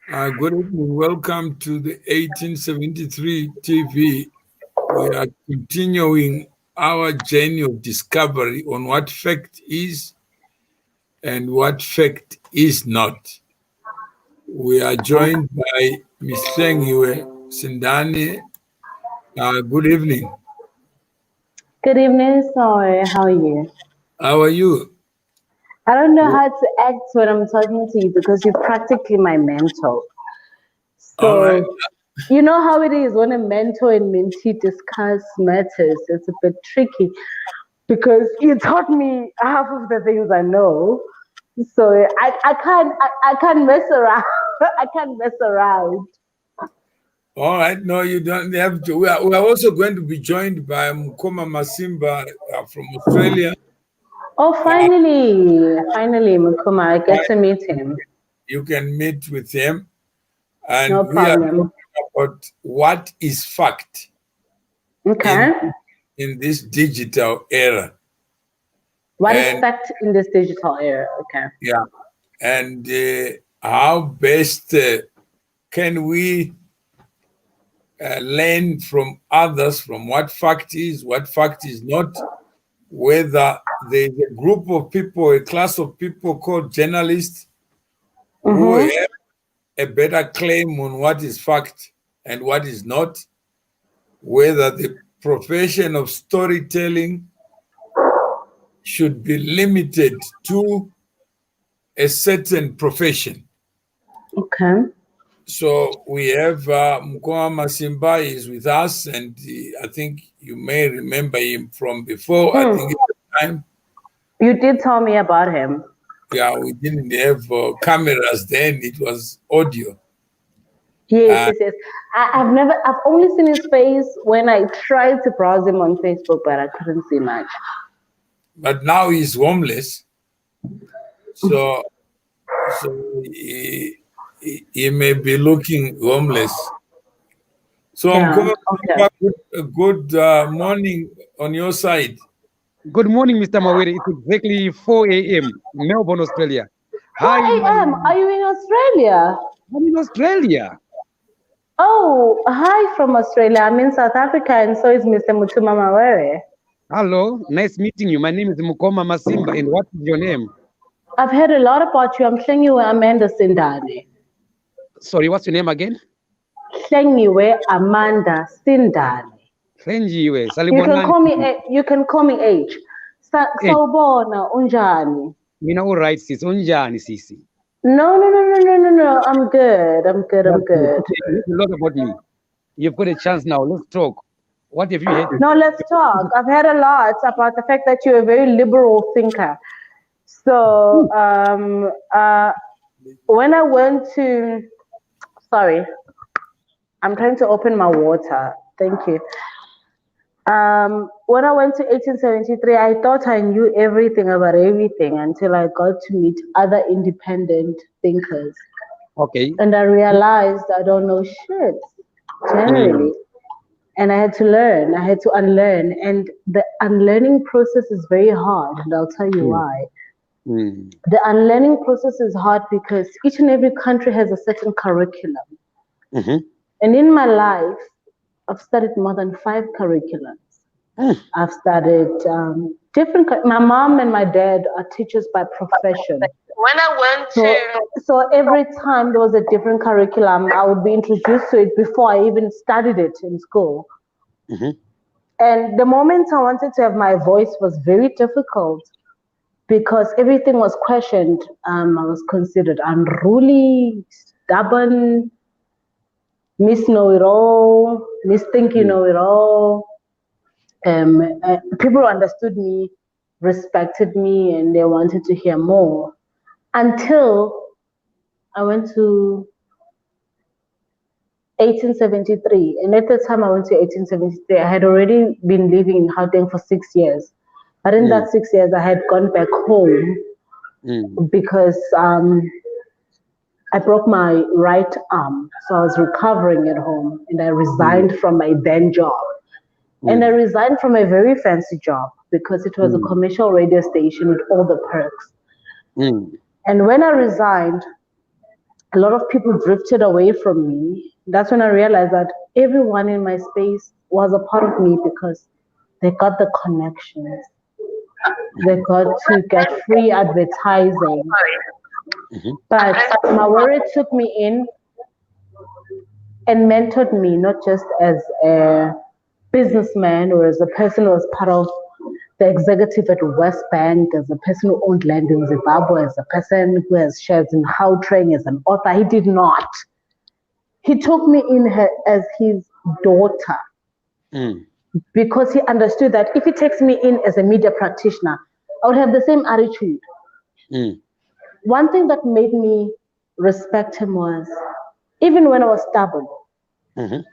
Good evening. Welcome to the 1873 TV. We are continuing our journey of discovery on what fact is and what fact is not. We are joined by Ms. Sengiwe Sindani. Good evening. Good evening, Sorry. How are you? How are you? I don't know how to act when I'm talking to you because you're practically my mentor. All right. So, you know how it is when a mentor and mentee discuss matters. It's a bit tricky because you taught me half of the things I know. So I can't mess around. I can't mess around. All right. No, you don't have to. We are also going to be joined by Mukoma Masimba from Australia. Oh, finally, Mukuma, I get to meet him. You can meet with him. And No we are problem. talking about what is fact Okay. in this digital era. What is And fact in this digital era? Okay. yeah, and how best can we learn from others from what fact is, what fact is not, whether there's a group of people, a class of people called journalists who Mm-hmm. have a better claim on what is fact and what is not, whether the profession of storytelling should be limited to a certain profession. Okay. So we have Mkoa Masimba is with us, and I think you may remember him from before. I think at the time, You did tell me about him. yeah, we didn't have cameras then; it was audio. Yes, Uh, yes, yes. I've only seen his face when I tried to browse him on Facebook, but I couldn't see much. but now he's homeless, so he may be looking homeless. So Yeah. Mkoa Okay. Masimba, good morning on your side. Good morning, Mr. Mawere. It's exactly 4 a.m. Melbourne, Australia. 4 a.m. Are you in Australia? I'm in Australia. Oh, hi from Australia. I'm in South Africa, and so is Mr. Mutuma Mawere. Hello, nice meeting you. My name is Mukoma Masimba, and what is your name? I've heard a lot about you. I'm Hlengiwe Amanda Sindane. Sorry, what's your name again? Hlengiwe Amanda Sindane. Hlengiwe. You can call me H. Sawubona unjani? Mina all right, sis. Unjani, sisi. No. I'm good. I'm good. Okay, you know a lot about me. You've got a chance now. Let's talk. What have you heard? No, let's talk. I've heard a lot about the fact that you're a very liberal thinker. So when I went to, sorry, I'm trying to open my water. Thank you. When I went to 1873, I thought I knew everything about everything until I got to meet other independent thinkers. Okay. And I realized I don't know shit, generally. And I had to learn, I had to unlearn. And the unlearning process is very hard, and I'll tell you why. The unlearning process is hard because each and every country has a certain curriculum. And in my life, I've studied more than 5 curriculums. I've studied different. My mom and my dad are teachers by profession. When I went to So every time there was a different curriculum, I would be introduced to it before I even studied it in school. And the moment I wanted to have my voice was very difficult because everything was questioned. I was considered unruly, stubborn, Miss Know It All, Miss Think You Know It All. People understood me, respected me, and they wanted to hear more until I went to 1873. And at the time I went to 1873, I had already been living in Gauteng for 6 years. But in that 6 years, I had gone back home because I broke my right arm. So I was recovering at home and I resigned from my then job. And I resigned from a very fancy job because it was a commercial radio station with all the perks. And when I resigned, a lot of people drifted away from me. That's when I realized that everyone in my space was a part of me because they got the connections. They got to get free advertising. But Mawere took me in and mentored me, not just as a businessman or as a person who was part of the executive at West Bank, as a person who owned land in Zimbabwe, as a person who has shares in Gautrain, as an author. He did not. He took me in as his daughter because he understood that if he takes me in as a media practitioner, I would have the same attitude. One thing that made me respect him was even when I was stubborn,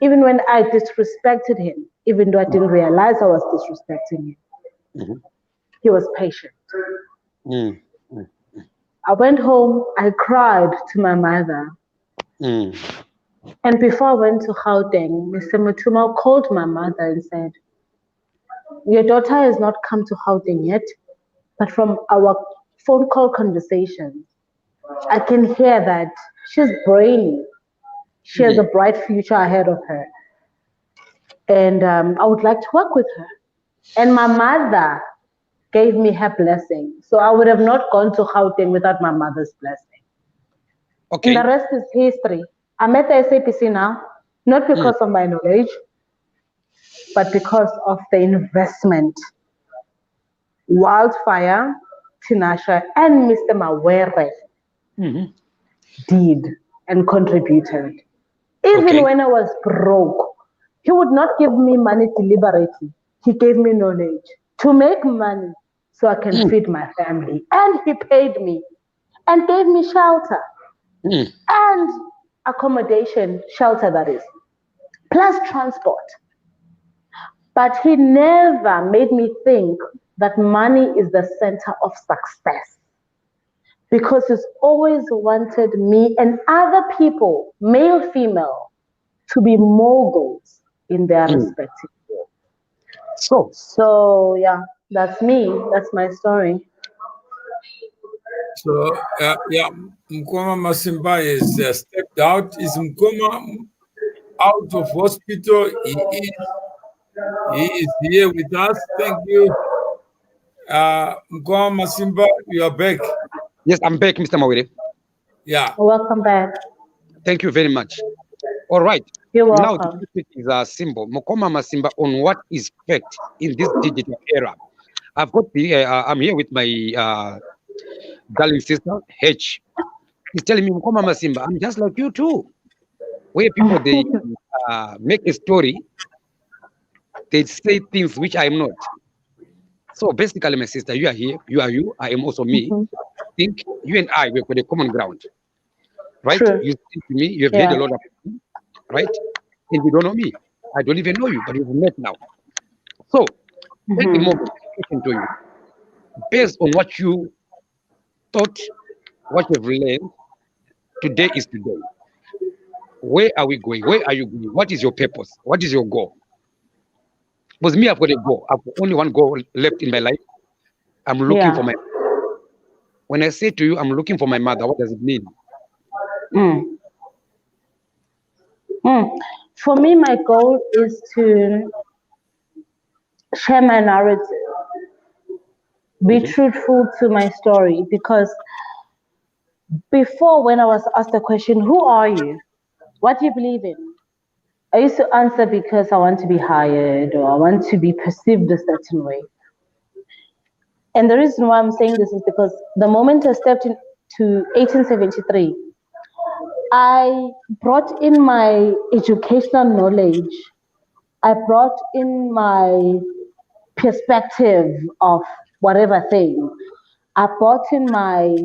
even when I disrespected him, even though I didn't realize I was disrespecting him, he was patient. I went home, I cried to my mother. And before I went to Gauteng, Mr. Mutuma called my mother and said, your daughter has not come to Gauteng yet, but from our phone call conversations, I can hear that she's brainy. She has a bright future ahead of her. And I would like to work with her. And my mother gave me her blessing. So I would have not gone to Gauteng without my mother's blessing. Okay. And the rest is history. I'm at the SAPC now, not because of my knowledge, but because of the investment. Wildfire, Tinashe, and Mr. Mawere did and contributed. Even when I was broke, he would not give me money deliberately. He gave me knowledge to make money so I can feed my family. And he paid me and gave me shelter and accommodation, shelter that is, plus transport. But he never made me think that money is the center of success, because he's always wanted me and other people, male, female, to be moguls in their respective field. So yeah, that's me. That's my story. So, Mkoma Masimba is stepped out. Is Mkoma out of hospital? He is here with us. Thank you. Mkoma Masimba, you are back. Yes, I'm back, Mr. Mawere. Yeah. Welcome back. Thank you very much. All right. You're Now welcome. the topic is a symbol. Mokoma Masimba on what is fact in this digital era. I've got I'm here with my darling sister, H. He's telling me, Mokoma Masimba, I'm just like you too. Where people, they make a story, they say things which I am not. So basically, my sister, you are here, you are you, I am also me. I think you and I, we've got a common ground. Right? True. You speak to me, you have heard a lot of me, right? And you don't know me. I don't even know you, but we've met now. So, take a moment to listen to you. Based on what you thought, what you've learned, today is today. Where are we going? Where are you going? What is your purpose? What is your goal? Because me, I've got a goal. I've got only one goal left in my life. I'm looking for my. When I say to you, I'm looking for my mother, what does it mean? For me, my goal is to share my narrative, be truthful to my story, because before, when I was asked the question, who are you? What do you believe in? I used to answer because I want to be hired or I want to be perceived a certain way. And the reason why I'm saying this is because the moment I stepped into 1873, I brought in my educational knowledge. I brought in my perspective of whatever thing. I brought in my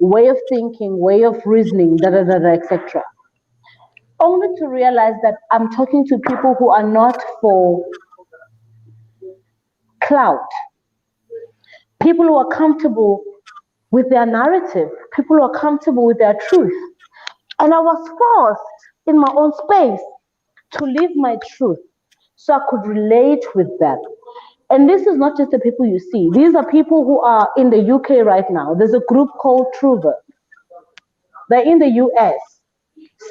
way of thinking, way of reasoning, etc. Only to realize that I'm talking to people who are not for clout. People who are comfortable with their narrative, people who are comfortable with their truth. And I was forced in my own space to live my truth so I could relate with them. And this is not just the people you see. These are people who are in the UK right now. There's a group called Truver. They're in the US,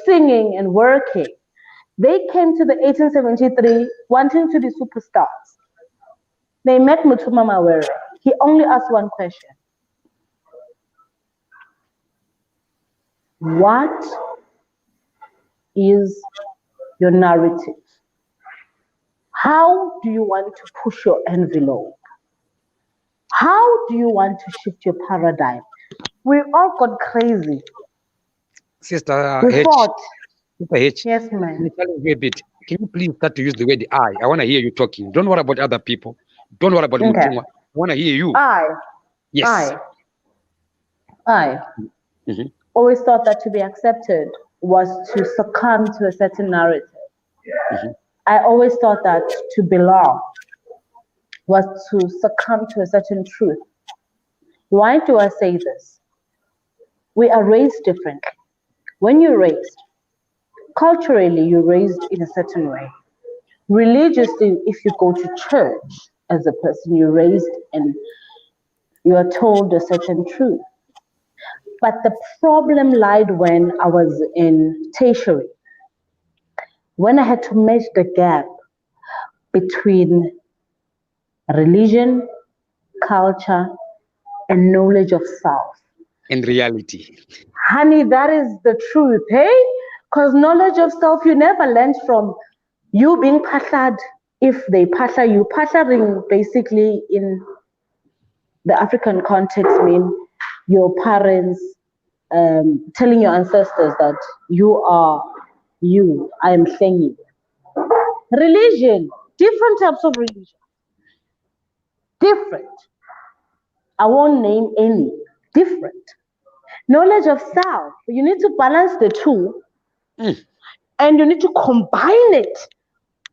singing and working. They came to the 1873 wanting to be superstars. They met Mutuma Mawere. He only asked one question. What is your narrative? How do you want to push your envelope? How do you want to shift your paradigm? We all got crazy. Sister We H. fought. Sister H. Yes, Let me man. challenge you a bit. Can you please start to use the word I? I want to hear you talking. Don't worry about other people. Don't worry about Okay. Mutumwa. I want to hear you. Yes. I Mhm. always thought that to be accepted was to succumb to a certain narrative. Mhm. I always thought that to belong was to succumb to a certain truth. Why do I say this? We are raised differently. When you're raised, culturally, you're raised in a certain way. Religiously, if you go to church as a person, you're raised and you are told a certain truth. But the problem lied when I was in tertiary, when I had to measure the gap between religion, culture, and knowledge of self. In reality. Honey, that is the truth, hey? Because knowledge of self you never learned from you being pahlad. If they pahla you, pahlaring basically in the African context mean your parents telling your ancestors that you are you, I am Hlengi. Religion, different types of religion, different. I won't name any, different. Knowledge of self, you need to balance the two Mm. and you need to combine it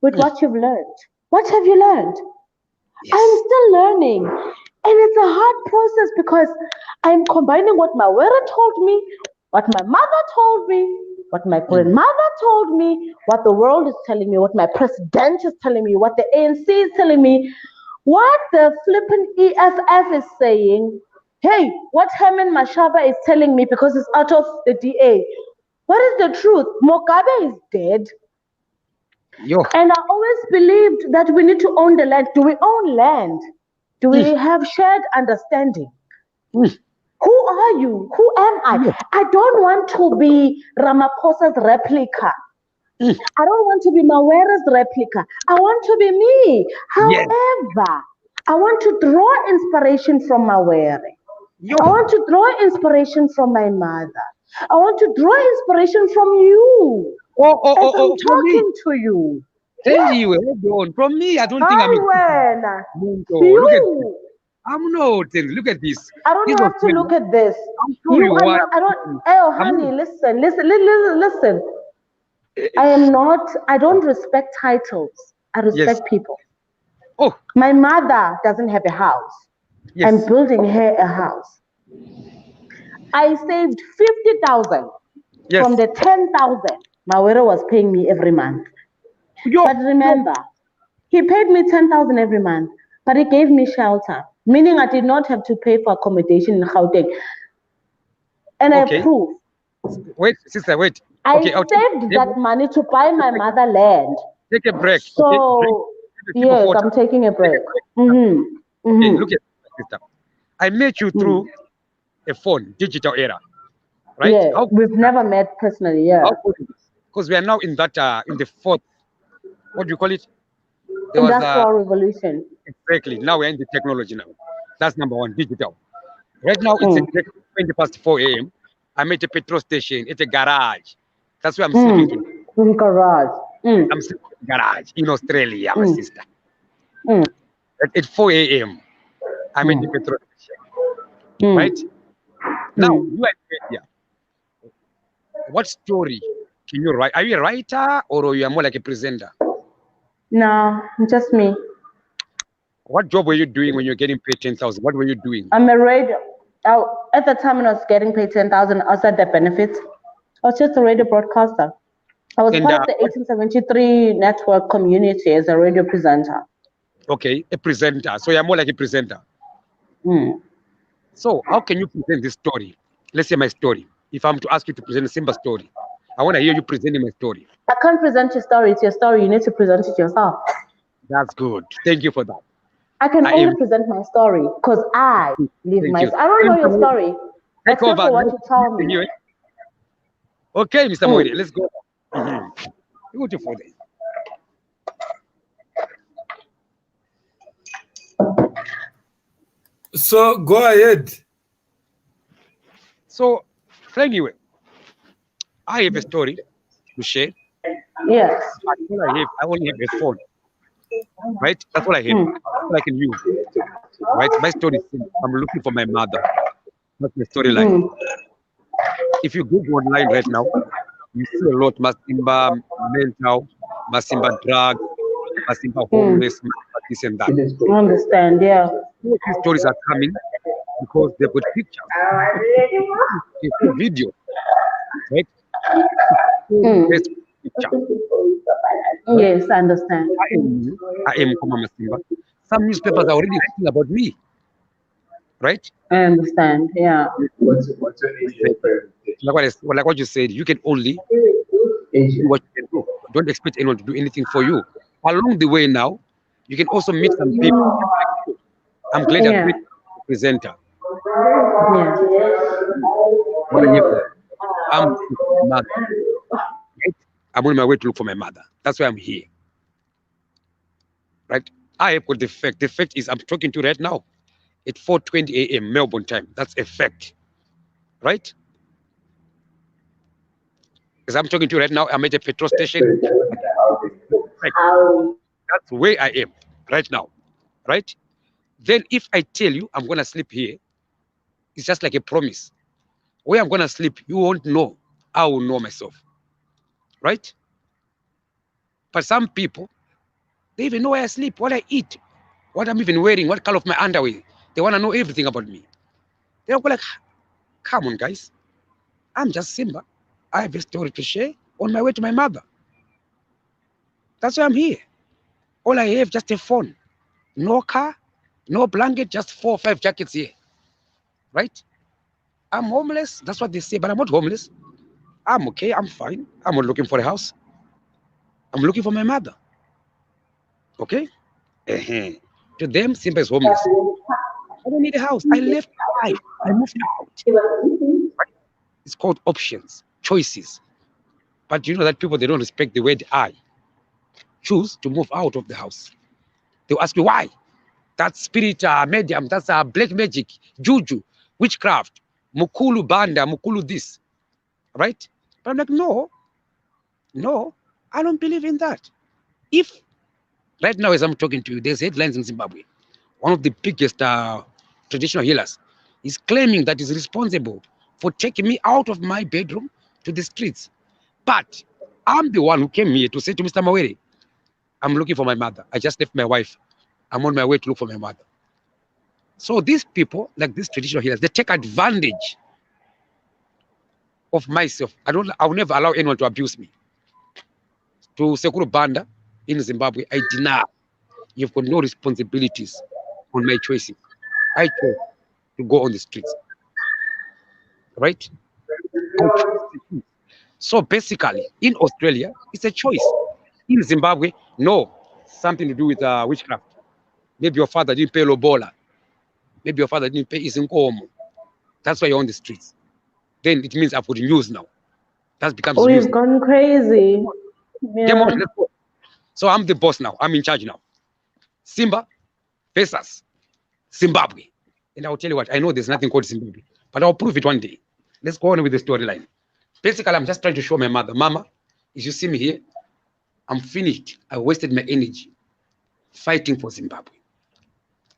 with what you've learned. What have you learned? Yes. I'm still learning. And it's a hard process because I'm combining what my Wera told me, what my mother told me, what my grandmother told me, what the world is telling me, what my president is telling me, what the ANC is telling me, what the flippin' EFF is saying. Hey, what Herman Mashaba is telling me because it's out of the DA. What is the truth? Mugabe is dead. Yo. And I always believed that we need to own the land. Do we own land? Do we have shared understanding? Mm. Who are you? Who am I? I don't want to be Ramaphosa's replica. I don't want to be Mawera's replica. I want to be me. Yes. However, I want to draw inspiration from Mawere. Yo. I want to draw inspiration from my mother. I want to draw inspiration from you. As I'm From me. talking to you. Tell you, hold on. From me, I don't think I'm Wena. Look at this. I'm not. Look at this. I don't This have to Australia. look at this. I'm sure you are are. not, I don't, oh honey, listen. I don't respect titles. I respect Yes. people. Oh, My mother doesn't have a house. yes. I'm building her a house. I saved 50,000 Yes. from the 10,000 Mawera was paying me every month. But remember, he paid me 10,000 every month, but he gave me shelter, meaning I did not have to pay for accommodation in Gauteng. And I prove. Wait, sister, wait. I saved that money to buy my mother land. Take a break. So, yes, I'm taking a break. Okay, look at sister. I met you through a phone, digital era, right? Yeah, we've never met personally, yeah. Because we are now in that, in the fourth, what do you call it? Industrial revolution. Exactly. Now we're in the technology now. That's number one, digital. Right now, it's exactly 20 past 4 a.m. I'm at a petrol station, it's a garage. That's where I'm sleeping today. In garage. I'm sleeping in a garage in Australia, my sister. At 4 a.m., I'm at the petrol station. Right? Now, you are in media. What story can you write? Are you a writer or you are more like a presenter? No, just me. What job were you doing when you're getting paid 10,000? What were you doing? I'm a radio. At the time when I was getting paid 10,000 outside the benefits, I was just a radio broadcaster. I was part of the 1873 network community as a radio presenter. Okay, a presenter. So you're more like a presenter. So how can you present this story? Let's say my story. if I'm to ask you to present a Simba story, I want to hear you presenting my story. I can't present your story. It's your story. You need to present it yourself. That's good. Thank you for that. I can I only am. present my story because I live Thank my. you. I don't know your story Take except over. for what you tell me. Okay, Mr. Mm. Moire, let's go. Beautiful. So go ahead. So, anyway, I have a story to share. Yes. I only have a phone, right? That's what I have. Mm. That's what I can use, right? My story is simple. I'm looking for my mother. That's the storyline. Mm. If you Google online right now, you see a lot Masimba mental, Masimba drugs, Masimba Mm. homeless, Masimba this and that. I understand. Yeah. All these stories are coming because they've got pictures, they show video, right? Story Mm. based picture. Right? Yes, I understand. I am Koma Masimba. Some newspapers are already writing about me, right? I understand. Yeah. Like what you said, you can only do what you can do. Don't expect anyone to do anything for you. Along the way now, you can also meet some people. I'm glad I've Yeah. met a presenter. Yeah. What I hear from I'm looking for my mother. Right? I'm on my way to look for my mother. That's why I'm here. Right? I have got the fact. The fact is I'm talking to you right now at 4:20 a.m. Melbourne time. That's a fact. Right? As I'm talking to you right now, I'm at a petrol station. Fact. That's where I am right now. Right? Then if I tell you I'm gonna sleep here, it's just like a promise. Where I'm gonna sleep, you won't know. I will know myself. Right? But some people, they even know where I sleep, what I eat, what I'm even wearing, what color of my underwear. They want to know everything about me. They'll go like, come on, guys. I'm just Simba. I have a story to share on my way to my mother. That's why I'm here. All I have just a phone. No car, no blanket, just 4 or 5 jackets here. Right? I'm homeless. That's what they say, but I'm not homeless. I'm okay. I'm fine. I'm not looking for a house. I'm looking for my mother. Okay? To them, Simba is homeless. I don't need a house. I left my life. I moved out. It's called options, choices. But you know that people, they don't respect the word I. Choose to move out of the house. They'll ask you why. That's spirit medium, that's black magic, juju, witchcraft, mukulu banda, mukulu this. Right? But I'm like, no, I don't believe in that. If right now, as I'm talking to you, there's headlines in Zimbabwe. One of the biggest traditional healers is claiming that he's responsible for taking me out of my bedroom to the streets. But I'm the one who came here to say to Mr. Mawere, I'm looking for my mother. I just left my wife. I'm on my way to look for my mother. So these people, like these traditional healers, they take advantage of myself. I will never allow anyone to abuse me. To Sekuru Banda in Zimbabwe, I deny you've got no responsibilities on my choices. I chose to go on the streets. Right? I chose to choose. So basically, in Australia, it's a choice. In Zimbabwe, no, something to do with witchcraft. Maybe your father didn't pay lobola. Maybe your father didn't pay isinkomo. That's why you're on the streets. Then it means I've got news now. That becomes news We've now. gone crazy. Come on, Yeah. let's go. So I'm the boss now. I'm in charge now. Simba versus Zimbabwe. And I'll tell you what, I know there's nothing called Zimbabwe, but I'll prove it one day. Let's go on with the storyline. Basically, I'm just trying to show my mother, Mama, if you see me here, I'm finished. I wasted my energy fighting for Zimbabwe.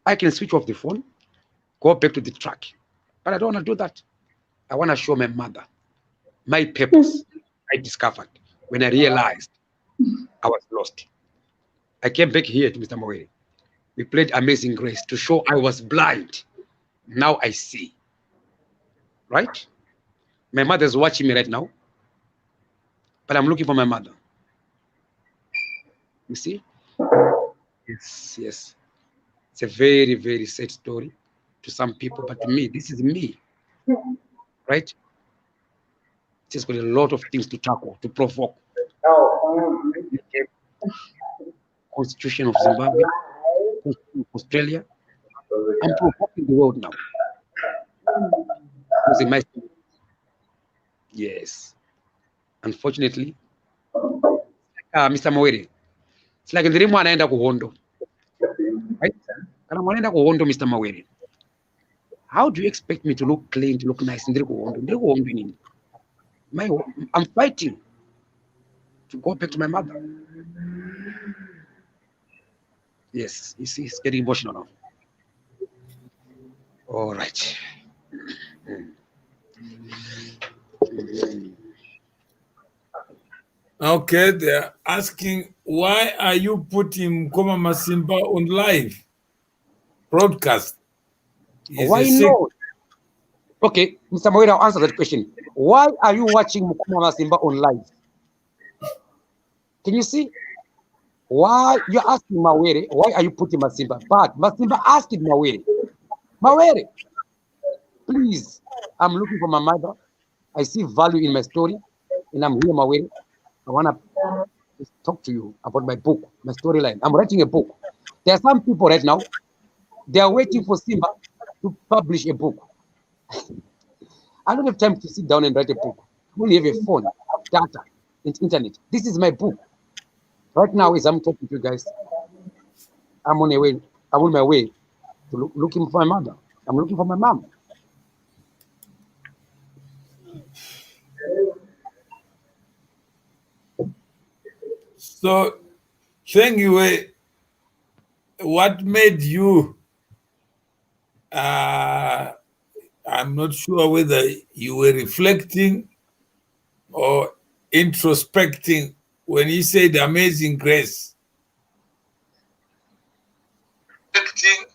I can switch off the phone, go back to the track. But I don't want to do that. I want to show my mother my purpose I discovered when I realized I was lost. I came back here to Mr. Mawere. We played Amazing Grace to show I was blind. Now I see. Right? My mother's watching me right now, but I'm looking for my mother. You see? Yes. It's a very, very sad story to some people, but to me, this is me. Right? It's got a lot of things to tackle, to provoke. Constitution of Zimbabwe, Constitution of Australia. I'm provoking the world now. Using my yes. Unfortunately, Mr. Mawere, it's like ndiri mwana aenda kuhondo. Right? Kana mwana aenda kuhondo, Mr. Mawere. How do you expect me to look clean, to look nice? Ndiri kuhondo. Ndiri kuhondo nini? I'm fighting to go back to my mother. Yes, you see, it's getting emotional now. All right. Okay, they're asking, why are you putting Mkoma Masimba on live broadcast? Why not? Okay, Mr. Mawere, I'll answer that question. Why are you watching Mkoma Masimba on live? Can you see? Why you're asking Mawere, why are you putting Masimba? But Masimba asked Mawere, Mawere, please, I'm looking for my mother. I see value in my story, and I'm here, Mawere. I want to talk to you about my book, my storyline. I'm writing a book. There are some people right now, they are waiting for Simba to publish a book. I don't have time to sit down and write a book. I only have a phone, data, and internet. This is my book. Right now, as I'm talking to you guys, I'm on my way to looking for my mother. I'm looking for my mom. So, Shengiwe, what made you, I'm not sure whether you were reflecting or introspecting when he said amazing grace? Reflecting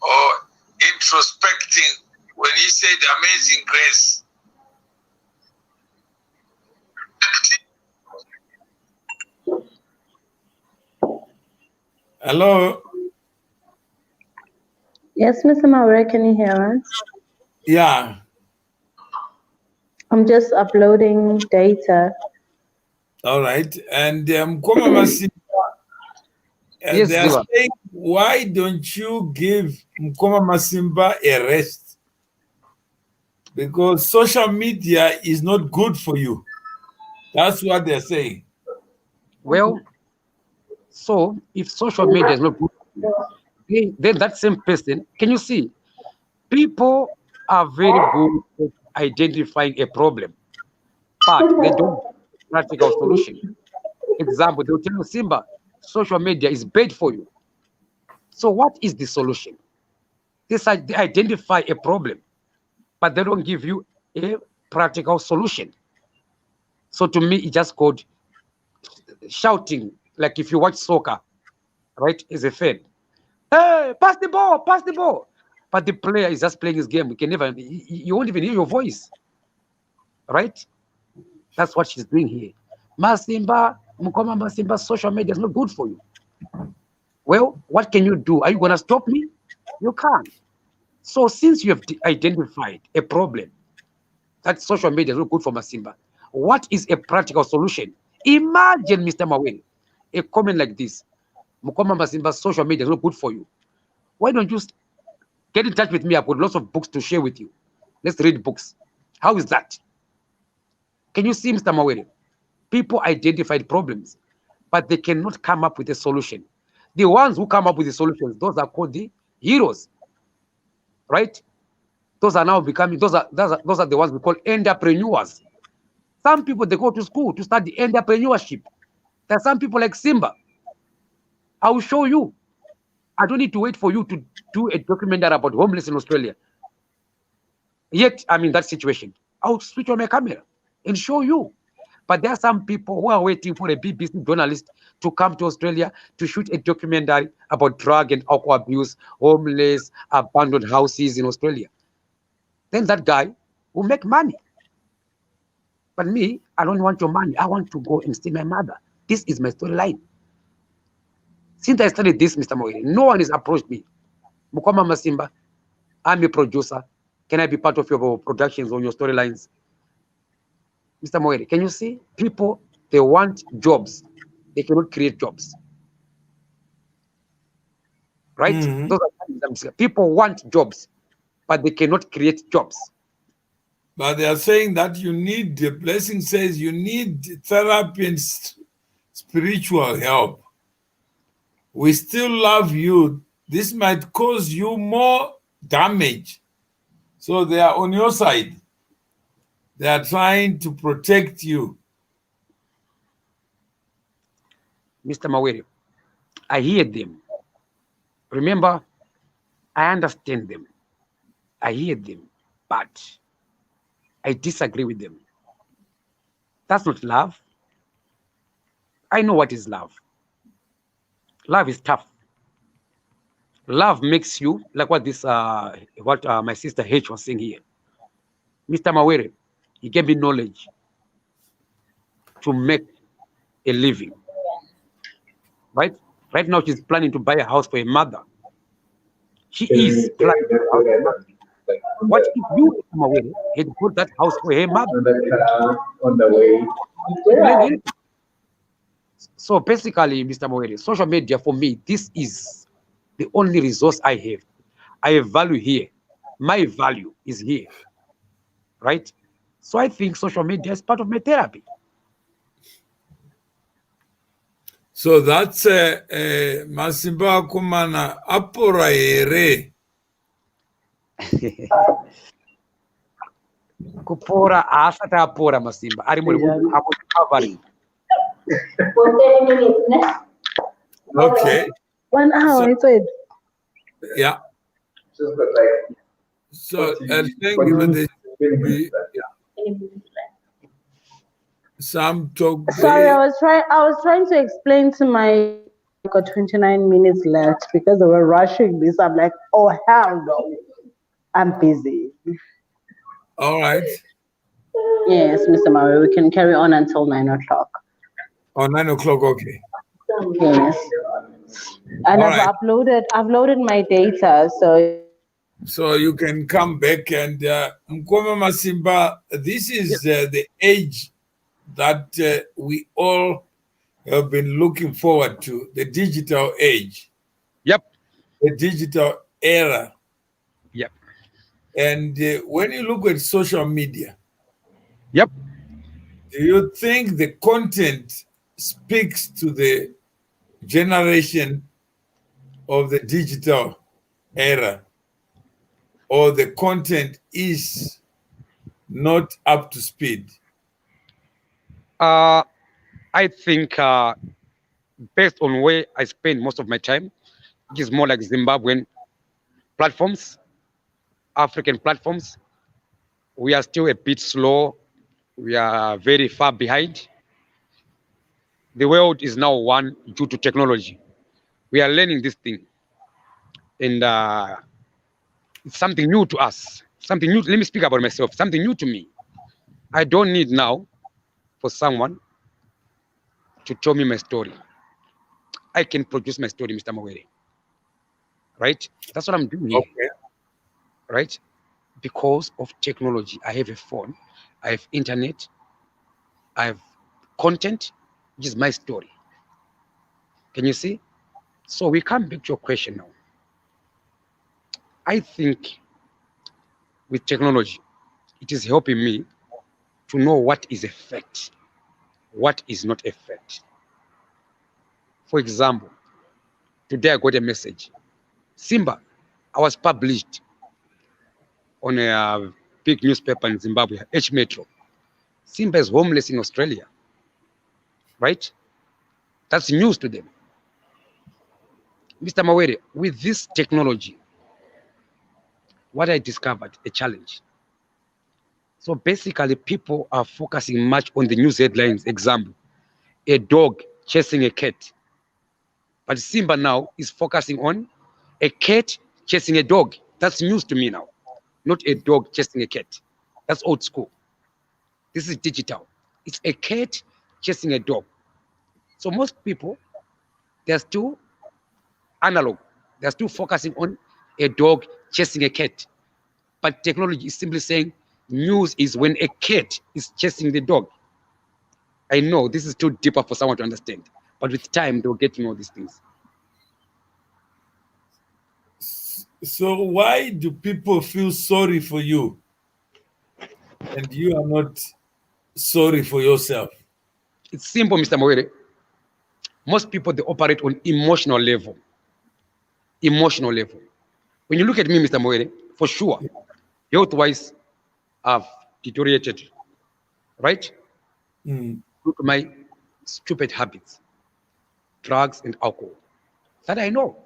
or introspecting when he said amazing grace? Hello? Yes, Mr. Mawere, can you hear us? Yeah. I'm just uploading data. All right. And Mkoma Masimba, Yes, they are saying, why don't you give Mkoma Masimba a rest? Because social media is not good for you. That's what they're saying. Well, so if social media is not good for you, then that same person, can you see? People are very good at identifying a problem, but they don't have a practical solution. Example, they'll tell you, Simba, social media is bad for you. So what is the solution? They identify a problem, but they don't give you a practical solution. So to me, it's just called shouting, like if you watch soccer, right, as a fan. Hey, pass the ball, pass the ball. But the player is just playing his game. You won't even hear your voice, right? That's what she's doing here. Masimba, Mkoma Masimba, social media is not good for you. Well, what can you do? Are you going to stop me? You can't. So since you have identified a problem that social media is not good for Masimba, what is a practical solution? Imagine, Mr. Mawere, a comment like this. Mkoma Masimba, social media is not good for you. Why don't you get in touch with me? I've got lots of books to share with you. Let's read books. How is that? Can you see, Mr. Mawere? People identified problems, but they cannot come up with a solution. The ones who come up with the solutions, those are called the heroes, right? Those are now becoming, those are the ones we call entrepreneurs. Some people, they go to school to study entrepreneurship. There are some people like Simba. I will show you. I don't need to wait for you to do a documentary about homeless in Australia. Yet, I'm in that situation. I'll switch on my camera and show you. But there are some people who are waiting for a BBC journalist to come to Australia to shoot a documentary about drug and alcohol abuse, homeless, abandoned houses in Australia. Then that guy will make money. But me, I don't want your money. I want to go and see my mother. This is my storyline. Since I started this, Mr. Mawere, no one has approached me. Mkoma Masimba, I'm a producer. Can I be part of your productions on your storylines? Mr. Moere, can you see? People, they want jobs. They cannot create jobs. Right? Mhm. Those are people want jobs, but they cannot create jobs. But they are saying that you need, the blessing says you need therapy and spiritual help. We still love you. This might cause you more damage. So they are on your side. They are trying to protect you. Mr. Mawere, I hear them. Remember, I understand them. I hear them, but I disagree with them. That's not love. I know what is love. Love is tough. Love makes you like what this what my sister H was saying here. Mr. Mawere, he gave me knowledge to make a living. Right? Right now she's planning to buy a house for a mother. She is planning to buy a house for a mother. What if you, Mr. Mawere, had put that house for her mother? On the way. So basically, Mr. Mawere, social media for me, this is the only resource I have. I have value here. My value is here. Right? So I think social media is part of my therapy. So that's Masimba Kumana Apora ere. Kupora asata apora Masimba. Ari muri covering. Okay. 1 hour, So, it's it. yeah. So I think some talk. Sorry, I was trying to explain to my got 29 minutes left because they were rushing this. I'm like, oh hell no. I'm busy. All right. Yes, Mr. Murray, we can carry on until 9 o'clock. Oh, 9 o'clock, okay. Yes. And All I've right. uploaded my data, so you can come back and Mkoma Masimba, this is the age that we all have been looking forward to, the digital age. Yep. The digital era. Yep. And when you look at social media, yep, do you think the content speaks to the generation of the digital era, or the content is not up to speed? I think based on where I spend most of my time, it is more like Zimbabwean platforms, African platforms. We are still a bit slow. We are very far behind. The world is now one due to technology. We are learning this thing. And it's something new to us. Something new. Let me speak about myself. Something new to me. I don't need now for someone to tell me my story. I can produce my story, Mr. Mawere. Right? That's what I'm doing here. Okay. Right? Because of technology. I have a phone. I have internet. I have content, which is my story. Can you see? So we come back to your question now. I think with technology, it is helping me to know what is a fact, what is not a fact. For example, today I got a message. Simba, I was published on a big newspaper in Zimbabwe, H Metro. Simba is homeless in Australia, right? That's news to them. Mr. Mawere, with this technology, what I discovered, a challenge. So basically, people are focusing much on the news headlines. Example, a dog chasing a cat. But Simba now is focusing on a cat chasing a dog. That's news to me now, not a dog chasing a cat. That's old school. This is digital. It's a cat chasing a dog. So most people, they're still analog. They're still focusing on a dog chasing a cat. But technology is simply saying news is when a cat is chasing the dog. I know this is too deeper for someone to understand, but with time they'll get to know these things. So why do people feel sorry for you and you are not sorry for yourself? It's simple, Mr. Moere. Most people, they operate on emotional level. Emotional level. When you look at me, Mr. Moere, for sure, health-wise, I've deteriorated, right? Mm. Due to my stupid habits, drugs and alcohol. That I know.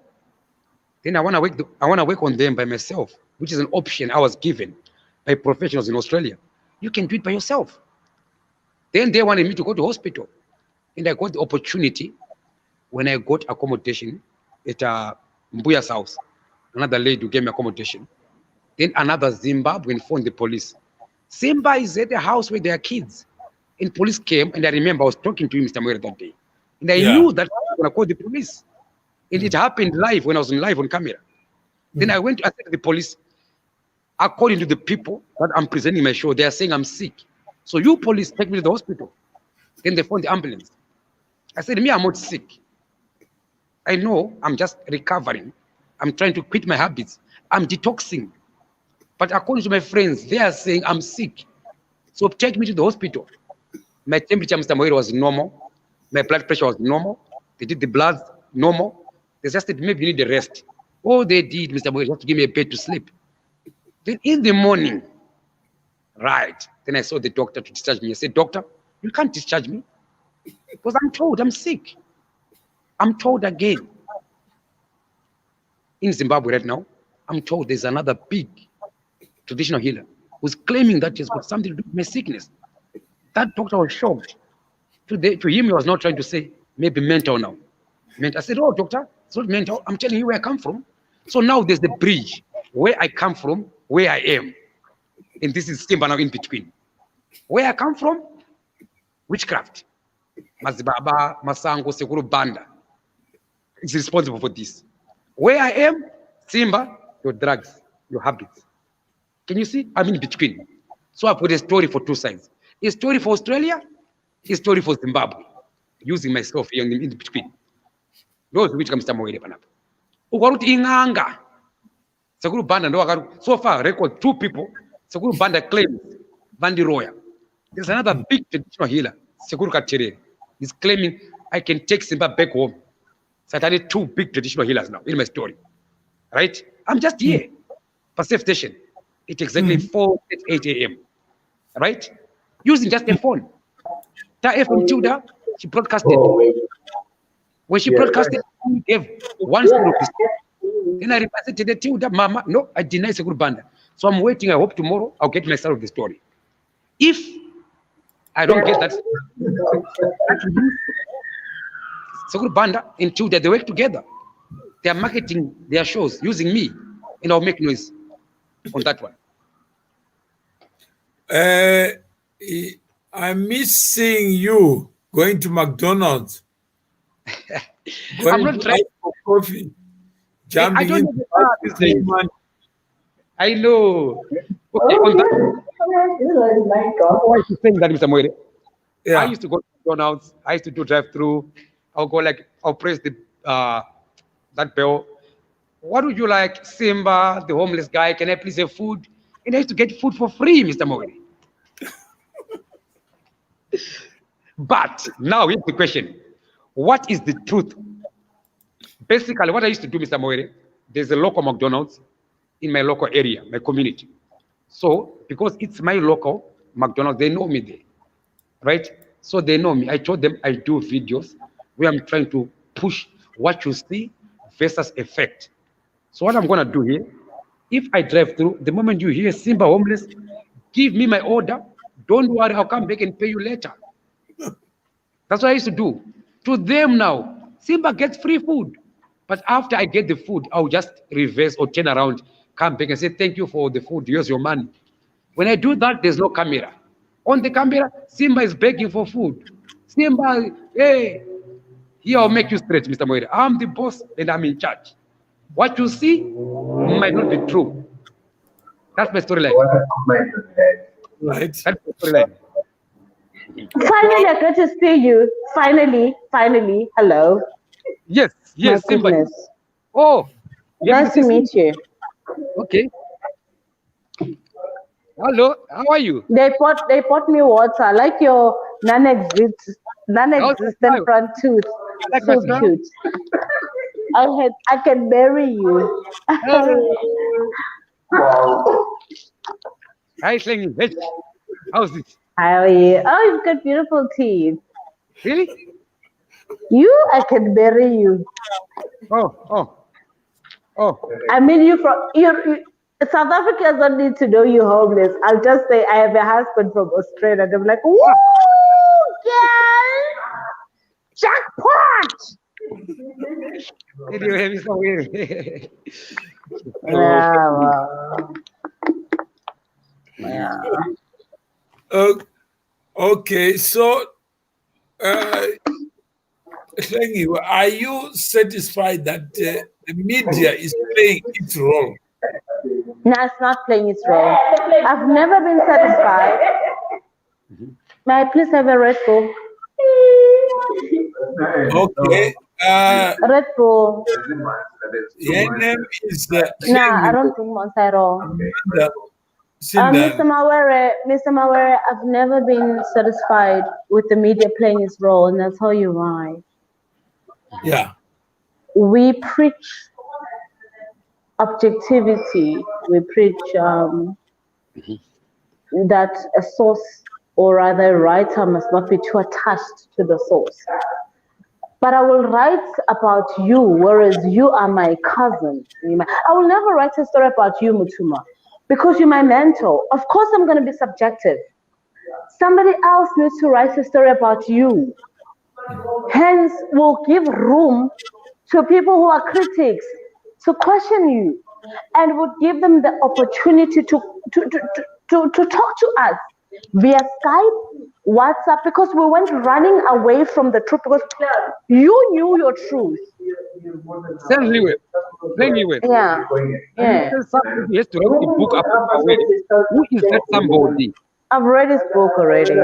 Then I want to work on them by myself, which is an option I was given by professionals in Australia. You can do it by yourself. Then they wanted me to go to hospital, and I got the opportunity when I got accommodation at Mbuya's house. Another lady who gave me accommodation. Then another Zimbabwean phoned the police. Simba is at the house with their kids. And police came, and I remember I was talking to him, Mr. Moira, that day. And I knew that I was going to call the police. And it happened live when I was live on camera. Then I said to the police, according to the people that I'm presenting my show, they are saying I'm sick. So you police take me to the hospital. Then they phoned the ambulance. I said, me, I'm not sick. I know I'm just recovering. I'm trying to quit my habits. I'm detoxing. But according to my friends, they are saying I'm sick. So take me to the hospital. My temperature, Mr. Moira, was normal. My blood pressure was normal. They did the blood normal. They just said, maybe you need a rest. All they did, Mr. Moira, was to give me a bed to sleep. Then in the morning, right, then I saw the doctor to discharge me. I said, doctor, you can't discharge me because I'm told I'm sick. I'm told again. In Zimbabwe right now, I'm told there's another big traditional healer who's claiming that he's got something to do with my sickness. That doctor was shocked. To him, he was not trying to say, maybe mental now. I said, oh, doctor, it's not mental. I'm telling you where I come from. So now there's the bridge where I come from, where I am. And this is Simba now in between. Where I come from, witchcraft. Mazibaba, Masango, Sekuru Banda is responsible for this. Where I am, Simba, your drugs, your habits. Can you see? I'm in between. So I put a story for two sides. A story for Australia, a story for Zimbabwe. Using myself here in between. Those which comes to Moire Panapa. Ugaruti Inganga. Sekuru Banda, no, so far, record 2 people. Sekuru Banda claims Vandi Roya. There's another big traditional healer, Sekuru Katere. He's claiming I can take Simba back home. So I had 2 big traditional healers now in my story. Right? I'm just here. Pacific Station. It's exactly 4:08 a.m. Right? Using just a phone. That FM Tudor, she broadcasted. When she broadcasted, she gave one story of this. Then I repeated to the Tudor, Mama, no, I deny Sekuru Banda. So I'm waiting. I hope tomorrow I'll get my side of the story. If I don't get that, Sekuru Banda and Tudor, they work together. They are marketing their shows using me, and I'll make noise on that one. I miss seeing you going to McDonald's. I'm not trying for coffee. Jumping I don't know these days. I know. Okay, on that. Why are you saying that, Mr. Moire? Yeah. I used to go to McDonald's. I used to do drive-through. I'll press the that bell. What would you like, Simba, the homeless guy? Can I please have food? And I used to get food for free, Mr. Moire. But now here's the question. What is the truth? Basically, what I used to do, Mr. Moire, there's a local McDonald's in my local area, my community. So, because it's my local McDonald's, they know me there, right? So they know me. I told them I do videos where I'm trying to push what you see versus effect. So what I'm going to do here, if I drive through, the moment you hear Simba homeless, give me my order. Don't worry, I'll come back and pay you later. That's what I used to do. To them now, Simba gets free food. But after I get the food, I'll just reverse or turn around, come back and say, thank you for the food. Here's your money. When I do that, there's no camera. On the camera, Simba is begging for food. Simba, hey, here I'll make you straight, Mr. Moira. I'm the boss and I'm in charge. What you see might not be true. That's my story. What a comment on that. Right. That's the storyline. Finally, I get to see you. Finally. Hello. Yes, My Simba. goodness. Oh, you have Nice to see meet you. Okay. Hello, how are you? They bought me water, like your How's my non-existent smile? front tooth. You like my So smile? cute. I can bury you. Hi, Slingy. Hey, how's it? How are you? Oh, you've got beautiful teeth. Really? I can bury you. Oh. I mean, South Africans don't need to know you're homeless. I'll just say I have a husband from Australia. They're like, woo, girl, jackpot. Anyway, it's so weird. Yeah, well, yeah. Okay, so Hlengi, are you satisfied that the media is playing its role? No, it's not playing its role. I've never been satisfied. May I please have a Red Bull? Okay. Red Bull. Your name is Nah, I Hlengi don't drink Monster at all. Sindan. Mr. Mawere, I've never been satisfied with the media playing its role, and I'll tell you why. Yeah. We preach objectivity. We preach that a source, or rather a writer, must not be too attached to the source. But I will write about you, whereas you are my cousin. I will never write a story about you, Mutuma, because you're my mentor. Of course, I'm going to be subjective. Somebody else needs to write a story about you. Hence, we'll give room to people who are critics to question you, and would give them the opportunity to talk to us via Skype, WhatsApp, because we went running away from the truth because you knew your truth. Anyway. Yeah. Tell somebody has to write a book about Away. Who is that somebody? I've read his book already.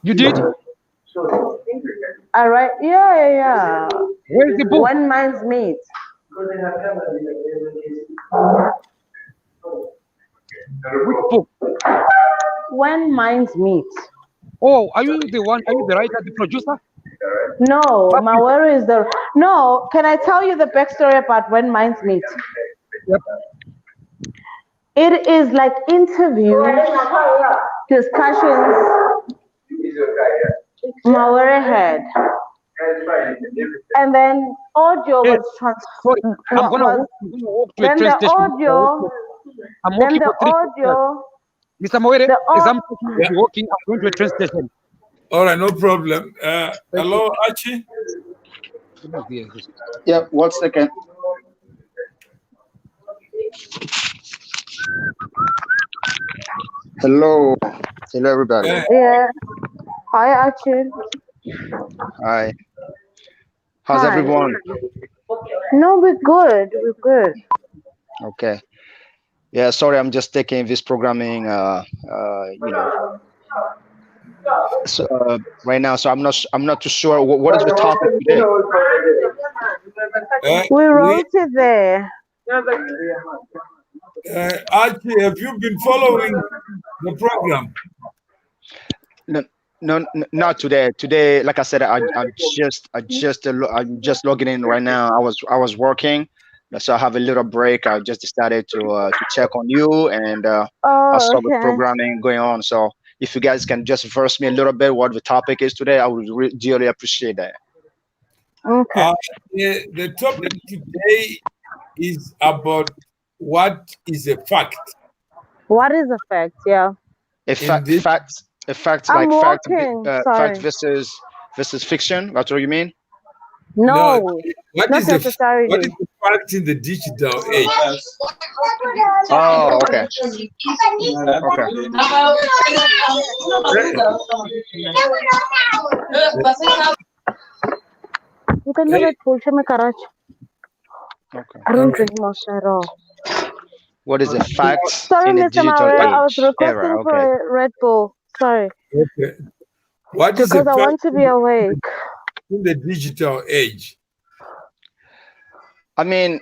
You did? All right. Yeah. Where is the book? When minds meet. Which book? When minds meet. Oh, are you the writer, the producer? No, Mawere is the. No, can I tell you the backstory about When Minds Meet? Yep. It is like interviews, discussions Mawere had. And then audio was Sorry, I'm gonna walk to a train station. I'm walking for 3 kilometers. Mr. Moere, as I'm walking, I'm going to a train station. All right, no problem. Hello, Archie. Yeah, 1 second. Hello, everybody. Yeah. Hi, Archie. Hi. How's everyone? No, we're good. Okay. Yeah, sorry, I'm just taking this programming. So right now, so I'm not too sure what is the topic today. We wrote it there. Archie, have you been following the program? No, not today. Today, like I said, I'm just logging in right now. I was working, so I have a little break. I just decided to check on you, and I saw the programming going on. So if you guys can just verse me a little bit what the topic is today, I would dearly appreciate that. Okay. The topic today is about what is a fact. What is a fact? Yeah. Fact versus fiction. That's what you mean? No, what not is necessarily. what is the fact in the digital age? Oh, okay. You can never pull me, Karach. Okay. I don't drink Monster at all. What is a fact Sorry, in a Mr. digital Maura, I was age requesting era? for Okay. a Red Bull. Sorry, Okay. What is a because I fact want to be awake. in the digital age? I mean,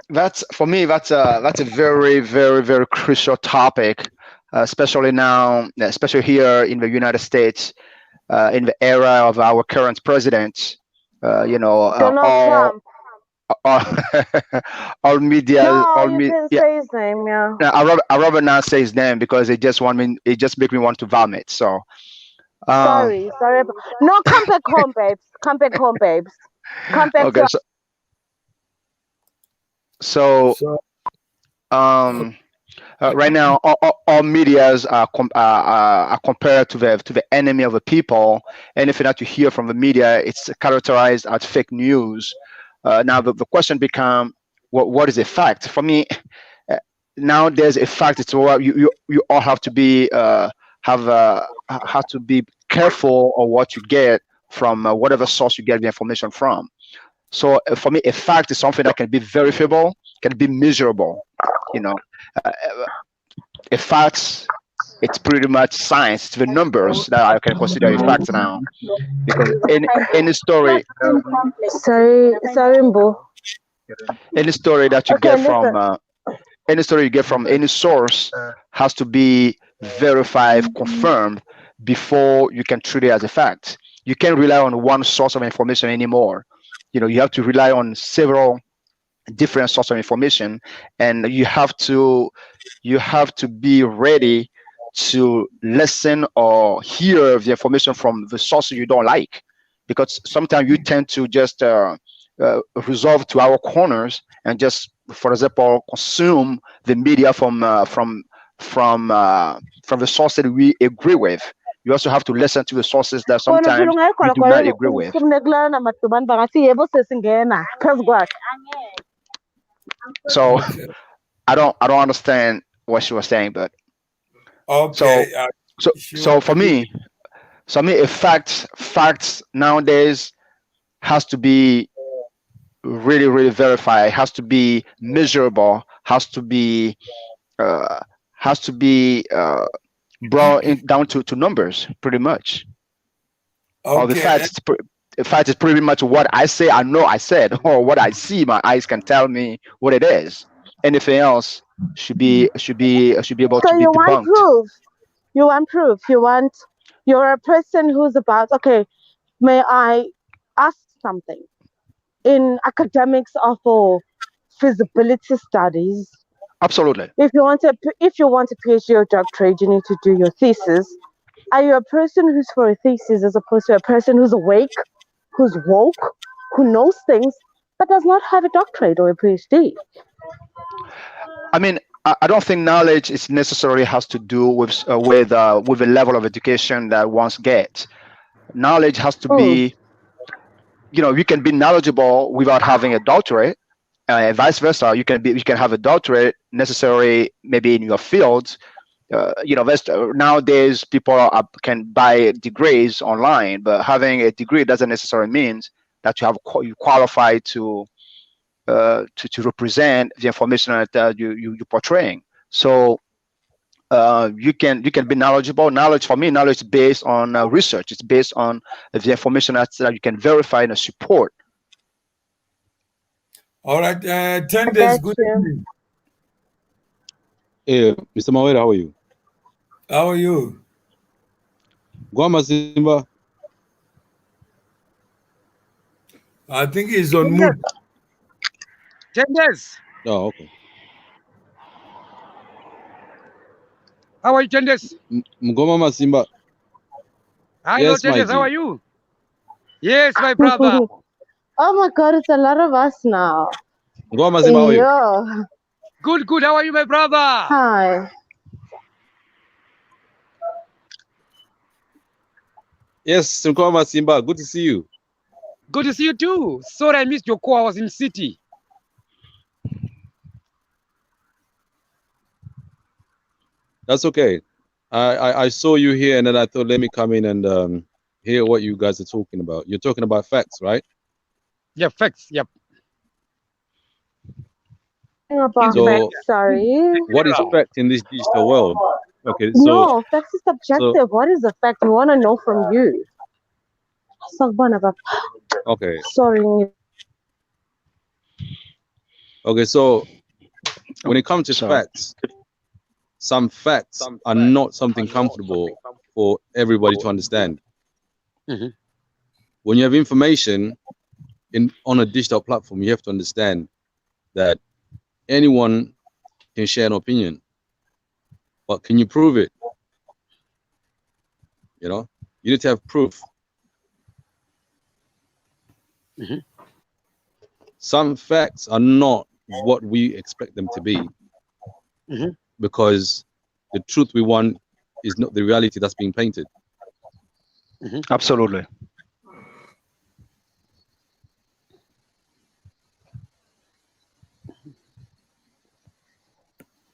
that's for me. That's a very, very, very crucial topic, especially now, especially here in the United States, in the era of our current president. Donald Trump. All, No, all you me, can yeah. say his name, yeah. I rather not say his name because it just make me want to vomit. So, um, Sorry. No, come back home, babes. Come back home, babes. Come back okay, to. so So, um, right now, all medias are compared to the enemy of the people. Anything that you hear from the media, it's characterized as fake news. Now, the question become, what is a fact? For me, uh, now there's a fact. It's what you all have to be have to be careful of what you get from whatever source you get the information from. So for me, a fact is something that can be verifiable, can be measurable. You know, uh, a fact, it's pretty much science. It's the numbers that I can consider a fact now, because any story, Sorry, Mbo. any story that you Okay, get listen. from any story you get from any source has to be verified, confirmed before you can treat it as a fact. You can't rely on one source of information anymore. You have to rely on several different sources of information, and you have to be ready to listen or hear the information from the sources you don't like, because sometimes you tend to just resolve to our corners and just, for example, consume the media from the sources that we agree with. You also have to listen to the sources that Kona sometimes vilunga we ikhona do not agree with. kumnekulana namadubane bangathi yebo sesingena phezu kwakhe. So okay. I don't understand what she was saying, but so Okay. so She so wants for to. me, a facts nowadays has to be really, really verified. Has to be measurable. Uh, has to be brought down to numbers, pretty much. Or the Okay. fact is, the fact is pretty much what I say. I know I said, or what I see. My eyes can tell me what it is. Anything else should be able to So be you want debunked. proof? You want proof? You're a person who's about. Okay, may I ask something? In academics or for feasibility studies, Absolutely. if you want a PhD or doctorate, you need to do your thesis. Are you a person who's for a thesis as opposed to a person who's awake, who's woke, who knows things, but does not have a doctorate or a PhD? I mean, I don't think knowledge is necessarily has to do with the level of education that one gets. Knowledge has to Mm. be, you can be knowledgeable without having a doctorate. Vice versa, you can have a doctorate necessary maybe in your field. Nowadays people can buy degrees online, but having a degree doesn't necessarily mean that you qualify to represent the information that you're portraying. So you can be knowledgeable. Knowledge, for me, knowledge is based on research. It's based on the information that you can verify and support. All right. 10 I days. get Good you. evening. Hey, Mr. Mawera, how are you? How are you? Guama Simba. I think he's on mute. 10 days. Oh, okay. How are you, 10 days? Mgoma Masimba. Hello, Yes, 10 my days. How are G. you? Yes, my brother. Oh my God, it's a lot of us now. Mgoma Masimba, how are you? Yeah. Good. How are you, my brother? Hi. Yes, Mgoma Simba. Good to see you. Good to see you too. Sorry I missed your call. I was in city. That's okay. I saw you here, and then I thought, let me come in and hear what you guys are talking about. You're talking about facts, right? Yeah, facts. Yep. About So facts, sorry. what is fact in this digital world? Okay, No, facts is so subjective. What is the fact? We want to know from you. Sakbana bab. okay, Sorry. okay. So when it comes to Sorry. facts, some facts are not something comfortable for everybody to understand. Mhm. When you have information on a digital platform, you have to understand that anyone can share an opinion, but can you prove it? You know, you need to have proof. Mhm. Some facts are not what we expect them to be Mhm. because the truth we want is not the reality that's being painted. Absolutely.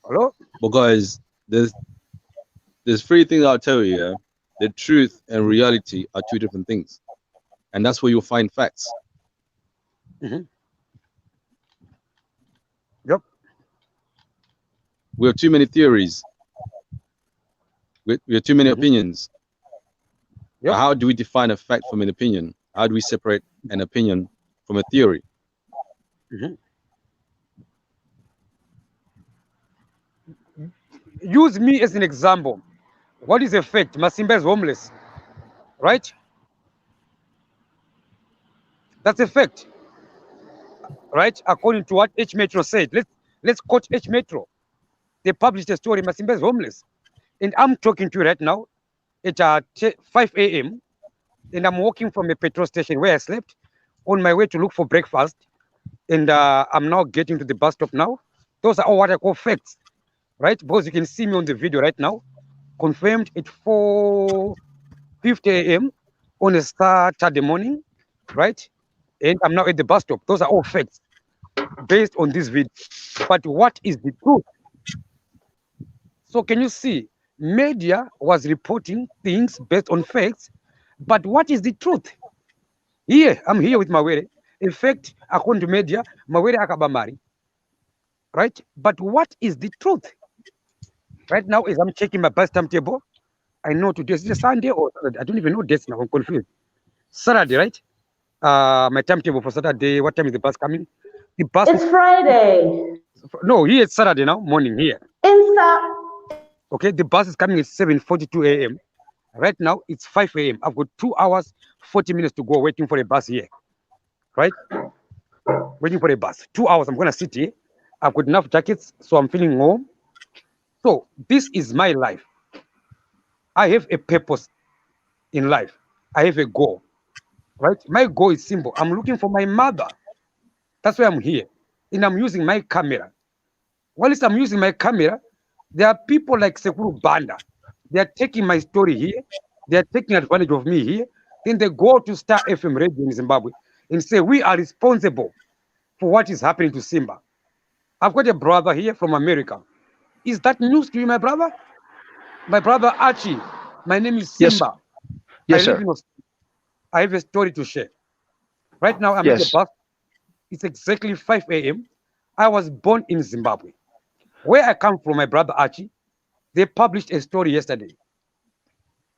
Hello? Because there's three things I'll tell you. Yeah? The truth and reality are two different things, and that's where you'll find facts. Mhm. Yep. We have too many theories. We have too many opinions. Yep. How do we define a fact from an opinion? How do we separate an opinion from a theory? Mhm. Use me as an example. What is a fact? Masimba is homeless, right? That's a fact, right? According to what H Metro said. Let's quote H Metro. They published a story. Masimba is homeless, and I'm talking to you right now at 5 a.m. and I'm walking from a petrol station where I slept on my way to look for breakfast, and I'm now getting to the bus stop now. Those are all what I call facts, right? Because you can see me on the video right now, confirmed at 4:50 a.m. on a Saturday morning, right? And I'm now at the bus stop. Those are all facts based on this video. But what is the truth? So can you see? Media was reporting things based on facts, but what is the truth? Here, I'm here with Mawere. In fact, according to media, Mawere akabamari. Right? But what is the truth? Right now, as I'm checking my bus timetable, I know today is it a Sunday or Saturday? I don't even know dates now. I'm confused. Saturday, right? My timetable for Saturday. What time is the bus coming? The bus. It's Friday. No, here it's Saturday now morning here. Insta. Okay, the bus is coming at 7:42 a.m. Right now it's 5 a.m. I've got 2 hours 40 minutes to go waiting for a bus here. Right? Waiting for a bus. 2 hours. I'm gonna sit here. I've got enough jackets, so I'm feeling warm. So this is my life. I have a purpose in life. I have a goal. Right? My goal is simple. I'm looking for my mother. That's why I'm here. And I'm using my camera. Whilst I'm using my camera, there are people like Sekuru Banda. They are taking my story here. They are taking advantage of me here. Then they go to Star FM radio in Zimbabwe and say, we are responsible for what is happening to Simba. I've got a brother here from America. Is that news to you, my brother? My brother Archie. My name is Yes. Simba. Yes, I live sir. in Australia. I have a story to share. Right now, I'm at the Yes. bus. It's exactly 5 a.m. I was born in Zimbabwe. Where I come from, my brother Archie, they published a story yesterday.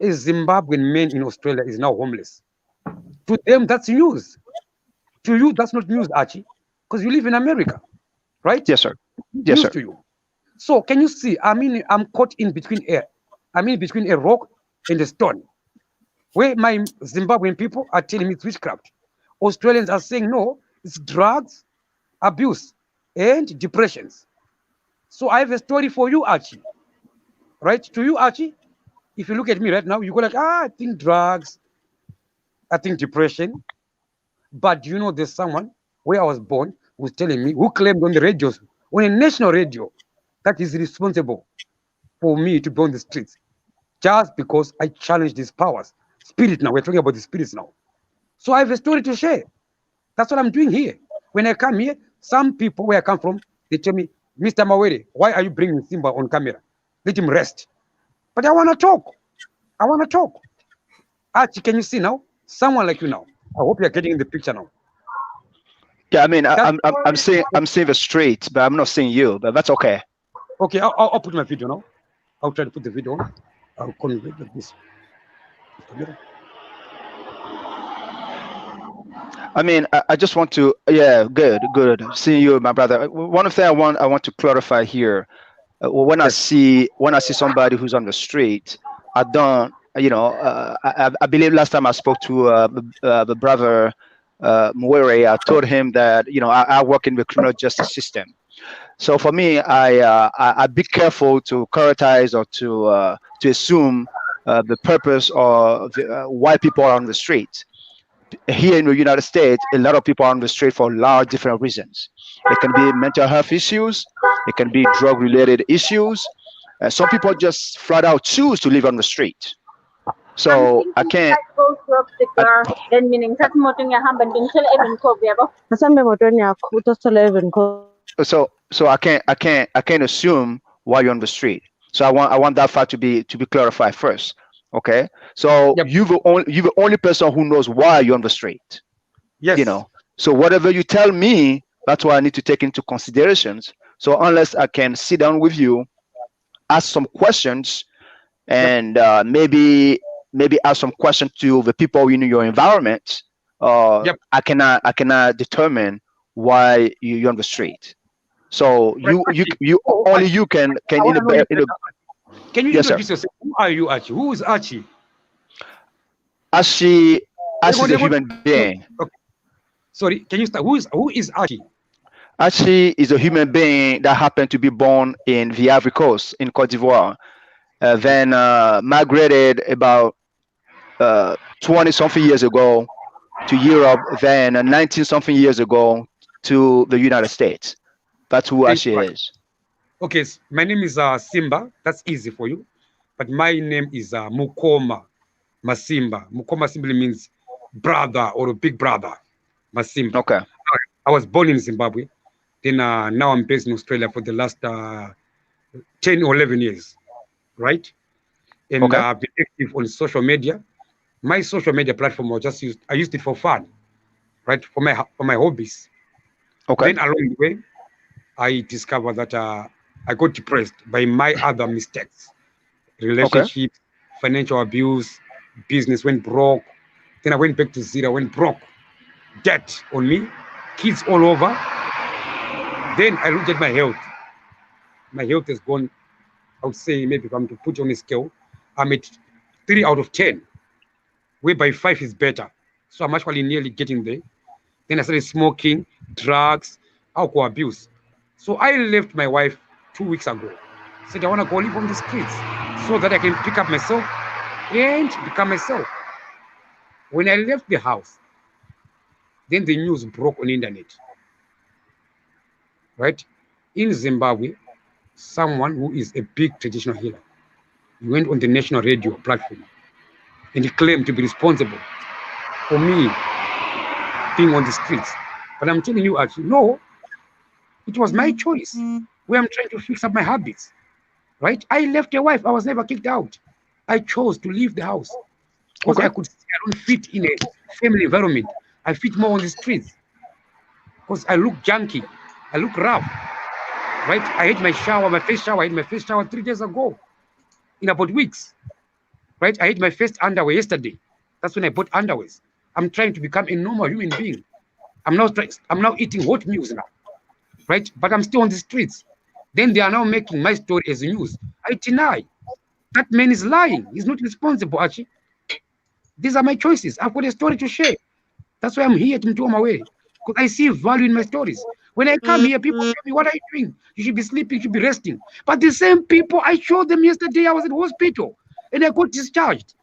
A Zimbabwean man in Australia is now homeless. To them, that's news. To you, that's not news, Archie, because you live in America, right? Yes, sir. Yes, News sir. to you. So can you see? I'm caught in between air. Between a rock and a stone. Where my Zimbabwean people are telling me it's witchcraft. Australians are saying no, it's drugs, abuse, and depressions. So I have a story for you, Archie. Right? To you, Archie, if you look at me right now, you go like, I think drugs, I think depression. But you know, there's someone where I was born who's telling me, who claimed on the radios, on a national radio, that is responsible for me to be on the streets just because I challenged these powers. Spirit now, we're talking about the spirits now. So I have a story to share. That's what I'm doing here. When I come here, some people where I come from, they tell me, Mr. Mawere, why are you bringing Simba on camera? Let him rest. But I want to talk. I want to talk. Archie, can you see now? Someone like you now. I hope you're getting in the picture now. Yeah, I mean, That's I'm seeing the street, but I'm not seeing you. But that's okay. okay. I'll put my video now. I'll try to put the video on. I'll convey like this. I mean, I just want to, yeah, good. Seeing you, my brother. One of the thing I want to clarify here. When Yes. I see somebody who's on the street, I don't, I believe last time I spoke to the brother Mwere, I told him that I work in the criminal justice system. So for me, I be careful to characterize or to assume the purpose or why people are on the street. Here in the United States, a lot of people are on the street for a lot of different reasons. It can be mental health issues, it can be drug related issues. Some people just flat out choose to live on the street. I'm So I thinking can't. that goes to a I, particular then meaning that motor ya hamba ndimthele even ko. Masambe motweni yakho utosela even ko. so I can't assume why you're on the street. So I want that fact to be clarified first. Okay. So Yep. you the only person who knows why you're on the street. Yes. So whatever you tell me, that's what I need to take into considerations. So unless I can sit down with you, ask some questions, and maybe ask some questions to the people in your environment, Yep. I cannot determine why you're on the street. So only you can I wanna know you better. Can you Yes, sir. introduce yourself? Who are you, Archie? Who is Archie? Actually is a They go- human being. Okay. Sorry, can you start? Who is Archie? Actually is a human being that happened to be born in the Ivory Coast in Cote d'Ivoire, then migrated about 20 something years ago to Europe, then 19 something years ago to the United States. That's who Thank Ashi you. is. Okay, my name is Simba. That's easy for you. But my name is Mukoma Masimba. Mukoma simply means brother or a big brother. Masimba. Okay. I was born in Zimbabwe. Then now I'm based in Australia for the last 10 or 11 years, right? And Okay. I've been active on social media. My social media platform I used it for fun, right? For my hobbies. Okay. Then along the way, I discovered that I got depressed by my other mistakes, relationships, financial abuse, business went broke. Then I went back to zero, went broke, debt on me, kids all over. Then I looked at my health. My health has gone, I would say, maybe if I'm to put on a scale, I'm at 3 out of 10, whereby 5 is better. So I'm actually nearly getting there. Then I started smoking, drugs, alcohol abuse. So I left my wife 2 weeks ago. Said I want to go live on the streets so that I can pick up myself and become myself. When I left the house, then the news broke on the internet. Right? In Zimbabwe, someone who is a big traditional healer, he went on the national radio platform and he claimed to be responsible for me being on the streets. But I'm telling you, actually, no, it was my choice where I'm trying to fix up my habits. Right? I left a wife. I was never kicked out. I chose to leave the house because Okay. I could see I don't fit in a family environment. I fit more on the streets because I look junky. I look rough. Right? I had my shower, my first shower. I had my first shower 3 days ago in about weeks. Right? I had my first underwear yesterday. That's when I bought underwears. I'm trying to become a normal human being. I'm now eating hot meals now. Right? But I'm still on the streets. Then they are now making my story as news. I deny. That man is lying. He's not responsible, Archie. These are my choices. I've got a story to share. That's why I'm here to do my way. Because I see value in my stories. When I come here, people tell me, what are you doing? You should be sleeping, you should be resting. But the same people, I showed them yesterday, I was at hospital and I got discharged.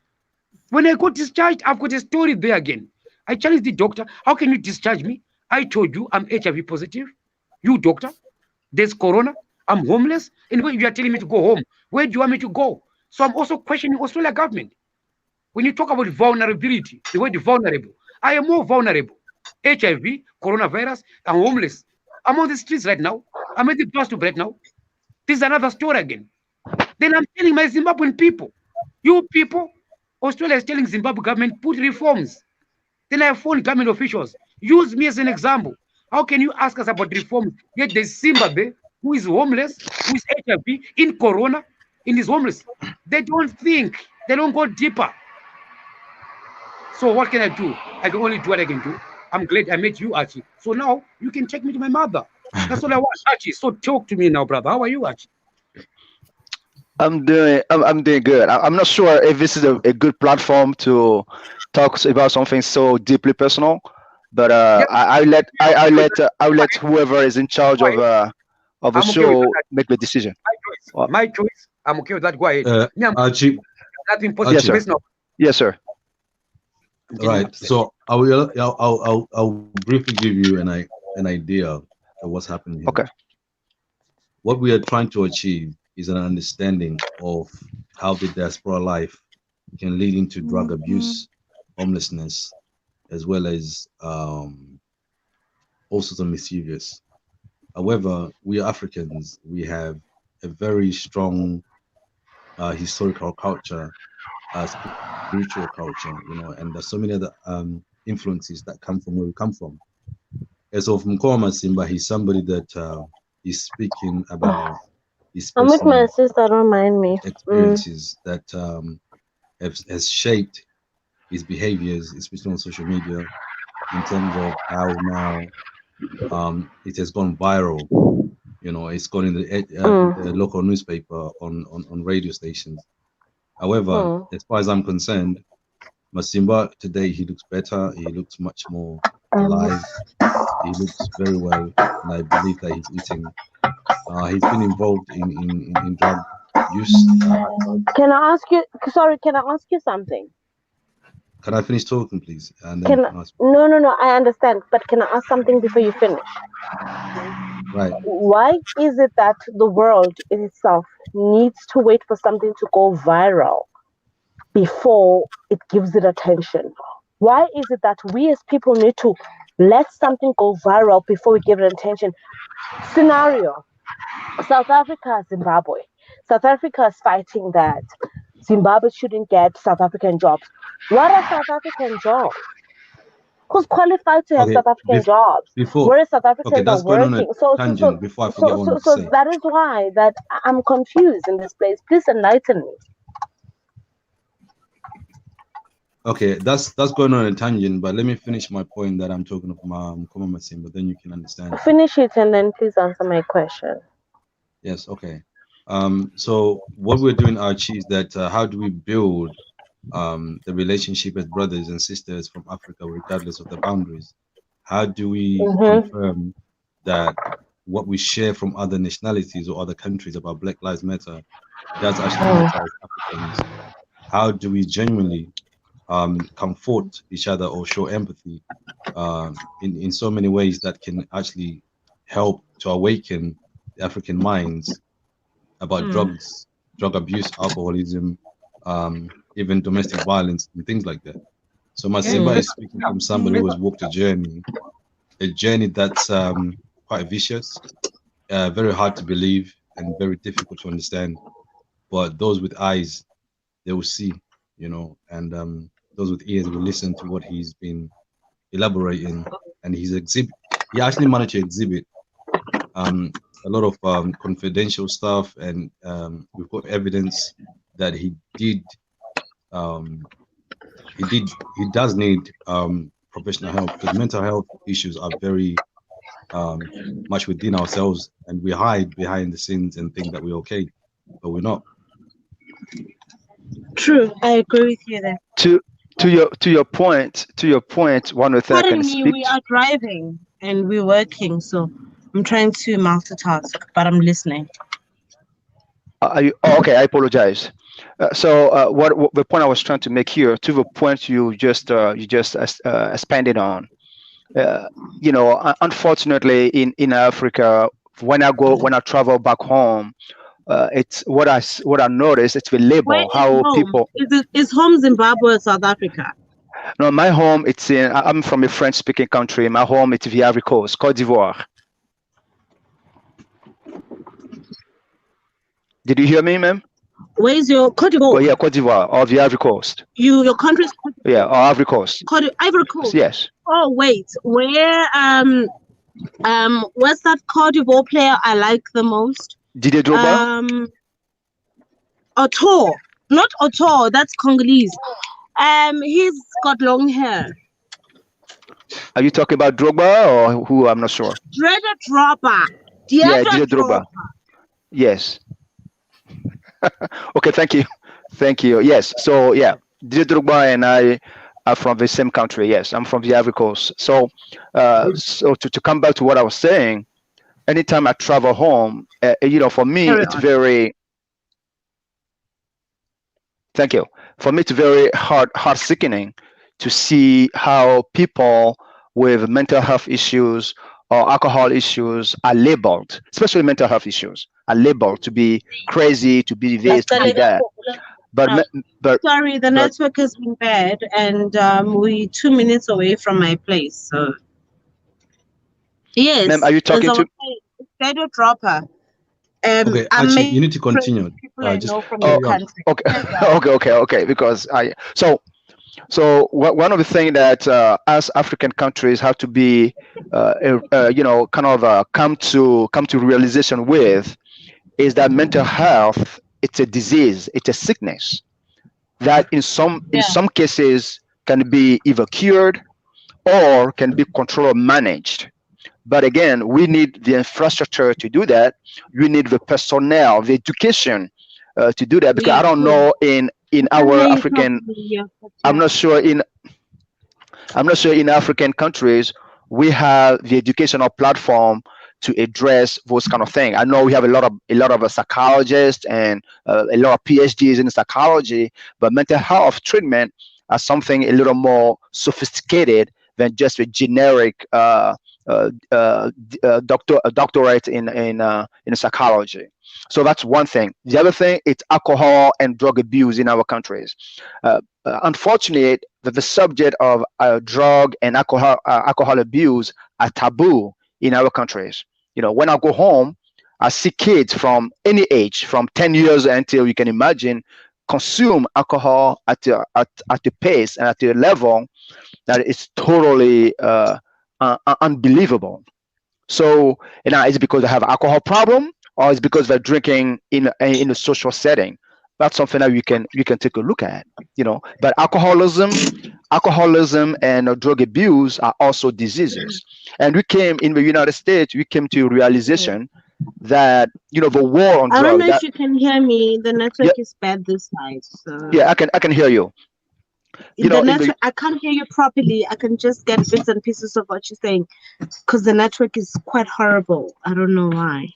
When I got discharged, I've got a story there again. I challenged the doctor, how can you discharge me? I told you I'm HIV positive. You, doctor, there's corona. I'm homeless. And when you are telling me to go home, where do you want me to go? So I'm also questioning Australia government. When you talk about vulnerability, the word vulnerable, I am more vulnerable. HIV, coronavirus, I'm homeless. I'm on the streets right now. I'm at the bus stop right now. This is another story again. Then I'm telling my Zimbabwean people, you people, Australia is telling Zimbabwe government, put reforms. Then I phone government officials, use me as an example. How can you ask us about reform? Yet there's Simba there, who is homeless, who is HIV, in Corona, in his homeless. They don't think. They don't go deeper. So what can I do? I can only do what I can do. I'm glad I met you, Archie. So now you can take me to my mother. That's all I want, Archie. So talk to me now, brother. How are you, Archie? I'm doing good. I'm not sure if this is a good platform to talk about something so deeply personal, but Yep. I'll let whoever is in charge of the I'm okay with show that. make the decision. My choice. Well, My choice. I'm okay with that. Go ahead. Me, I'm Archie, nothing yes, positive sir. personal. Yes, sir. right. So I'll briefly give you an idea of what's happening here. Okay. What we are trying to achieve is an understanding of how the diaspora life can lead into drug abuse, homelessness, as well as all sorts of mischievous. However, we Africans, we have a very strong historical culture, spiritual culture, and there's so many other influences that come from where we come from. As of Mkoma Simba, he's somebody that is speaking about his I'm with my personal sister, don't mind me. experiences that has shaped his behaviors, especially on social media, in terms of how now it has gone viral. It's gone in the local newspaper, on radio stations. However, as far as I'm concerned, Masimba today, he looks better. He looks much more alive. He looks very well, and I believe that he's eating. He's been involved in drug use. Can I ask you? Sorry, can I ask you something? Can I finish talking, please? And then you can ask. No. I understand, but can I ask something before you finish? Right. Why is it that the world in itself needs to wait for something to go viral before it gives it attention? Why is it that we as people need to let something go viral before we give it attention? Scenario: South Africa, Zimbabwe. South Africa is fighting that Zimbabwe shouldn't get South African jobs. What are South African jobs? Who's qualified to have Okay. South African jobs? Before. Whereas South Okay, Africans are that's going on a working. So tangent. Before I forget what I want to say. that is why that I'm confused in this place. Please enlighten me. Okay, that's going on a tangent, but let me finish my point that I'm talking of Mkoma Masimba, then you can understand. Finish it and then please answer my question. Yes, okay. So what we're doing, Archie, is that how do we build the relationship as brothers and sisters from Africa, regardless of the boundaries? How do we confirm that what we share from other nationalities or other countries about Black Lives Matter does actually matter as Africans? How do we genuinely comfort each other or show empathy in so many ways that can actually help to awaken the African minds about drugs, drug abuse, alcoholism, even domestic violence and things like that. So Masimba is speaking from somebody who has walked a journey that's quite vicious, very hard to believe and very difficult to understand. But those with eyes, they will see, and those with ears will listen to what he's been elaborating, and he actually managed to exhibit a lot of confidential stuff, and we've got evidence that he does need professional help, because mental health issues are very much within ourselves, and we hide behind the scenes and think that we're okay, but we're not. True, I agree with you there. To your point, one of the things I can speak. We are driving and we're working, so I'm trying to multitask, but I'm listening. Okay, I apologize. So what the point I was trying to make here, to the point you just expanded on. Unfortunately, in Africa, when I travel back home, it's what I noticed. It's the label, how home? people. Is home Zimbabwe or South Africa? No, my home. I'm from a French-speaking country. My home, it's the Ivory Coast, Côte d'Ivoire. Did you hear me, ma'am? Where is your Côte d'Ivoire? Oh yeah, Côte d'Ivoire, or the Ivory Coast. Your country's Côte d'Ivoire. Yeah, or Ivory Coast. Ivory Coast. Yes. Oh wait, where What's that Cote d'Ivoire player I like the most? Didier Drogba. Otto, not Otto. That's Congolese. He's got long hair. Are you talking about Drogba or who? I'm not sure. Didier Drogba. Yeah, Didier Drogba. Yes. Okay, thank you. Thank you. Yes. So yeah, Didier Drogba and I are from the same country. Yes, I'm from the Ivory Coast. So, so to come back to what I was saying, anytime I travel home, for me, it's very. Thank you. For me, it's very heart sickening to see how people with mental health issues or alcohol issues are labeled, especially mental health issues, are labeled to be crazy, to be this, to be that. But sorry, the network has been bad, and we're 2 minutes away from my place. So yes, ma'am, are you talking to? Shadow Dropper. Okay, actually, you need to continue. Just okay. Because one of the things that as African countries have to be, come to realization with, is that mental health, it's a disease, it's a sickness that in some cases can be either cured or can be controlled or managed. But again, we need the infrastructure to do that. We need the personnel, the education to do that. Because I don't know in our African, I'm not sure in African countries we have the educational platform to address those kind of things. I know we have a lot of psychologists and a lot of PhDs in psychology, but mental health treatment are something a little more sophisticated than just a generic doctorate in psychology. So that's one thing. The other thing, it's alcohol and drug abuse in our countries. Unfortunately, the subject of drug and alcohol abuse are taboo in our countries. When I go home, I see kids from any age, from 10 years until you can imagine, consume alcohol at a pace and at a level that is totally unbelievable. So, is it because they have alcohol problem, or is it because they're drinking in a social setting? That's something that you can take a look at. But alcoholism and drug abuse are also diseases. And we came in the United States, we came to realization that the war on drugs. I don't know if you can hear me. The network is bad this side. So. Yeah, I can hear you. I can't hear you properly. I can just get bits and pieces of what you're saying because the network is quite horrible. I don't know why.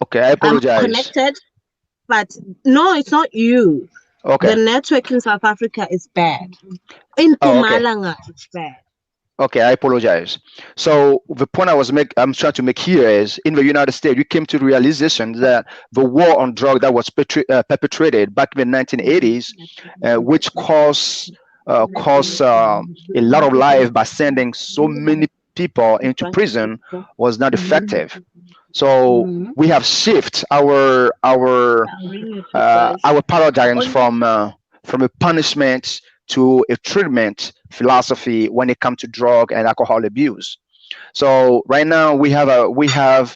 Okay, I apologize. I'm connected, but no, it's not you. Okay. The network in South Africa is bad. In Mpumalanga, it's bad. Okay, I apologize. So the point I'm trying to make here is, in the United States, we came to the realization that the war on drugs that was perpetrated back in the 1980s, which caused a lot of life by sending so many people into prison, was not effective. So we have shifted our paradigms from a punishment to a treatment philosophy when it comes to drug and alcohol abuse. So right now we have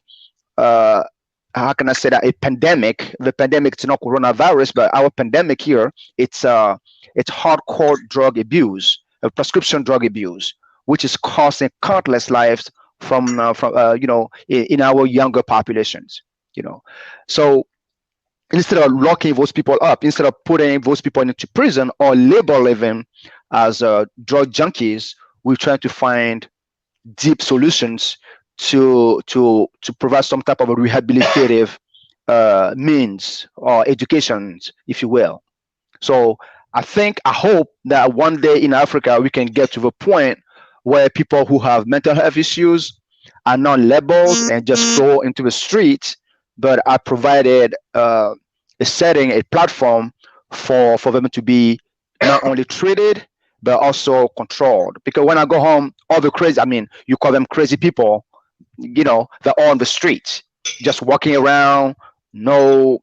how can I say that, a pandemic. The pandemic is not coronavirus, but our pandemic here, it's hardcore drug abuse, prescription drug abuse, which is costing countless lives from in our younger populations. So instead of locking those people up, instead of putting those people into prison or labeling them as drug junkies, we're trying to find deep solutions to provide some type of a rehabilitative means or education, if you will. So I hope that one day in Africa we can get to the point where people who have mental health issues are not labeled and just thrown into the street, but are provided a setting, a platform for them to be not only treated but also controlled. Because when I go home, all the crazy, you call them crazy people, they're all on the streets, just walking around, no,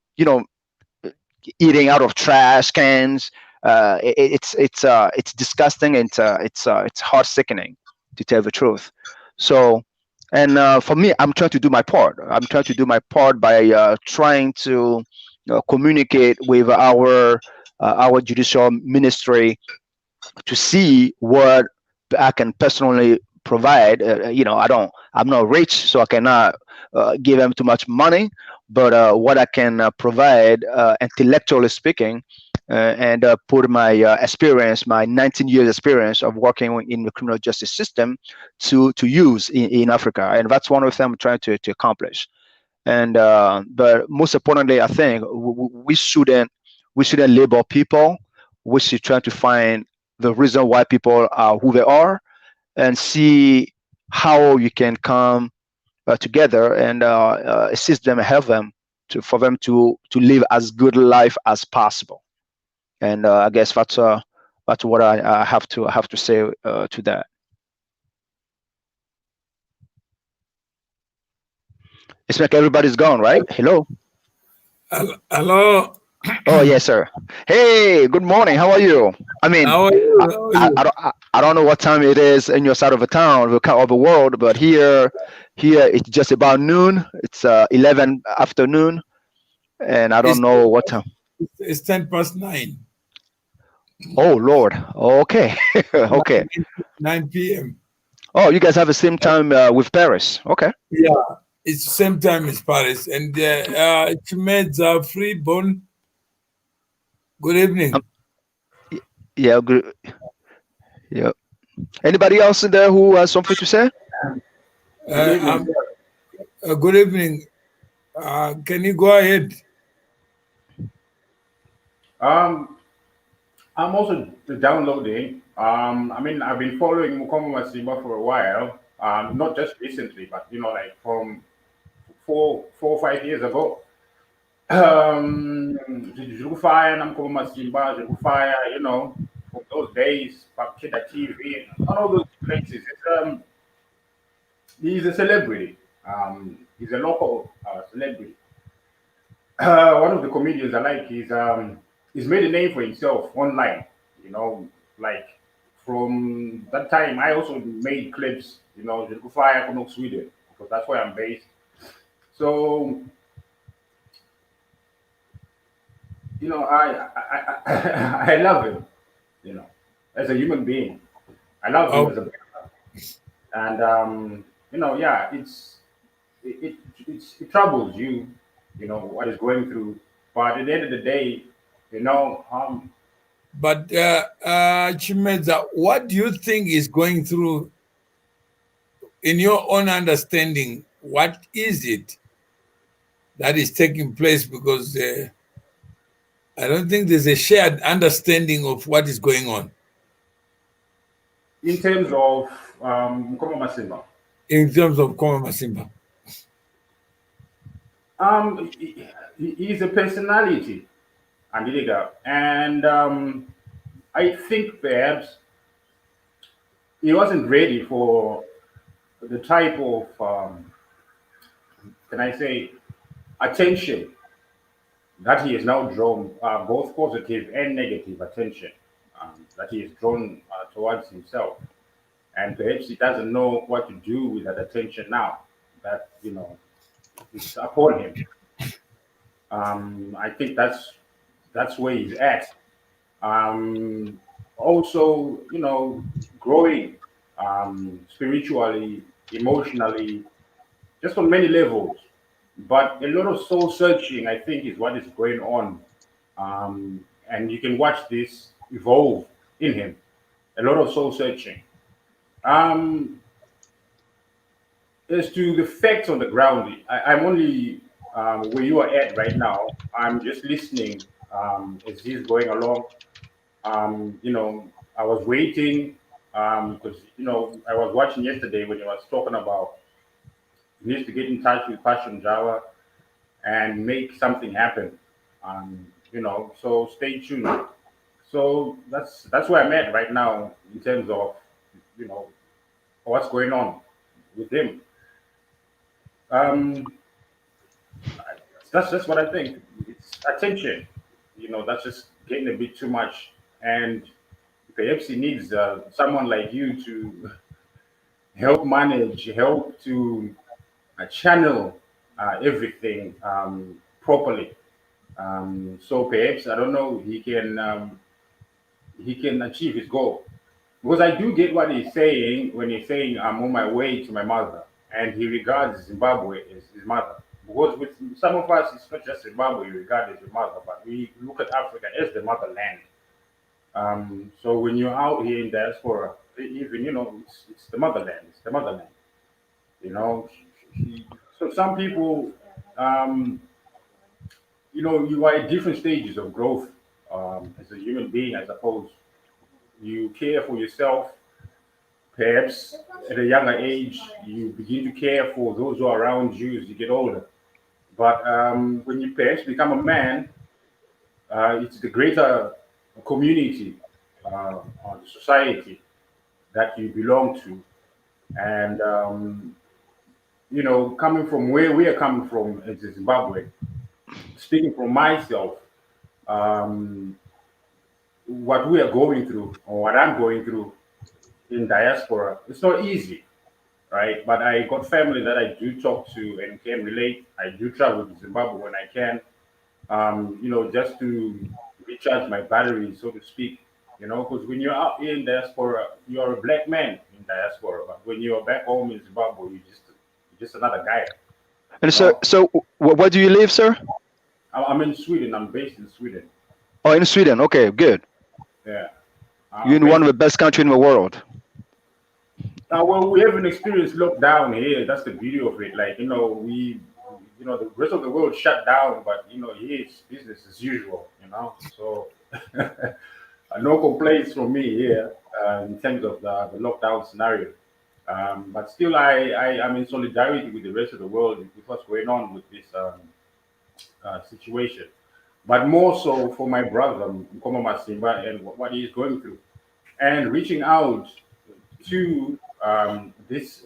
eating out of trash cans. It's disgusting, and it's heart sickening, to tell the truth. So And for me, I'm trying to do my part. I'm trying to do my part by trying to communicate with our judicial ministry to see what I can personally provide. I'm not rich, so I cannot give them too much money, but what I can provide, intellectually speaking, and put my experience, my 19 years experience of working in the criminal justice system, to use in Africa, and that's one of the things I'm trying to accomplish. And but most importantly, I think we shouldn't label people. We should try to find the reason why people are who they are, and see how you can come together and assist them and help them for them to live as good life as possible. And I guess that's what I have to say to that. It's like everybody's gone, right? Hello. Hello. Oh yes, sir. Hey, good morning. How are you? I mean, How are you? I, How are I you? don't I don't know what time it is in your side of the town, of the world, but here it's just about noon. It's 11 afternoon, and I don't It's know what time. it's 10 past 9. Oh Lord. Okay. Okay. 9 p.m. Oh, you guys have the same time with Paris. Okay. Yeah, it's same time as Paris. And Chimedza Freeborn, good Um, evening. y- yeah. Good. Yeah. Anybody else in there who has something to say? Good Uh, evening. um, Good evening. Can you go ahead? Um, I'm also downloading. I mean, I've been following Mukomo Masiba for a while. Not just recently, but like from 4 or 5 years ago. Zilufaya na Mukomo Masimba, Zilufaya, from those days, Kida TV, and all those places. He's a celebrity. He's a local celebrity. One of the comedians I like he's made a name for himself online. You know, like from that time, I also made clips. Fire from Sweden because that's where I'm based. So I love him. You know, as a human being, I love him Oh, as a and yeah, it, it troubles you. You know what is going through, but at the end of the day, you know, but Chimedza, what do you think is going through in your own understanding? What is it that is taking place? Because I don't think there's a shared understanding of what is going on in terms of Mkomo Masimba. in terms of Koma Masimba. He's a personality, Andiliga, and I think perhaps he wasn't ready for the type of can I say attention that he has now drawn, both positive and negative attention that he has drawn towards himself, and perhaps he doesn't know what to do with that attention now that is upon him. I think that's where he's at. Um, Also, growing spiritually, emotionally, just on many levels. But a lot of soul searching, I think, is what is going on. And you can watch this evolve in him. A lot of soul searching. Um, as to the facts on the ground, I'm only where you are at right now. I'm just listening as he's going along. I was waiting because I was watching yesterday when he was talking about he needs to get in touch with Passion Java and make something happen. So stay tuned. So that's where I'm at right now in terms of you know what's going on with him. Um, that's just what I think. It's attention. That's just getting a bit too much, and perhaps he needs someone like you help manage, help to channel everything properly. So perhaps I don't know he can achieve his goal. Because I do get what he's saying when he's saying I'm on my way to my mother, and he regards Zimbabwe as his mother. Because with some of us, it's not just Zimbabwe we regard as your mother, but we look at Africa as the motherland. So when you're out here in diaspora, even it's the motherland. It's the motherland. You know, so some people, um, you are at different stages of growth as a human being. I suppose you care for yourself. Perhaps at a younger age, you begin to care for those who are around you as you get older. But when you perhaps become a man, it's the greater community or the society that you belong to. And, coming from where we are coming from as Zimbabwe, speaking for myself, um, what we are going through or what I'm going through in diaspora, it's not easy, right? But I got family that I do talk to and can relate. I do travel to Zimbabwe when I can, just to recharge my battery, so to speak. Because when you're out here in diaspora, you're a black man in diaspora. But when you're back home in Zimbabwe, you're just another guy. And You so, know, where do you live, sir? I'm in Sweden. I'm based in Sweden. Oh, in Sweden. Okay, good. Yeah, You're I'm in one based. of the best countries in the world. Well, we haven't experienced lockdown here. That's the beauty of it. Like, the rest of the world shut down, but here it's business as usual. So no complaints from me here in terms of the lockdown scenario. But still, I am in solidarity with the rest of the world with what's going on with this situation. But more so for my brother, Mkomo Masimba, and what he is going through, and reaching out to this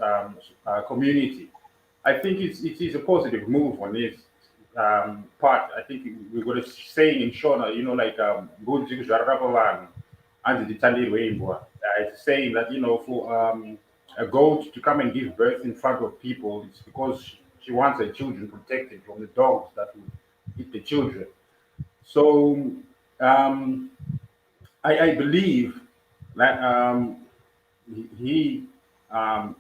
community. I think it is a positive move on this part. I think we got a saying in Shona, like "Gunzi kuzvarara kwavanhu, hanzi nditsandirwe imbwa." It's saying that for a goat to come and give birth in front of people, it's because she wants her children protected from the dogs that would eat the children. So um, I believe that he um,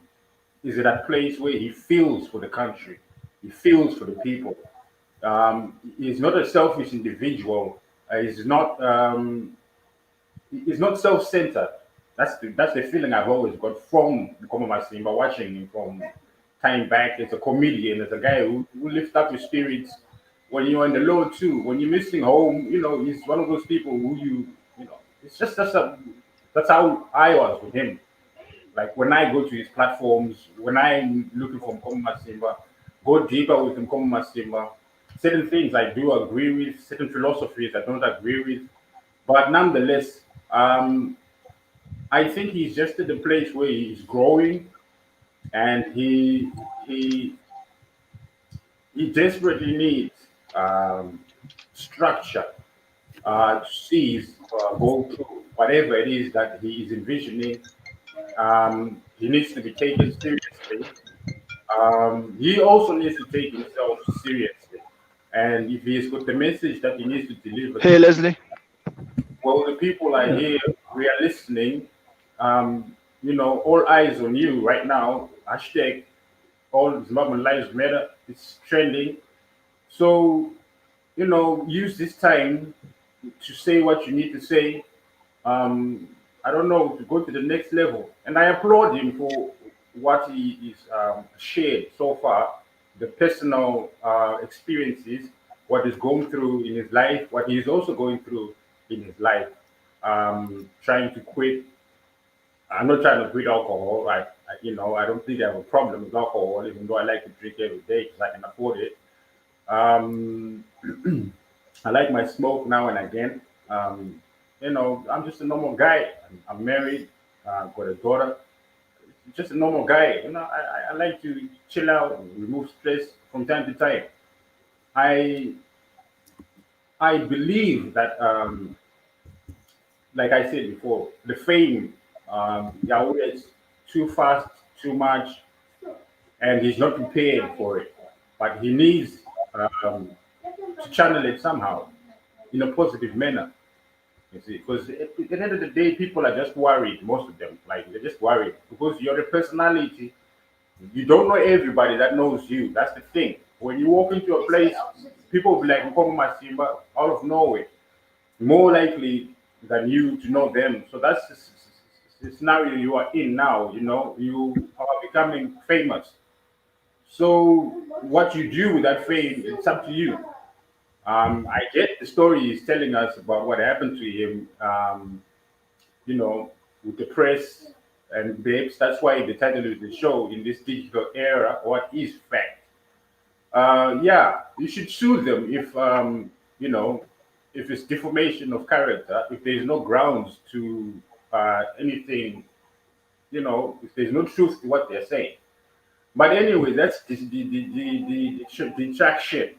is at that place where he feels for the country, he feels for the people. He's not a selfish individual. He's not self-centered. That's the feeling I've always got from Nkomo Masimba, watching him from time back as a comedian, as a guy who lifts up your spirits when you're in the low too. When you're missing home, he's one of those people who it's just that's how I was with him. Like when I go to his platforms, when I'm looking for Nkomo Masimba, go deeper with Nkomo Masimba. Certain things I do agree with, certain philosophies I don't agree with, but nonetheless, I think he's just at the place where he's growing, and he desperately needs structure to see his go through whatever it is that he is envisioning. He needs to be taken seriously. He also needs to take himself seriously. And if he's got the message that he needs to deliver to Hey, the people, Leslie. well, the people are here, we are listening. All eyes on you right now. Hashtag all Zimbabwean lives matter. It's trending. So, use this time to say what you need to say. um, I don't know, to go to the next level. And I applaud him for what he is shared so far, the personal experiences, what he's going through in his life, what he's also going through in his life. Trying to quit. I'm not trying to quit alcohol. I don't think I have a problem with alcohol, even though I like to drink every day because I can afford it. Um, I like my smoke now and again. I'm just a normal guy. I'm married, got a daughter. Just a normal guy. I like to chill out and remove stress from time to time. I I believe that, like I said before, the fame, Yahweh is too fast too much, and he's not prepared for it. But he needs um, to channel it somehow in a positive manner. You see, because at the end of the day, people are just worried. Most of them, like they're just worried because you're a personality. You don't know everybody that knows you. That's the thing. When you walk into a place, people will be like, "Come Simba," out of nowhere, more likely than you to know them. So that's the scenario you are in now. You know, you are becoming famous. So what you do with that fame, it's up to you. I get the story he's telling us about what happened to him. You know, with the press and babes. That's why the title of the show in this digital era, what is fact? Yeah, you should sue them if you know if it's defamation of character, if there's no grounds to anything, you know, if there's no truth to what they're saying. But anyway, that's the detraction.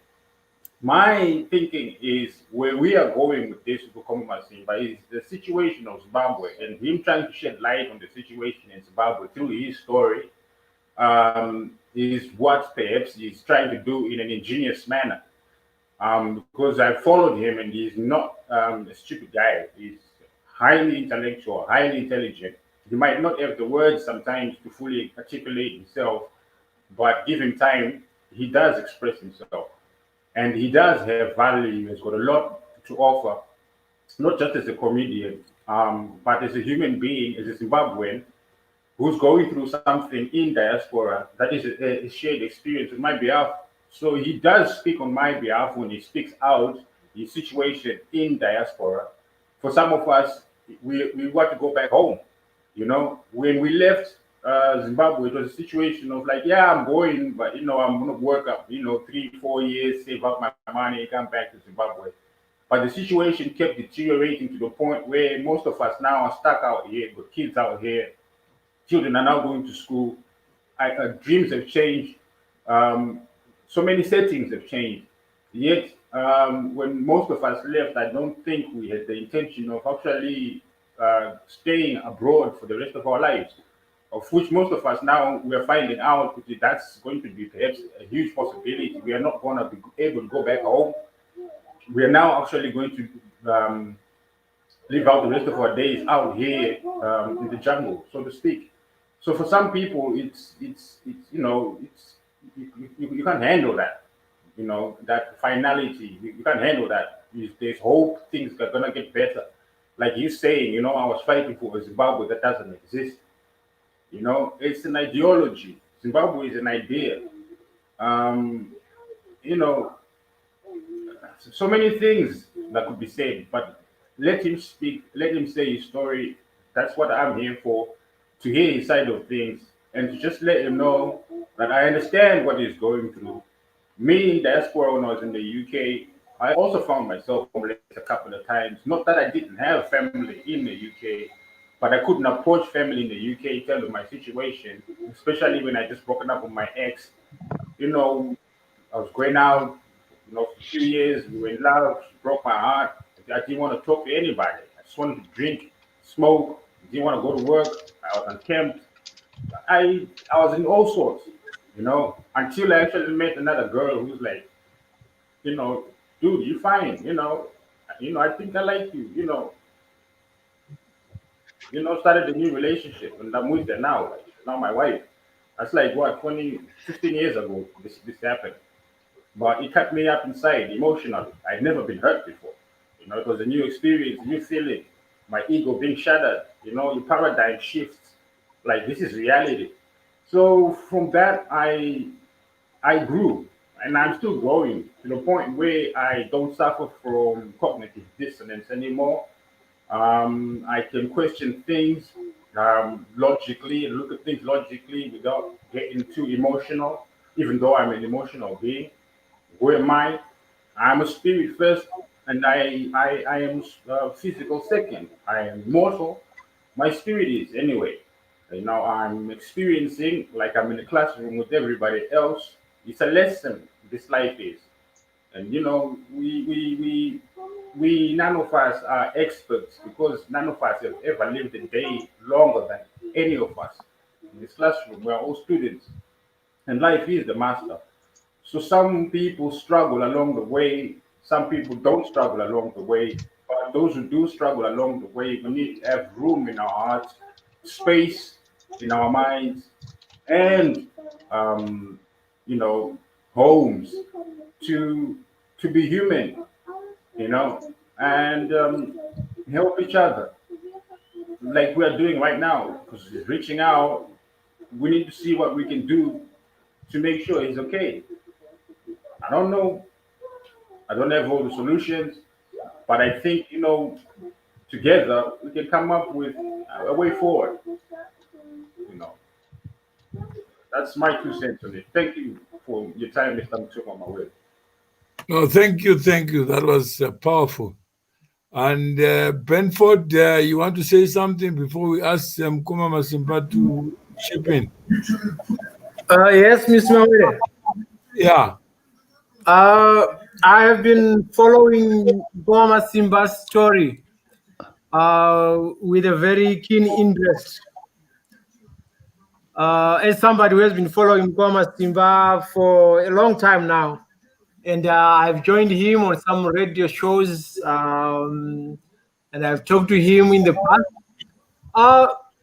My thinking is where we are going with this Bukoma Simba is the situation of Zimbabwe and him trying to shed light on the situation in Zimbabwe through his story is what perhaps he's trying to do in an ingenious manner. Because I followed him and he's not a stupid guy. He's highly intellectual, highly intelligent. He might not have the words sometimes to fully articulate himself, but give him time, he does express himself. And he does have value. He's got a lot to offer, not just as a comedian, but as a human being, as a Zimbabwean who's going through something in diaspora that is a shared experience on my behalf. So he does speak on my behalf when he speaks out his situation in diaspora. For some of us, we want to go back home. You know, when we left Zimbabwe, it was a situation of like, yeah, I'm going, but you know, I'm gonna work up, you know, 3, 4 years, save up my money, come back to Zimbabwe. But the situation kept deteriorating to the point where most of us now are stuck out here, got kids out here, children are now going to school. Dreams have changed. Um, so many settings have changed. Yet, when most of us left, I don't think we had the intention of actually staying abroad for the rest of our lives, of which most of us now we are finding out that that's going to be perhaps a huge possibility. We are not going to be able to go back home. We are now actually going to live out the rest of our days out here in the jungle, so to speak. So for some people, it's you know you can't handle that. You know that finality. You can't handle that. There's hope. Things are gonna get better. Like you saying, you know, I was fighting for a Zimbabwe that doesn't exist. You know, it's an ideology. Zimbabwe is an idea. Um, you know, so many things that could be said, but let him speak, let him say his story. That's what I'm here for, to hear his side of things and to just let him know that I understand what he's going through. Me in diaspora when I was in the UK, I also found myself homeless a couple of times. Not that I didn't have family in the UK, but I couldn't approach family in the UK, tell them my situation, especially when I just broken up with my ex. You know, I was going out, you know, for a few years. We were in love. She broke my heart. I didn't want to talk to anybody. I just wanted to drink, smoke. Didn't want to go to work. I was unkempt. I was in all sorts, you know, until I actually met another girl who's like, you know, dude, you fine, you know, I think I like you, started a new relationship, and I'm with her now. Like, she's now my wife. That's like what 20, 15 years ago. This happened. But it cut me up inside emotionally. I'd never been hurt before. You know, it was a new experience, a new feeling. My ego being shattered. You know, your paradigm shifts. Like this is reality. So from that, I grew, and I'm still growing to the point where I don't suffer from cognitive dissonance anymore. I can question things logically and look at things logically without getting too emotional, even though I'm an emotional being. Who am I? I'm a spirit first, and I am physical second. I am mortal. My spirit is anyway. And now I'm experiencing like I'm in a classroom with everybody else. It's a lesson. This life is, and you know, we none of us are experts because none of us have ever lived a day longer than any of us. in this classroom. We are all students, and life is the master. So some people struggle along the way. Some people don't struggle along the way. But those who do struggle along the way, we need to have room in our hearts, space in our minds, and um, you know, homes to be human, and help each other like we are doing right now. Because reaching out, we need to see what we can do to make sure he's okay. I don't know. I don't have all the solutions, but I think together we can come up with a way forward. You know, that's my 2 cents on it. Thank you for your time, Mr. Mutuma Mawel. No, thank you, thank you. That was powerful. And Benford, you want to say something before we ask Kuma Masimba to chip in? Yes, Mr. Mawere. Yeah. I have been following Goma Simba's story with a very keen interest. As somebody who has been following Goma Simba for a long time now, and I've joined him on some radio shows, and I've talked to him in the past.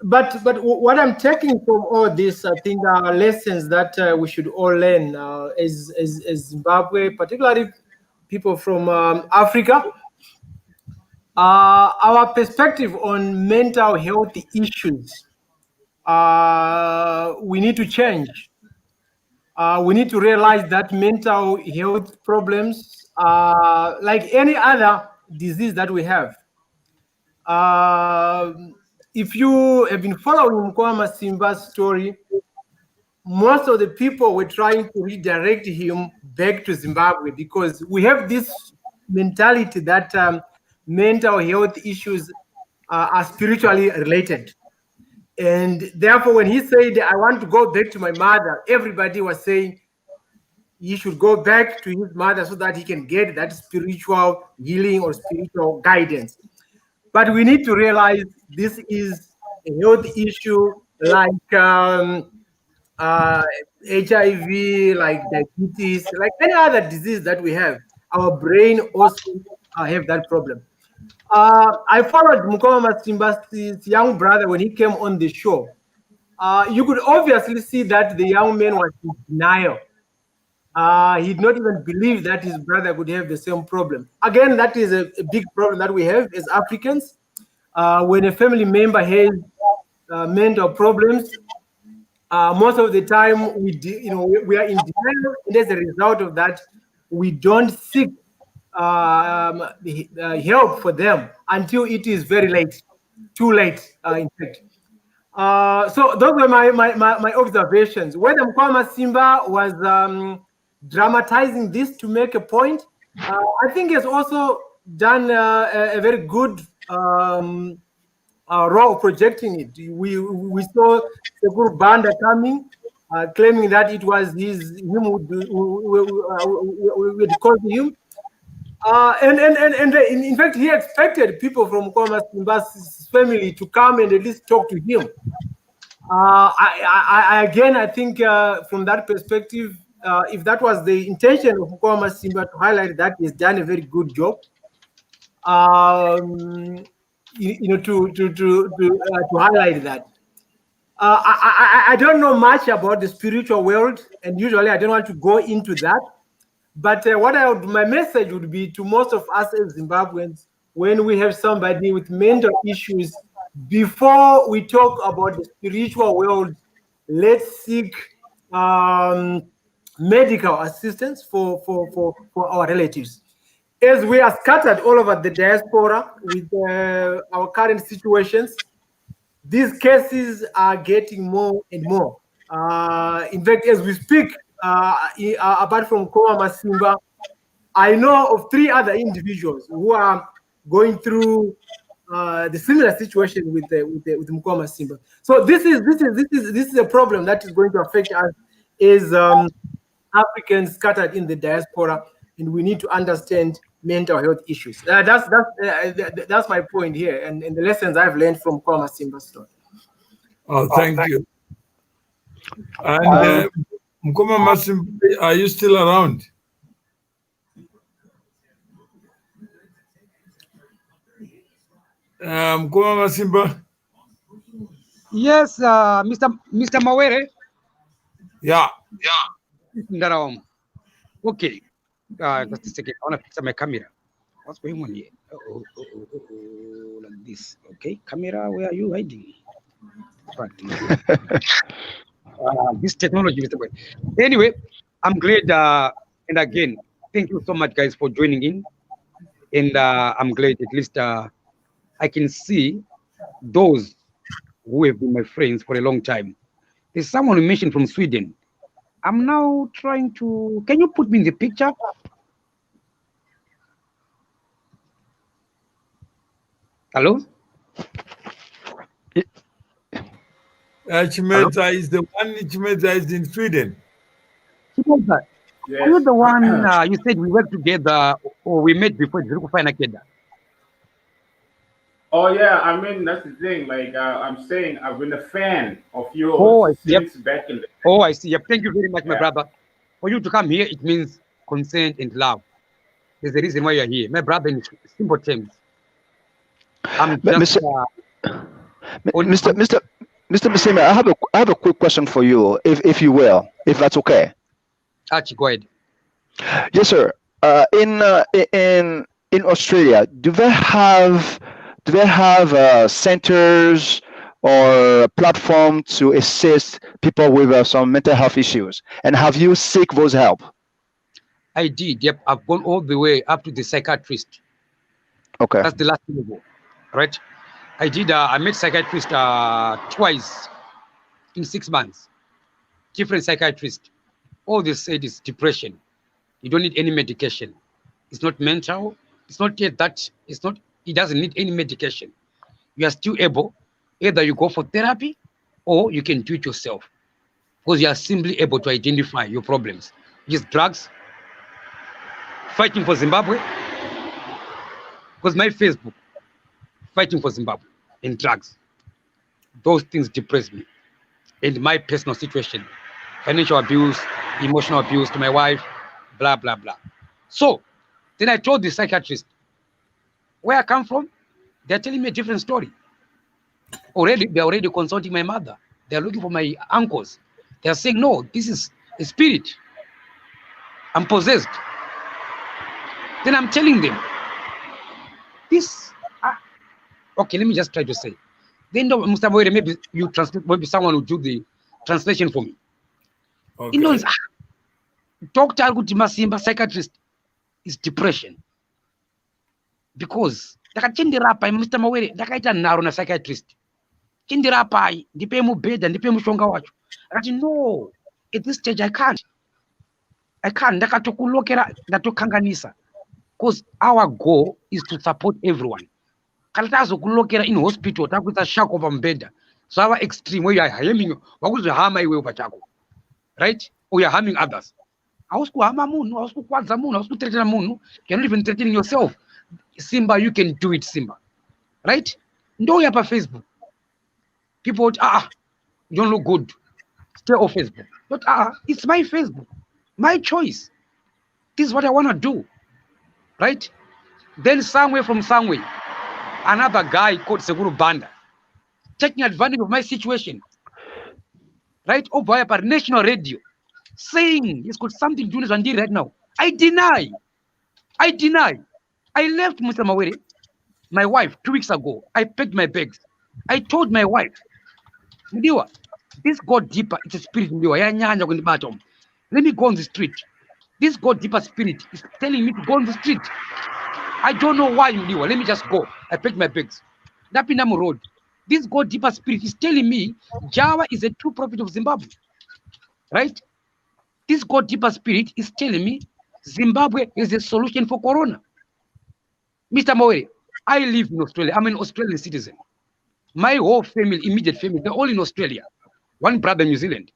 But what I'm taking from all this, I think, are lessons that we should all learn as Zimbabwe, particularly people from Africa. Our perspective on mental health issues, we need to change. We need to realize that mental health problems are like any other disease that we have. If you have been following Mkwama Simba's story, most of the people were trying to redirect him back to Zimbabwe because we have this mentality that mental health issues are spiritually related. And therefore, when he said, I want to go back to my mother, everybody was saying he should go back to his mother so that he can get that spiritual healing or spiritual guidance. But we need to realize this is a health issue like HIV, like diabetes, like any other disease that we have. Our brain also have that problem. I followed Mukoma Simba's young brother when he came on the show. You could obviously see that the young man was in denial. He did not even believe that his brother could have the same problem. Again, that is a big problem that we have as Africans. When a family member has mental problems, most of the time we are in denial, and as a result of that, we don't seek help for them until it is very late, too late, in fact. So those were my observations. Whether Mkwama Simba was dramatizing this to make a point, I think he has also done a very good role projecting it. We saw Sekuru Banda coming, claiming that it was him who had caused him. And in fact, he expected people from Kwama Simba's family to come and at least talk to him. I think from that perspective, if that was the intention of Kwama Simba to highlight that, he's done a very good job. To highlight that. I don't know much about the spiritual world, and usually I don't want to go into that. But my message would be to most of us as Zimbabweans, when we have somebody with mental issues, before we talk about the spiritual world, let's seek medical assistance for our relatives. As we are scattered all over the diaspora with our current situations, these cases are getting more and more. In fact, as we speak, apart from Koma Masimba, I know of 3 other individuals who are going through the similar situation with Mkoma Simba. So this is a problem that is going to affect us as Africans scattered in the diaspora, and we need to understand mental health issues. That's my point here, and the lessons I've learned from Koma Simba's story. Oh, thank you. And Mkoma Masimba, are you still around? Mkoma Masimba? Yes, Mr. Mawere. Yeah. Ndarawam. Okay. Just a second. I want to fix my camera. What's going on here? Like this. Okay, camera, where are you hiding? This technology, Mr. Boy. Anyway, I'm glad. And again, thank you so much, guys, for joining in. And I'm glad at least I can see those who have been my friends for a long time. There's someone who mentioned from Sweden. I'm now trying to. Can you put me in the picture? Hello? Chimeta is the one. Chimeta is in Sweden. Chimeta, Yes. are you the one you said we worked together or we met before Keda? Oh yeah, I mean that's the thing. Like I'm saying, I've been a fan of yours Oh, I see. since back in the. Oh, I see. Yep. Thank you very much, my Yeah. brother. For you to come here, it means consent and love. There's the reason why you're here. My brother, in simple terms. I'm just. Mr. Masima, I have a quick question for you, if you will, if that's okay. Archie, go ahead. Yes, sir. In Australia, do they have centers or platform to assist people with some mental health issues? And have you seek those help? I did. Yep, I've gone all the way up to the psychiatrist. Okay. That's the last level, right? I did. I met psychiatrist twice in 6 months. Different psychiatrists. All they said is depression. You don't need any medication. It's not mental. It's not yet that. It's not. It doesn't need any medication. You are still able. Either you go for therapy, or you can do it yourself, because you are simply able to identify your problems. Just drugs. Fighting for Zimbabwe. Because my Facebook, fighting for Zimbabwe and drugs. Those things depress me. And my personal situation, financial abuse, emotional abuse to my wife, blah, blah, blah. So then I told the psychiatrist where I come from. They're telling me a different story. They're already consulting my mother. They're looking for my uncles. They're saying, no, this is a spirit. I'm possessed. Then I'm telling them, this, okay, let me just try to say. Then Mr. Moire, maybe you translate, maybe someone will do the translation for me. Okay. Dr. Arguti Masimba, psychiatrist, is depression. Because ndakachenderapa Mr. Mawere ndakaita nharo na psychiatrist. Chenderapa ndipe mubhedha ndipe mushonga wacho. Akati no, at this stage I can't. Ndakatokulokera ndatokanganisa. Because our goal is to support everyone. Kana tazokulokera in hospital takuita shako pamubhedha. So our extreme where you are harming, wakuzvihama iwewe pachako. Right? Or you are harming others. Hausi kuhama munhu, hausi kukwadza munhu, hausi kuteretera munhu. You're not even threatening yourself. Simba, you can do it, Simba. Right? Ndo yapa Facebook. People would, you don't look good. Stay off Facebook. But it's my Facebook. My choice. This is what I want to do. Right? Then somewhere, another guy called Seguru Banda, taking advantage of my situation. Right? Over here, national radio, saying he's got something to do with Zandiri right now. I deny. I left Mr. Mawere, my wife, 2 weeks ago. I packed my bags. I told my wife, Mdiwa, this God deeper, it's a spirit, Mdiwa. Let me go on the street. This God deeper spirit is telling me to go on the street. I don't know why, Mdiwa. Let me just go. I packed my bags. Napinam Road. This God deeper spirit is telling me Java is a true prophet of Zimbabwe. Right? This God deeper spirit is telling me Zimbabwe is a solution for Corona. Mr. Mawere, I live in Australia. I'm an Australian citizen. My whole family, immediate family, they're all in Australia. One brother in New Zealand.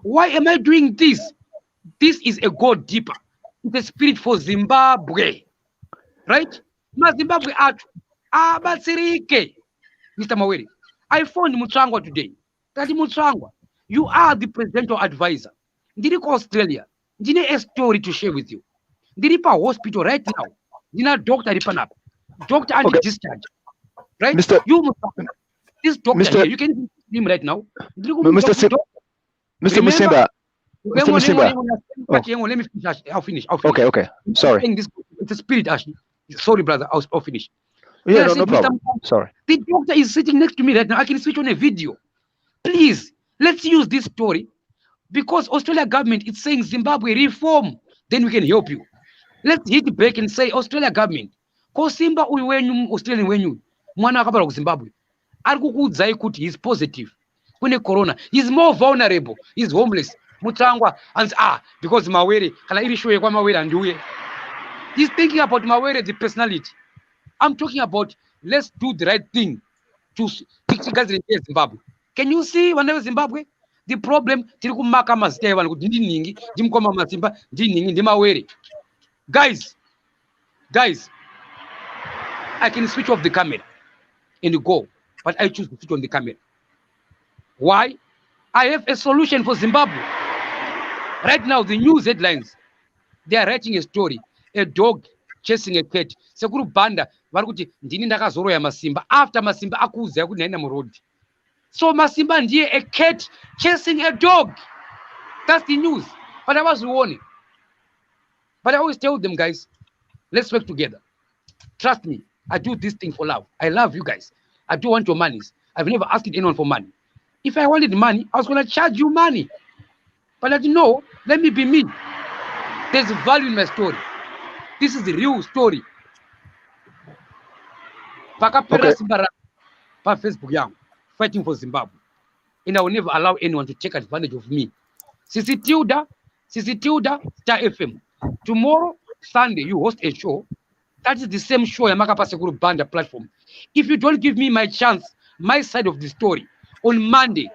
Why am I doing this? This is a God deeper. It's a spirit for Zimbabwe. Right? Ma Zimbabwe atu. Batsirike. Mr. Mawere, I phoned Mutsangwa today. Kati Mutsangwa, You are the presidential advisor. Ndiri Australia. Ndine a story to share with you. Ndiri pa hospital right now. Ndina doctor ripanap. Doctor and Okay, discharge. Right? Mr. You must this doctor Mr. here. You can see him right now. Ndiri Mr. kumtalk to Sim, doctor. Mr. Remember? Musimba, Mr. Hang on, Musimba. Oh, let me finish. I'll finish. okay, okay. Sorry. This, it's a spirit, Ashley. Sorry, brother. I'll finish. Yeah, Then I no, said, no Mr. problem. Sorry. The doctor is sitting next to me right now. I can switch on a video. Please, let's use this story because Australia government is saying Zimbabwe reform. Then we can help you. Let's hit back and say Australia government. Ko Simba uyu wenyu Australian wenyu mwana akabara ku Zimbabwe. Ari kukuudzai kuti he's positive. Kune corona. He's more vulnerable. He's homeless. Mutsangwa and because Mawere kana iri show yekwa Mawere andiuye. He's thinking about Mawere the personality. I'm talking about let's do the right thing to Zimbabwe. Can you see whenever Zimbabwe? The problem tiri kumaka mazita evanhu kuti ndiningi ndimukoma masimba ndiningi ndimawere. Guys, I can switch off the camera and go, but I choose to switch on the camera. Why? I have a solution for Zimbabwe. Right now, the news headlines, they are writing a story. A dog chasing a cat. Sekuru banda, varukuti ndini ndakazoroya masimba. After masimba akuza yakuti naenda murodi. So masimba ndiye a cat chasing a dog. That's the news. But I was warning. But I always tell them, guys, let's work together. Trust me, I do this thing for love. I love you guys. I don't want your monies. I've never asked anyone for money. If I wanted money, I was going to charge you money. But I didn't know, let me be me. There's value in my story. This is the real story. Okay. Facebook young, fighting for Zimbabwe. And I will never allow anyone to take advantage of me. Sisi Tilda, Star FM. Tomorrow, Sunday, you host a show. That is the same show Yamaka Pasekuru Banda platform. If you don't give me my chance, my side of the story, on Monday,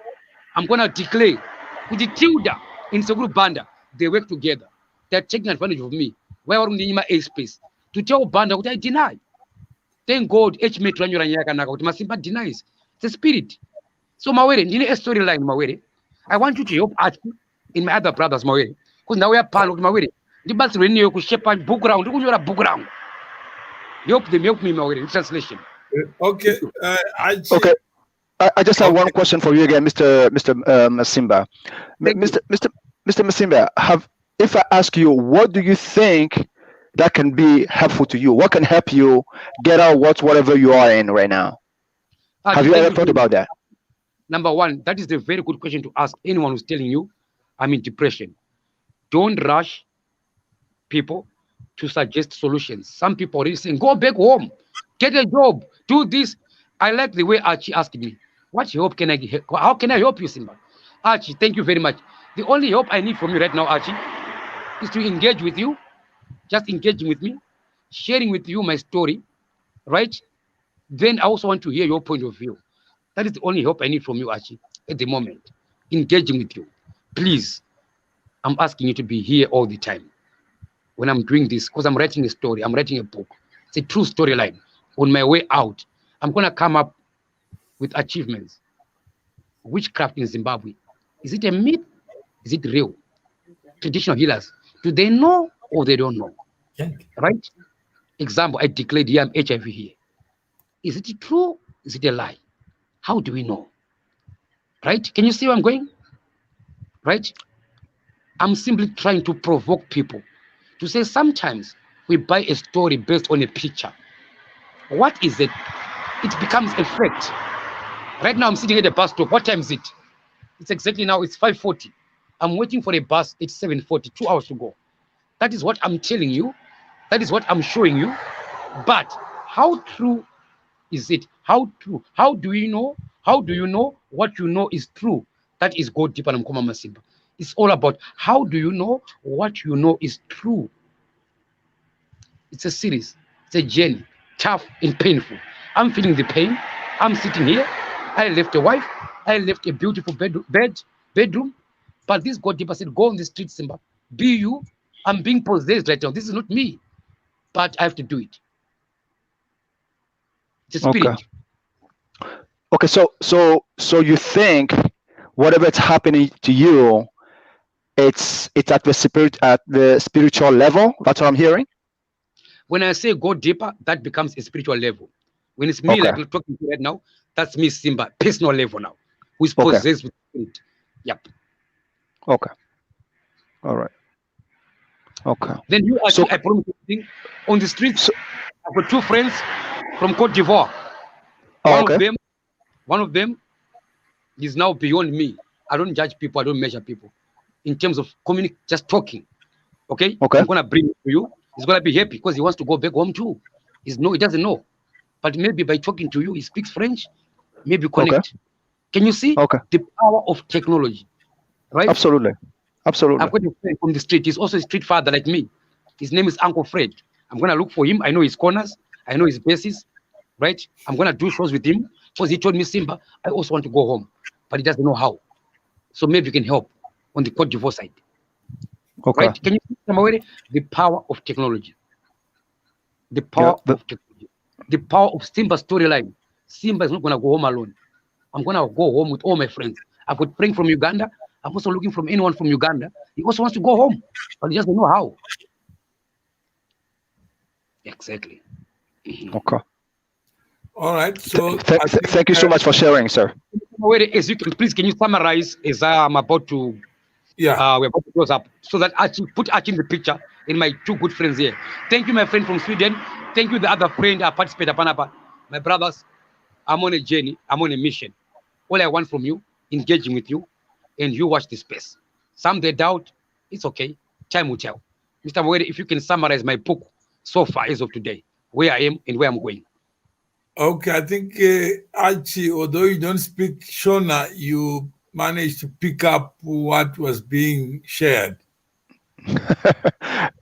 I'm going to declare with the Tilda in Seguru Banda, they work together. They're taking advantage of me. Why are they in my space? To tell Banda what I deny. Thank God, H-Mate Masimba denies. It's a spirit. So, Mawere, you need a storyline, Mawere. I want you to help Archie in my other brothers, Mawere. Because now we are part of Mawere. The best renew ku shape book round. Book round. Help me, Mawere, in translation. Okay. Okay. I just have one question for you again, Mr. Masimba. Mr. Masimba, if I ask you, what do you think that can be helpful to you? What can help you get out whatever you are in right now? Have you ever thought about that? Number one, that is a very good question to ask anyone who's telling you I'm in depression. Don't rush people to suggest solutions. Some people are saying, go back home, get a job, do this. I like the way Archie asked me, what help can I get? How can I help you, Simba? Archie, thank you very much. The only help I need from you right now, Archie, is to engage with you, just engaging with me, sharing with you my story, right? Then I also want to hear your point of view. That is the only help I need from you, Archie, at the moment. Engaging with you. Please, I'm asking you to be here all the time when I'm doing this, because I'm writing a story, I'm writing a book. It's a true storyline. On my way out, I'm going to come up with achievements. Witchcraft in Zimbabwe, is it a myth? Is it real? Traditional healers, do they know or they don't know? Right? Example, I declared here I'm HIV here. Is it true? Is it a lie? How do we know? Right? Can you see where I'm going? Right? I'm simply trying to provoke people to say sometimes we buy a story based on a picture. What is it? It becomes a fact. Right now I'm sitting at a bus stop. What time is it? It's exactly now, it's 5:40. I'm waiting for a bus, it's 7:40, 2 hours to go. That is what I'm telling you. That is what I'm showing you. But how true is it? How true? How do you know? How do you know what you know is true? That is go deeper and Mkoma Masimba. It's all about how do you know what you know is true? It's a series. It's a journey. Tough and painful. I'm feeling the pain. I'm sitting here. I left a wife. I left a beautiful bedroom. But this God deeper said, go on the street, Simba. Be you. I'm being possessed right now. This is not me. But I have to do it. It's a spirit. Okay, so you think whatever it's happening to you, it's at the spiritual level. That's what I'm hearing. When I say go deeper, that becomes a spiritual level. When it's me, Okay. like talking to you right now, that's me, Simba, personal level now, who is Okay. possessed with spirit. Yep. Okay. All right. Okay. Then you So, actually, I promise you something. On the streets, so I've got two friends from Cote d'Ivoire. oh, One okay. of them is now beyond me. I don't judge people, I don't measure people. In terms of just talking. Okay? Okay. I'm gonna bring it to you. He's gonna be happy because he wants to go back home too. He doesn't know. But maybe by talking to you, he speaks French, maybe Okay. connect. Can you see Okay. the power of technology? Right? Absolutely. Absolutely. I've got a friend from the street. He's also a street father like me. His name is Uncle Fred. I'm gonna look for him. I know his corners. I know his bases. Right? I'm gonna do shows with him because he told me, Simba, I also want to go home, but he doesn't know how. So maybe you can help on the Cote d'Ivoire side. Okay. Right? Can you see the power of technology? The power of technology. The power of Simba's storyline. Simba is not gonna go home alone. I'm gonna go home with all my friends. I've got friends from Uganda. I'm also looking from anyone from Uganda. He also wants to go home, but he doesn't know how. Exactly. Okay. All right. So Thank you so much for sharing, sir. As you can you summarize as I'm about to we're about to close up so that put Archie in the picture and my two good friends here. Thank you, my friend from Sweden. Thank you, the other friend I participated Panapa. My brothers, I'm on a journey, I'm on a mission. All I want from you, engaging with you, and you watch the space. Some they doubt, it's okay. Time will tell. Mr. Mwere, if you can summarize my book so far as of today, where I am and where I'm going. Okay, I think Archie, although you don't speak Shona, you managed to pick up what was being shared.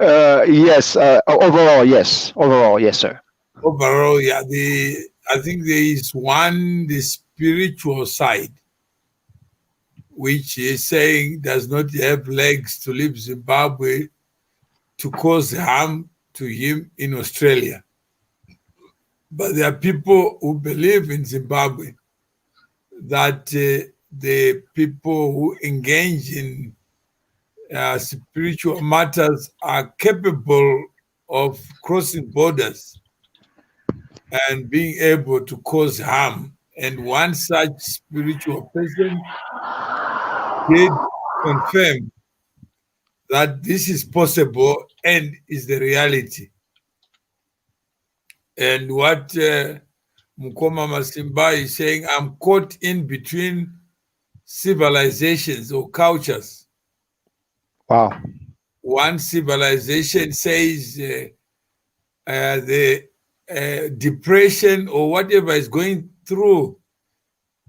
Yes. Overall, yes. Overall, yes, sir. Overall, yeah. I think there is the spiritual side, which is saying does not have legs to leave Zimbabwe to cause harm to him in Australia. But there are people who believe in Zimbabwe that the people who engage in spiritual matters are capable of crossing borders and being able to cause harm. And one such spiritual person did confirm that this is possible and is the reality. And what Mukoma Masimba is saying, I'm caught in between civilizations or cultures. Wow. One civilization says the depression or whatever is going through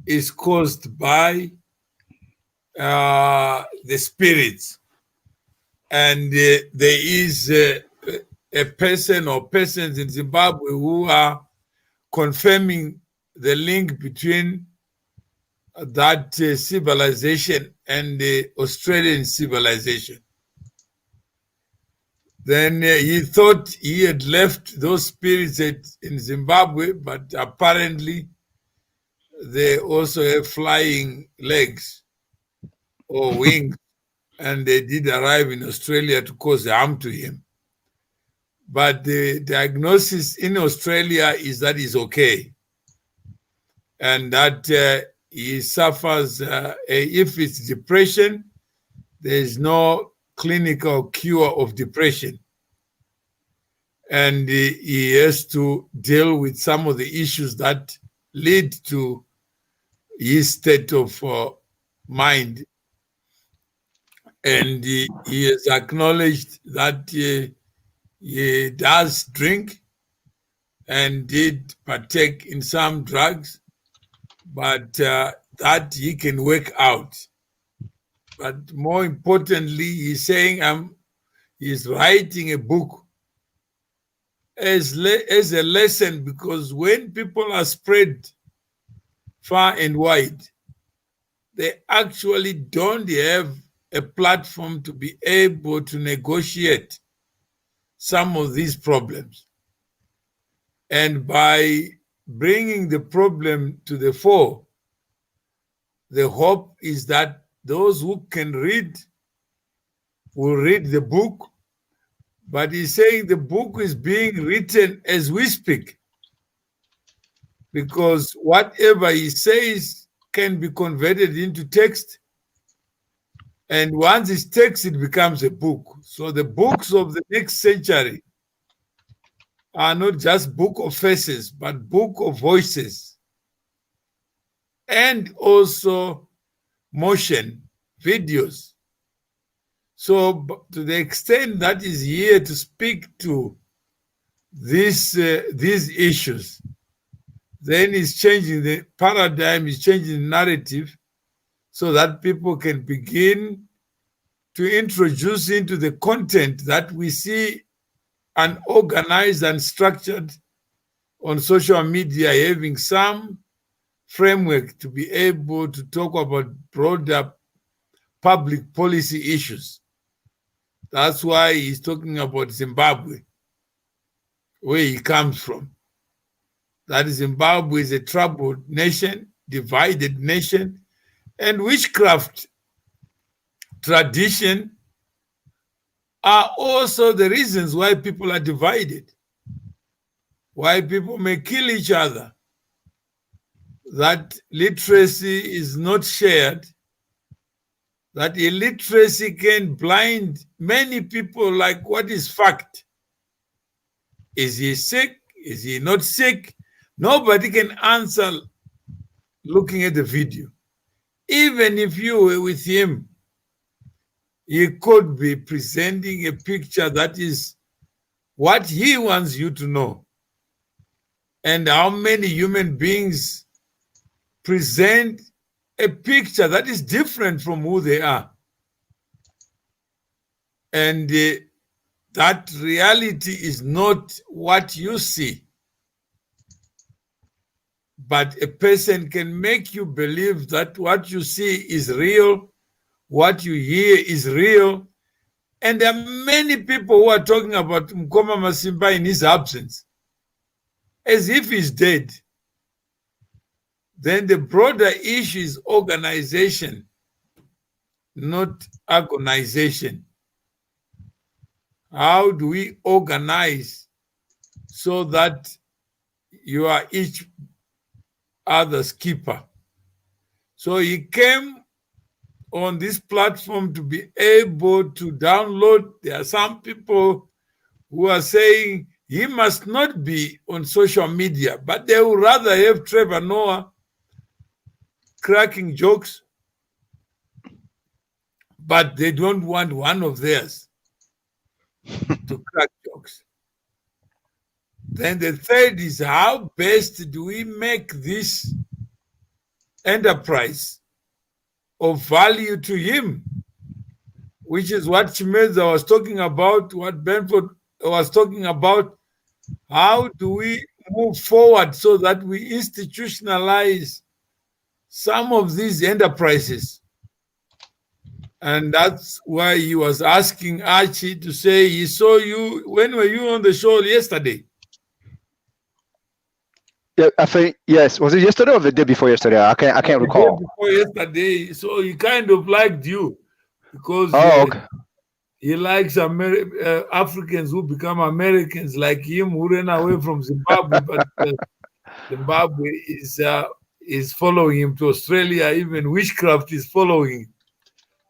is caused by the spirits. And there is a person or persons in Zimbabwe who are confirming the link between that civilization and the Australian civilization. Then he thought he had left those spirits in Zimbabwe, but apparently they also have flying legs or wings, and they did arrive in Australia to cause harm to him. But the diagnosis in Australia is that he's okay, and that he suffers, if it's depression, there is no clinical cure of depression. And he has to deal with some of the issues that lead to his state of mind. And he has acknowledged that he does drink and did partake in some drugs, but that he can work out. But more importantly, he's saying he's writing a book as a lesson, because when people are spread far and wide, they actually don't have a platform to be able to negotiate some of these problems. And by bringing the problem to the fore, the hope is that those who can read will read the book, but he's saying the book is being written as we speak, because whatever he says can be converted into text, and once it's text, it becomes a book. So the books of the next century are not just book of faces, but book of voices, and also motion, videos. So to the extent that is here to speak to these issues, then it's changing the paradigm, it's changing the narrative, so that people can begin to introduce into the content that we see unorganized and structured on social media, having some framework to be able to talk about broader public policy issues. That's why he's talking about Zimbabwe, where he comes from. That Zimbabwe is a troubled nation, divided nation, and witchcraft tradition are also the reasons why people are divided, why people may kill each other. That literacy is not shared, that illiteracy can blind many people like what is fact. Is he sick? Is he not sick? Nobody can answer looking at the video. Even if you were with him, he could be presenting a picture that is what he wants you to know. And how many human beings present a picture that is different from who they are. And that reality is not what you see. But a person can make you believe that what you see is real, what you hear is real. And there are many people who are talking about Mkoma Masimba in his absence, as if he's dead. Then the broader issue is organization, not agonization. How do we organize so that you are each other's keeper? So he came on this platform to be able to download. There are some people who are saying he must not be on social media, but they would rather have Trevor Noah cracking jokes, but they don't want one of theirs to crack jokes. Then the third is, how best do we make this enterprise of value to him, which is what Chimeza was talking about, what Benford was talking about. How do we move forward so that we institutionalize some of these enterprises? And that's why he was asking Archie to say he saw you. When were you on the show yesterday? Yeah, I think yes. Was it yesterday or the day before yesterday? I can't recall. The day before yesterday. So he kind of liked you because okay. he likes Africans who become Americans like him, who ran away from Zimbabwe, but Zimbabwe is following him to Australia. Even witchcraft is following him.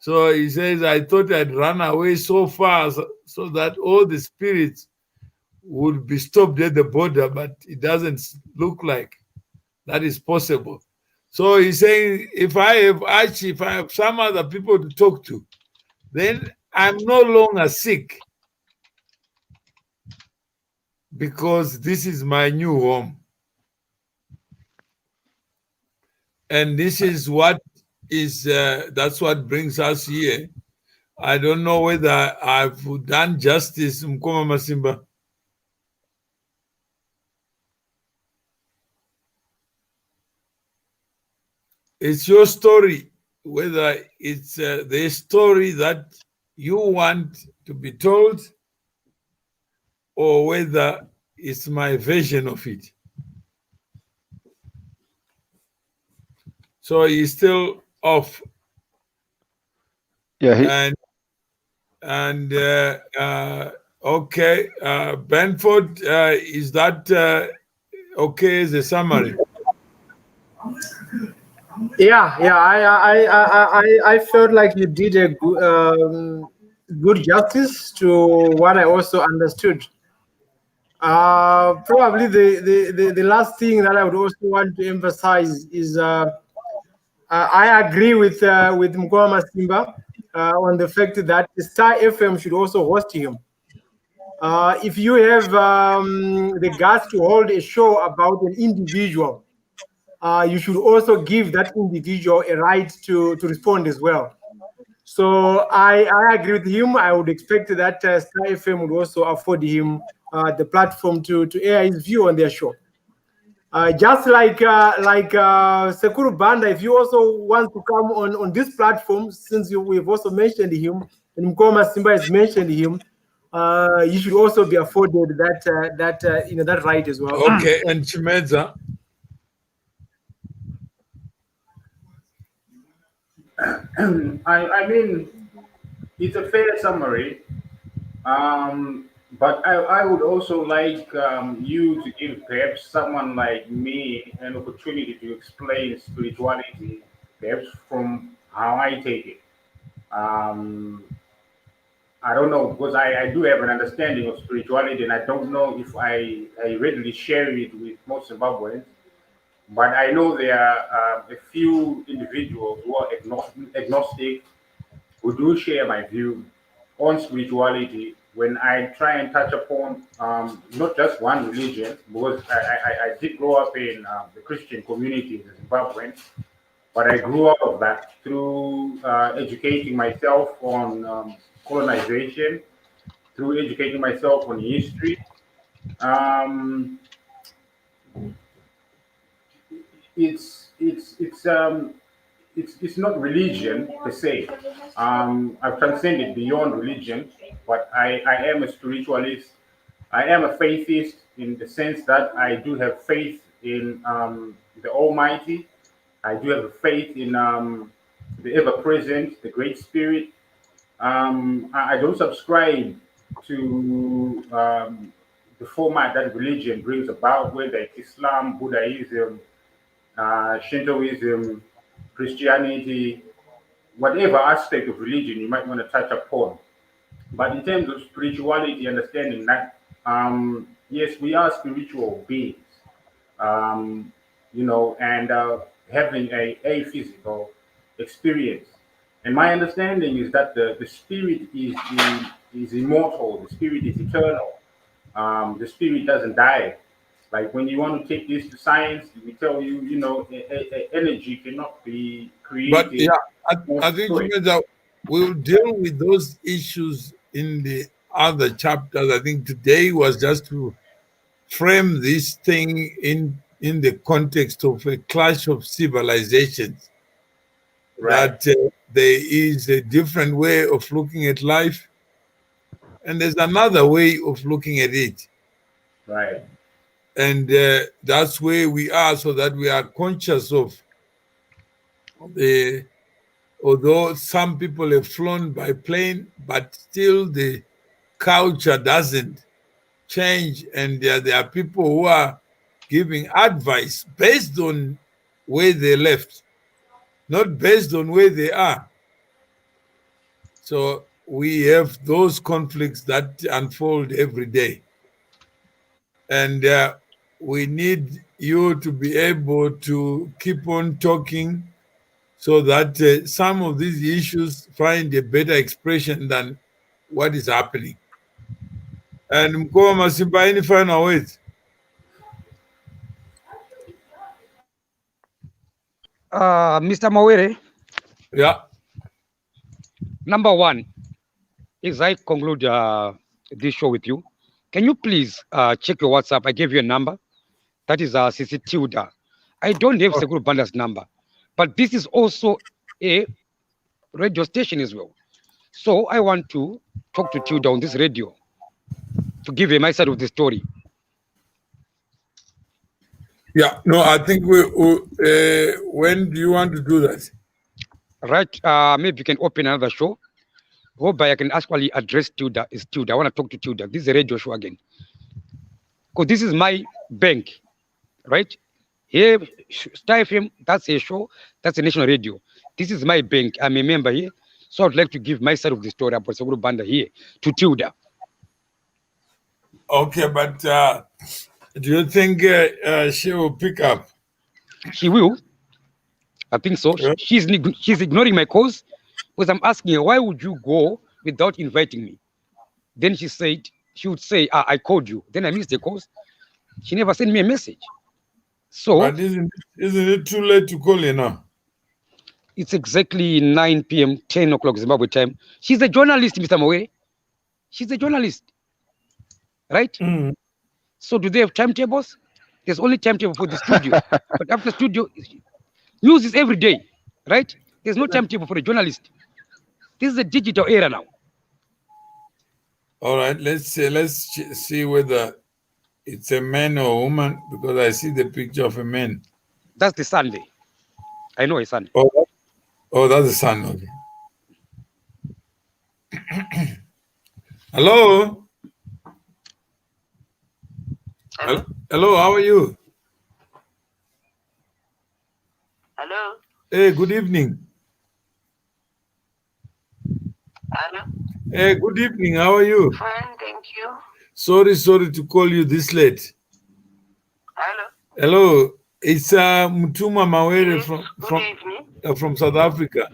So he says, I thought I'd run away so far so that all the spirits would be stopped at the border, but it doesn't look like that is possible. So he's saying, if I have some other people to talk to, then I'm no longer sick, because this is my new home. And this is what is, that's what brings us here. I don't know whether I've done justice, Mkoma Masimba. It's your story, whether it's the story that you want to be told or whether it's my version of it. So he's still off. Yeah. Okay, Benford, is that okay as a summary? Yeah, I felt like you did a good justice to what I also understood. Probably the last thing that I would also want to emphasize is I agree with Mkwama Simba on the fact that Star FM should also host him. If you have the guts to hold a show about an individual, you should also give that individual a right to respond as well. So I agree with him. I would expect that Star FM would also afford him the platform to air his view on their show. Just like Sekuru Banda, if you also want to come on this platform, since we've also mentioned him, and Mkoma Simba has mentioned him, you should also be afforded that right as well. Okay, and Chimeza. I mean, it's a fair summary. But I would also like you to give perhaps someone like me an opportunity to explain spirituality, perhaps from how I take it. Um, I don't know because I do have an understanding of spirituality, and I don't know if I readily share it with most Zimbabweans. But I know there are a few individuals who are agnostic who do share my view on spirituality when I try and touch upon not just one religion, because I did grow up in the Christian community in Zimbabwe, but I grew out of that through educating myself on colonization, through educating myself on history. Um, it's not religion per se. I've transcended beyond religion, but I am a spiritualist. I am a faithist in the sense that I do have faith in the Almighty. I do have a faith in the ever present, the Great Spirit. I don't subscribe to the format that religion brings about, whether it's Islam, Buddhism, Shintoism, Christianity, whatever aspect of religion you might want to touch upon. But in terms of spirituality, understanding that, yes, we are spiritual beings, um, and having a physical experience. And my understanding is that the spirit is immortal, the spirit is eternal, the spirit doesn't die. Like when you want to take this to science, we tell you, energy cannot be But created. yeah, I think Chimeza, we'll deal with those issues in the other chapters. I think today was just to frame this thing in the context of a clash of civilizations. Right, That there is a different way of looking at life, and there's another way of looking at it. right, And that's where we are, so that we are conscious of the, although some people have flown by plane, but still the culture doesn't change. And there are people who are giving advice based on where they left, not based on where they are. So we have those conflicts that unfold every day. And we need you to be able to keep on talking so that some of these issues find a better expression than what is happening. And Mkoma Simba, any final words? Mr. Mawere, Yeah. number one, as I conclude this show with you, can you please check your WhatsApp? I gave you a number. That is Sisi Tilda. I don't have Seguro Banda's number, but this is also a radio station as well. So I want to talk to Tilda on this radio to give her my side of the story. Yeah. No, I think when do you want to do that? right? Maybe you can open another show whereby I can actually address Tilda. Is Tilda? I want to talk to Tilda. This is a radio show again, because this is my bank, right? Here, Star FM, that's a show, that's a national radio. This is my bank. I'm a member here, so I'd like to give my side of the story about Seguro Banda here to Tilda. Okay, but do you think she will pick up? She will. I think so. Yeah. She's ignoring my calls because I'm asking her, why would you go without inviting me? Then she would say, I called you. Then I missed the calls. She never sent me a message. So, but isn't it too late to call you now? It's exactly 9 p.m., 10 o'clock Zimbabwe time. She's a journalist, Mr. Mawere. She's a journalist, right? Mm. So do they have timetables? There's only timetable for the studio. But after studio, news is every day, right? There's no timetable for a journalist. This is a digital era now. All right, let's see whether it's a man or a woman, because I see the picture of a man. That's the Sunday. I know a Sunday. Oh, that's the sun. Okay. Hello? Hello, how are you? Hello. Hey, good evening. Hello. Hey, good evening. How are you? Fine, thank you. Sorry to call you this late. Hello. Hello, it's Mutuma Mawere Yes, good evening. from South Africa.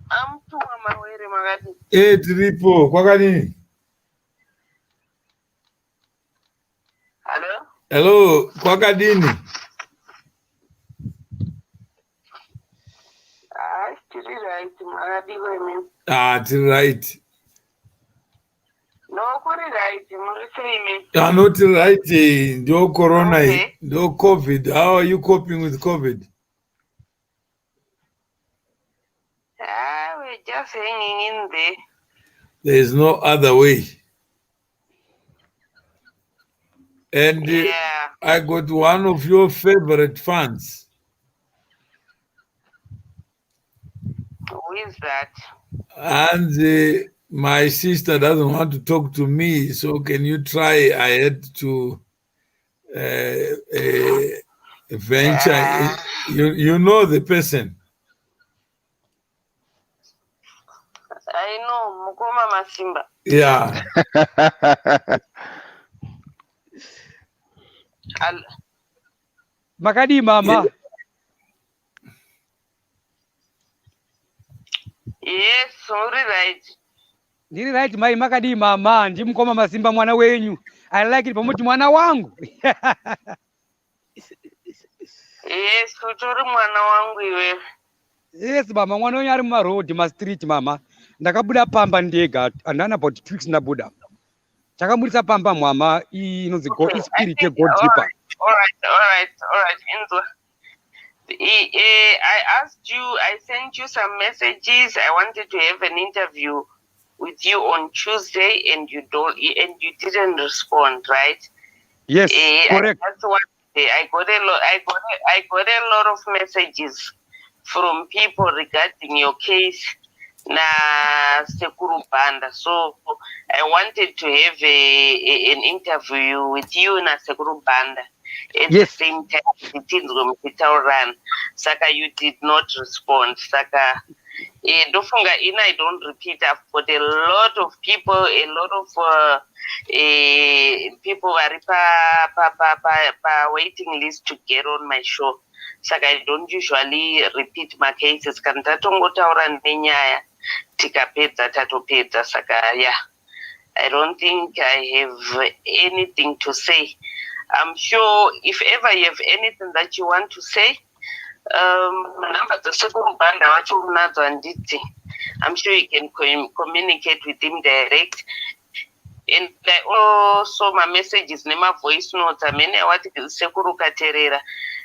I'm Tuma Mawere Magadi. Hey, Tripo, kwakadini? Hello. Hello, kwakadini? Tiri right, Magadi women. Tiri right. No, kuri right, Muriseme. Not right. No corona, Okay. no COVID. How are you coping with COVID? We're just hanging in there. There is no other way. And Yeah. I got one of your favorite fans. Who is that? And my sister doesn't want to talk to me, so can you try? I had to venture. You know the person. I know, Mukoma Masimba. Yeah. Magadi Mama. Yes, sorry, right. Ndiri right, my Magadi Mama. Ndimukoma Masimba mwana wenyu. I like it pamoja mwana wangu. Yes, utori mwana wangu iwe. Yes, mama, mwana wenyu ari mumaroad, street, mama. Ndakabuda pamba ndega, andana about 2 weeks nabuda. Chakamurisa pamba mama, inonzi God, spirit God deeper. All right. Enzo. I asked you, I sent you some messages. I wanted to have an interview with you on Tuesday, and you didn't respond, right? Yes, correct. That's what I got a lot of messages from people regarding your case na Sekuru Banda. So I wanted to have an interview with you na Sekuru Banda. At the same time, run. Saka, you did not respond. Saka, I don't repeat. I've got a lot of people, people are waiting list to get on my show. Saka, I don't usually repeat my cases. Kantatongotaura nenyaya tikapedza tatopedza. Saka, yeah. I don't think I have anything to say. I'm sure if ever you have anything that you want to say, I'm sure you can communicate with him direct. And also my messages, my voice notes, I mean, Sekuru Katerera.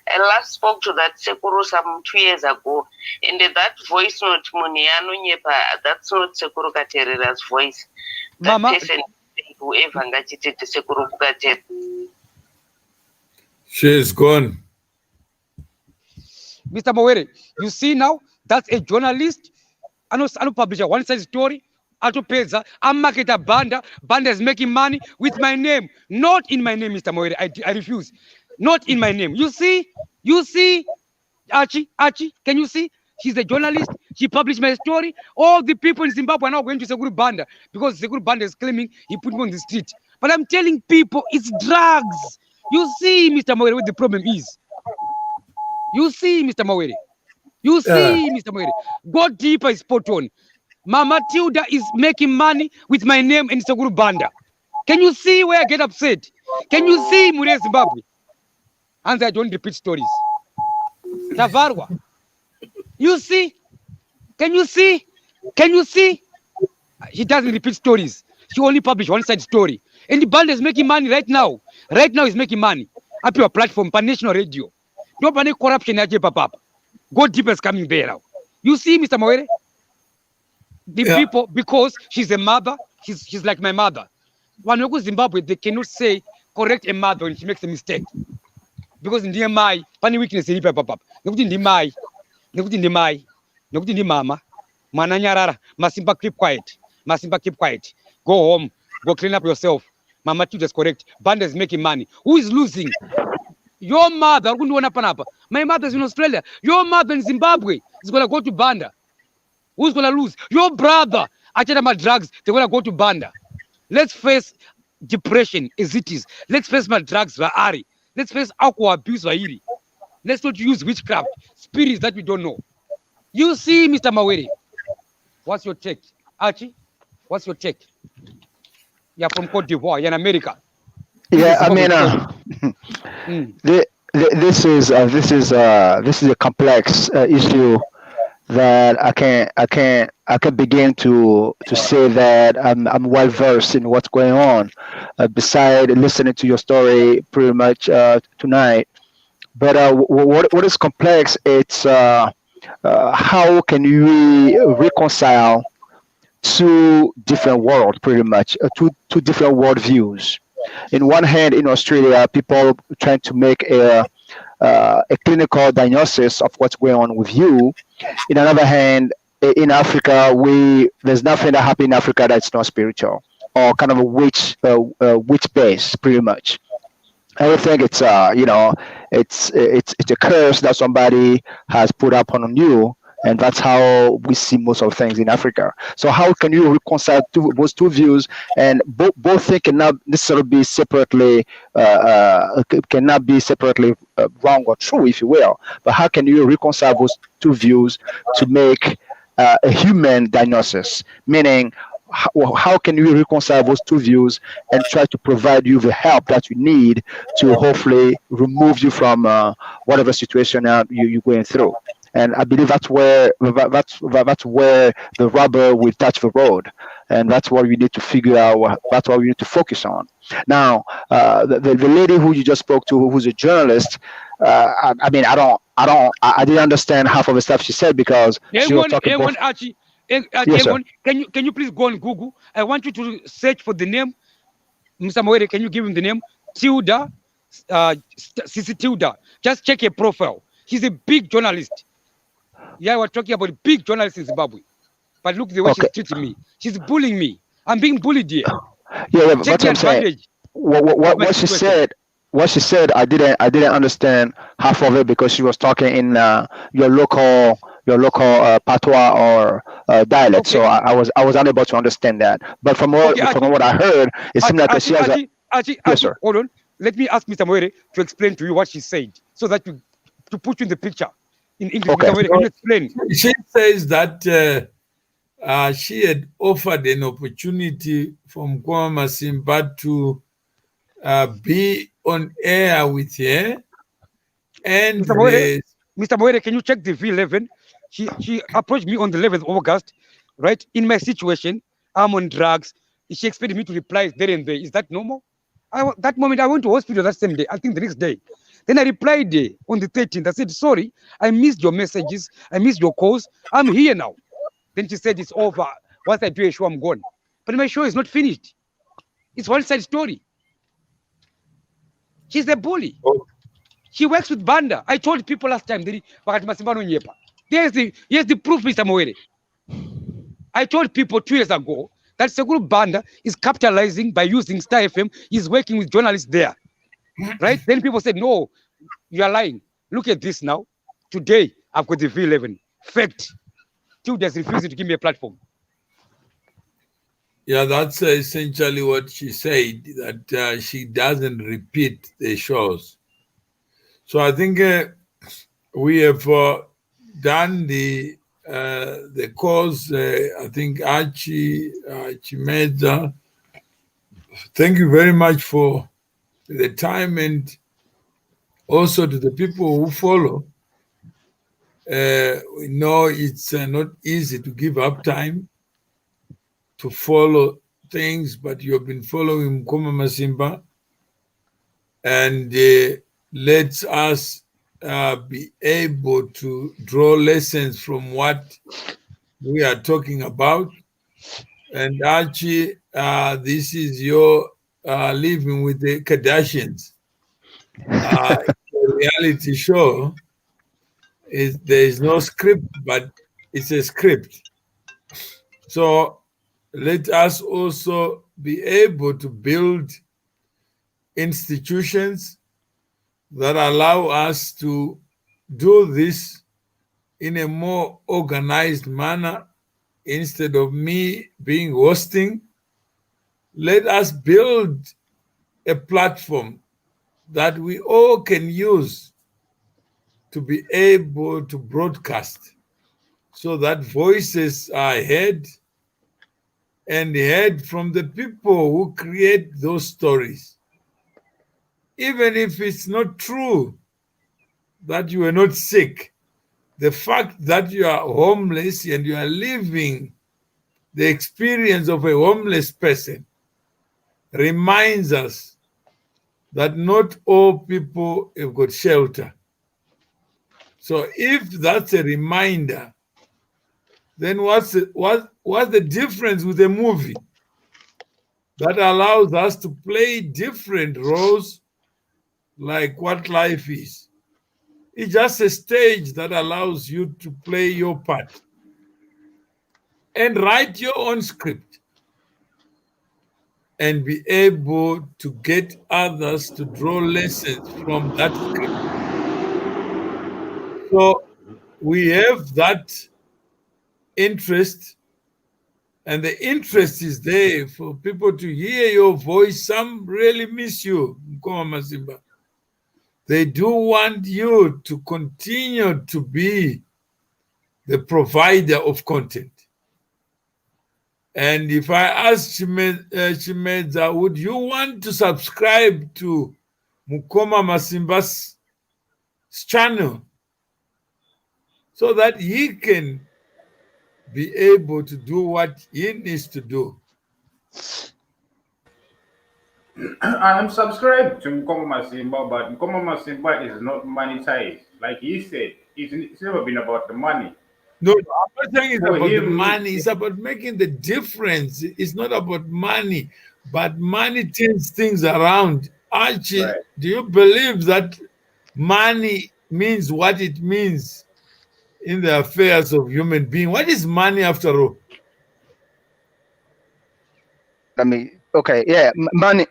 I last spoke to that Sekuru some 2 years ago, and that voice note, Muniano Nyepa, that's not Sekuru Katerera's voice. That Mama, person, whoever Sekuru Katerera. She is gone. Mr. Mawere, you see now, that's a journalist. I know publisher one side story. Atopeza, I'm marketer Banda. Banda is making money with my name, not in my name, Mr. Mawere. I refuse. Not in my name. You see, Archie, can you see? She's a journalist. She published my story. All the people in Zimbabwe are now going to Seguru Banda because Seguru Banda is claiming he put me on the street. But I'm telling people it's drugs. You see, Mr. Mawere, what the problem is. You see, Mr. Mawere. You see, Mr. Mawere. Go deeper is spot on. Mama Tilda is making money with my name in Seguru Banda. Can you see where I get upset? Can you see Mure Zimbabwe? And I don't repeat stories. Tavarwa. You see? Can you see? Can you see? He doesn't repeat stories. She only published one side story. And the band is making money right now. Right now, he's making money. Up your platform, pan national radio. Don't panic corruption. Go deep is coming there now. You see, Mr. Mawere? The people, because she's a mother, she's like my mother. When you go to Zimbabwe, they cannot say correct a mother when she makes a mistake. Because in the my funny weakness in papa. Nokuti ndi mai. Nokuti ndi mai. Nokuti ndi mama. Mwana nyarara. Masimba keep quiet. Masimba keep quiet. Go home. Go clean up yourself. Mama Tuda is correct. Banda is making money. Who is losing? Your mother. My mother is in Australia. Your mother in Zimbabwe is gonna go to Banda. Who's gonna lose? Your brother. Achana my drugs. They're gonna go to Banda. Let's face depression as it is. Let's face my drugs. Ari. Let's face alcohol abuse. Let's not use witchcraft, spirits that we don't know. You see, Mr. Mawere, what's your take? Archie, what's your take? You're from Cote d'Ivoire, you're in America. Yeah, I mean, this is a complex issue that I can't begin to say that I'm well versed in what's going on. Beside listening to your story pretty much tonight, but what is complex? It's how can we reconcile two different worlds, pretty much two different world views. In one hand, in Australia, people trying to make a clinical diagnosis of what's going on with you. In another hand, in Africa, there's nothing that happens in Africa that's not spiritual or kind of a witch base, pretty much. I think it's it's a curse that somebody has put up on you, and that's how we see most of things in Africa. So how can you reconcile those two views? And both things cannot necessarily be separately wrong or true, if you will. But how can you reconcile those two views to make a human diagnosis? Meaning, how can you reconcile those two views and try to provide you the help that you need to hopefully remove you from whatever situation you're going through? And I believe that's where the rubber will touch the road, and that's what we need to figure out. That's what we need to focus on. Now, the lady who you just spoke to, who's a journalist, I didn't understand half of the stuff she said because she was talking about. Archie, Yes, sir. can you please go on Google? I want you to search for the name, Mr. Mawere. Can you give him the name? Tilda, Sisi Tilda. Just check her profile. She's a big journalist. Yeah, we're talking about a big journalist in Zimbabwe. But look the way she's treating me. She's bullying me. I'm being bullied here. Yeah, but that's what I'm saying. What she said, I didn't understand half of it because she was talking in your local patois or dialect. Okay. So I was unable to understand that. But from what I heard, it seemed like she has a. Yes, sir. Hold on. Let me ask Mr. Mawere to explain to you what she said, so that to put you in the picture in English. Okay. Mr. Mawere, can you explain? She says that she had offered an opportunity from Kwama Simba to be on air with her, and Mr. Mawere, can you check the V11? She approached me on the 11th of August, right? In my situation, I'm on drugs. She expected me to reply there and there. Is that normal? That moment, I went to hospital that same day. I think the next day. Then I replied on the 13th. I said, sorry, I missed your messages. I missed your calls. I'm here now. Then she said, it's over. Once I do a show, I'm gone. But my show is not finished. It's one side story. She's a bully. She works with Banda. I told people last time that here's the proof, Mr. Moere. I told people 2 years ago that Sekuru Banda is capitalizing by using Star FM. He's working with journalists there. Right? Then people said, no, you are lying. Look at this now. Today, I've got the V11. Fact. Tilda's refusing to give me a platform. Yeah, that's essentially what she said, that she doesn't repeat the shows. So I think we have done the course. I think Chimedza, thank you very much for the time, and also to the people who follow. We know it's not easy to give up time to follow things, but you have been following Mkoma Masimba, and lets us be able to draw lessons from what we are talking about. And Archie, this is your living with the Kardashians. Reality show there is no script, but it's a script. So let us also be able to build institutions that allow us to do this in a more organized manner. Instead of me being hosting, let us build a platform that we all can use to be able to broadcast, so that voices are heard, and heard from the people who create those stories. Even if it's not true that you are not sick, the fact that you are homeless and you are living the experience of a homeless person reminds us that not all people have got shelter. So if that's a reminder, then what's the difference with a movie that allows us to play different roles, like What Life Is? It's just a stage that allows you to play your part and write your own script and be able to get others to draw lessons from that script. So we have that interest, and the interest is there for people to hear your voice. Some really miss you, Mkoma Masimba. They do want you to continue to be the provider of content. And if I ask Chimedza, would you want to subscribe to Mkoma Masimba's channel so that he can be able to do what he needs to do? I am subscribed to Mkoma Masimba, but Mkoma Masimba is not monetized. Like he said, it's never been about the money. No, I'm not saying it's For about the him, money. It's about making the difference. It's not about money, but money turns things around. Archie, Right. do you believe that money means what it means in the affairs of human beings? What is money after all? I mean, okay, yeah, money.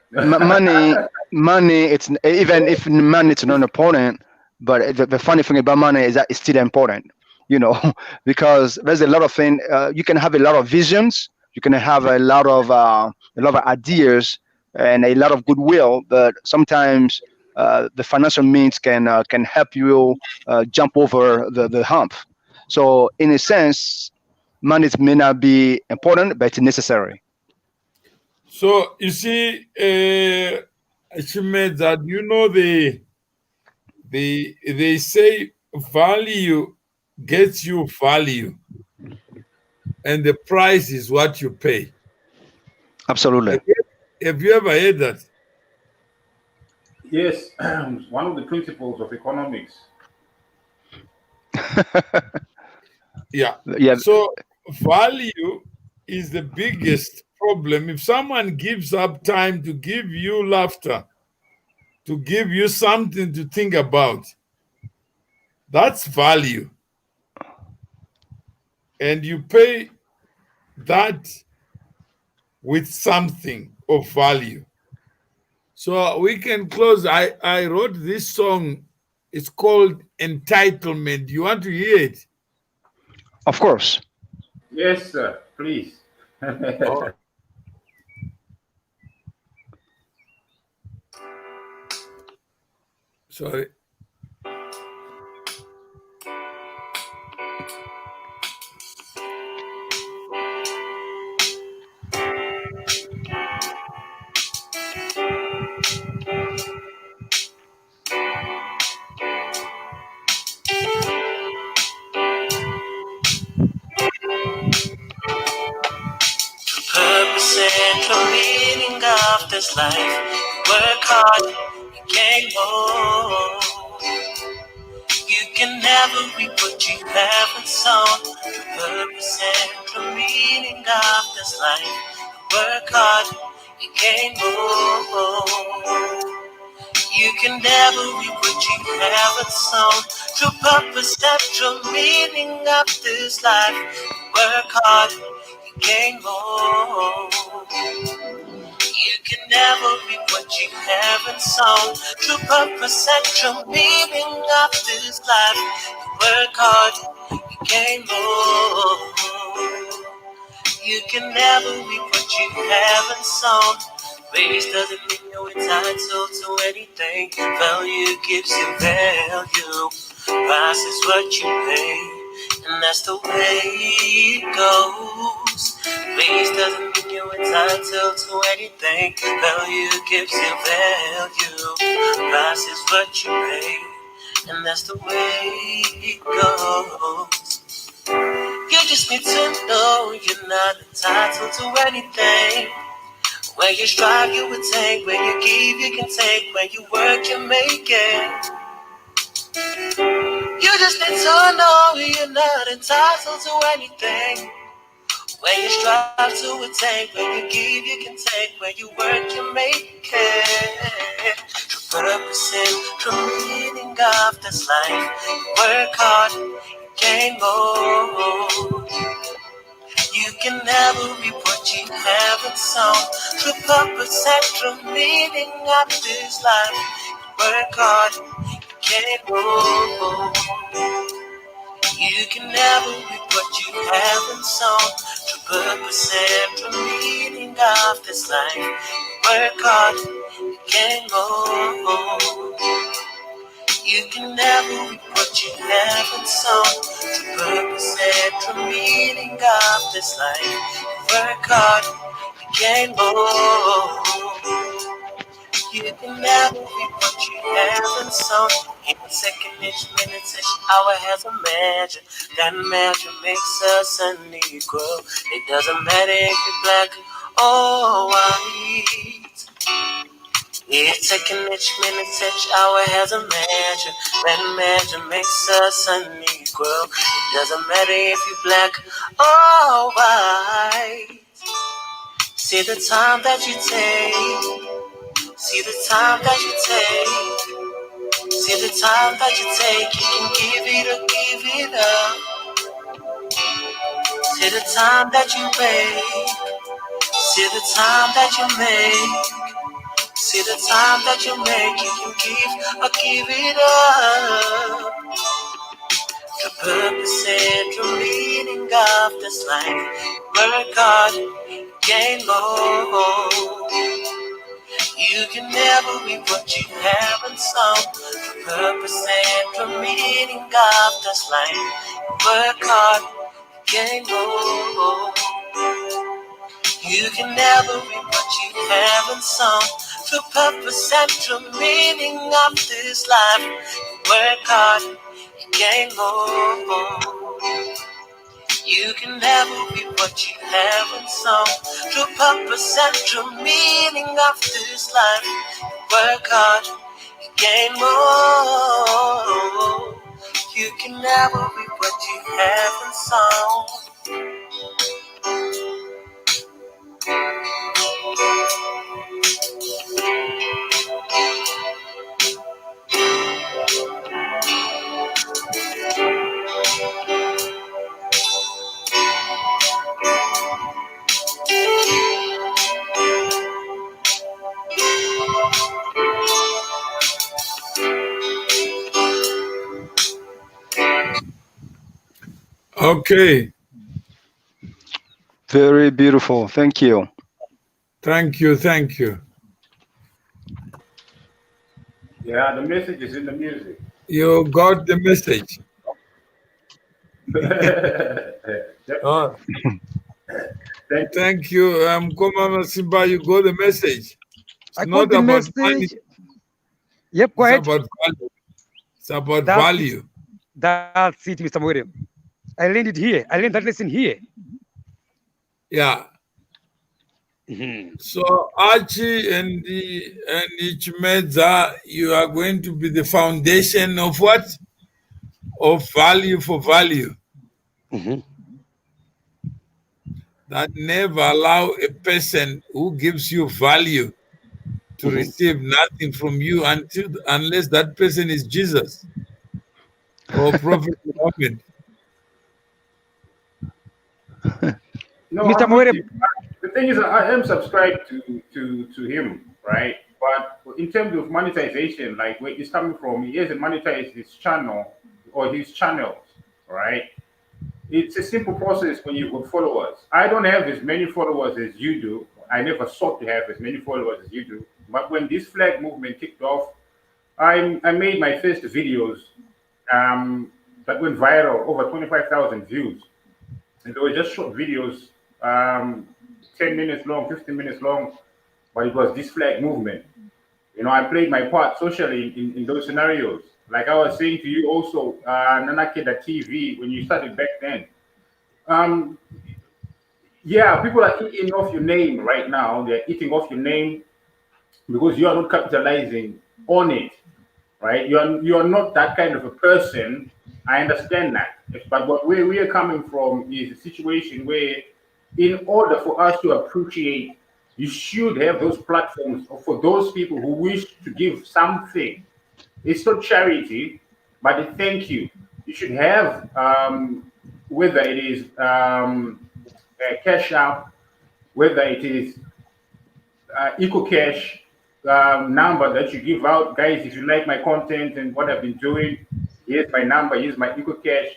It's even if money is not important, but the funny thing about money is that it's still important, you know, because there's a lot of things. You can have a lot of visions, you can have a lot of ideas and a lot of goodwill, but sometimes the financial means can help you jump over the hump. So in a sense, money may not be important, but it's necessary. So you see, Ashmed, that you know they say value gets you value, and the price is what you pay. Absolutely. Have you ever heard that? yes, one of the principles of economics. Yeah. Yeah. So value is the biggest problem. If someone gives up time to give you laughter, to give you something to think about. That's value. And you pay that with something of value. So we can close. I wrote this song. It's called Entitlement. You want to hear it? Of course. Yes, sir. Please. Oh, sorry. Purpose and the meaning of this life. Work hard, you can't hold. You can never reap what you haven't sown. The purpose and the meaning of this life. Work hard, you can't hold. You can never reap what you haven't sown. True purpose and true meaning of this life. Work hard, you can't hold. You can never reap what you haven't sown. True purpose and true meaning of this life. Work hard, you can't hold. You can never reap what you haven't sown. Race doesn't mean you're entitled to anything. Value gives you value. Price is what you pay, and that's the way it goes. Race doesn't mean you're entitled to anything. Value gives you value. Price is what you pay, and that's the way it goes. You just need to know you're not entitled to anything. When you strive, you attain. When you give, you can take. When you work, you make it. You just need to know you're not entitled to anything. When you strive to attain, when you give, you can take. When you work, you make it. True purpose and true meaning of this life. Work hard, you can't go. You can never reap what you haven't sown. True purpose and true meaning of this life. Work hard, you can't go. You can never reap what you haven't sown. True purpose and true meaning of this life. Work hard, you can't go. You can never reap what you haven't sown. True purpose and true meaning of this life. Work hard, you can't go. You can never reap what you haven't sown. Each second, each minute, each hour has a measure. That measure makes us a Negro. It doesn't matter if you're black or white. Each second, each minute, each hour has a measure. That measure makes us a Negro. It doesn't matter if you're black or white. See the time that you take. See the time that you take. See the time that you take. You can give it or give it up. See the time that you make. See the time that you make. See the time that you make, you can give or give it up. The purpose and the meaning of this life. Work hard, gain more. You can never reap what you haven't sown. The purpose and the meaning of this life. Work hard, gain more. You can never reap what you haven't sown. The purpose and the meaning of this life. Work hard, you gain more. You can never reap what you haven't sown. The purpose and the meaning of this life. Work hard, you gain more. You can never reap what you haven't sown. Okay. Very beautiful. Thank you. Thank you. Thank you. Yeah, the message is in the music. You got the message. Oh, Thank you. thank you. Komama Simba, you got the message. It's I not got the about money, message. Yep, go it's ahead. about value. It's about That's it. value. That's it, Mr. Mwere. I learned it here. I learned that lesson here. Yeah. Mhm. So Archie and Ichimedza, you are going to be the foundation of what? Of value for value. Mhm. That never allow a person who gives you value to Mhm. receive nothing from you unless that person is Jesus or Prophet Muhammad. No, Mr. I'm with Mwere. you. The thing is, I am subscribed to him, right? But in terms of monetization, like where he's coming from, he hasn't monetized his channel or his channels, right? It's a simple process when you've got followers. I don't have as many followers as you do. I never sought to have as many followers as you do. But when this flag movement kicked off, I made my first videos that went viral, over 25,000 views. And they were just short videos, um, 10 minutes long, 15 minutes long, but it was this flag movement. I played my part socially in those scenarios. Like I was saying to you also, Nanakeda TV, when you started back then. Um, yeah, people are eating off your name right now. They're eating off your name because you are not capitalizing on it, right? You are not that kind of a person. I understand that, but what where we are coming from is a situation where, in order for us to appreciate, you should have those platforms for those people who wish to give something. It's not charity, but a thank you. You should have, whether it is a cash out, whether it is EcoCash number that you give out. Guys, if you like my content and what I've been doing, here's my number, here's my EcoCash.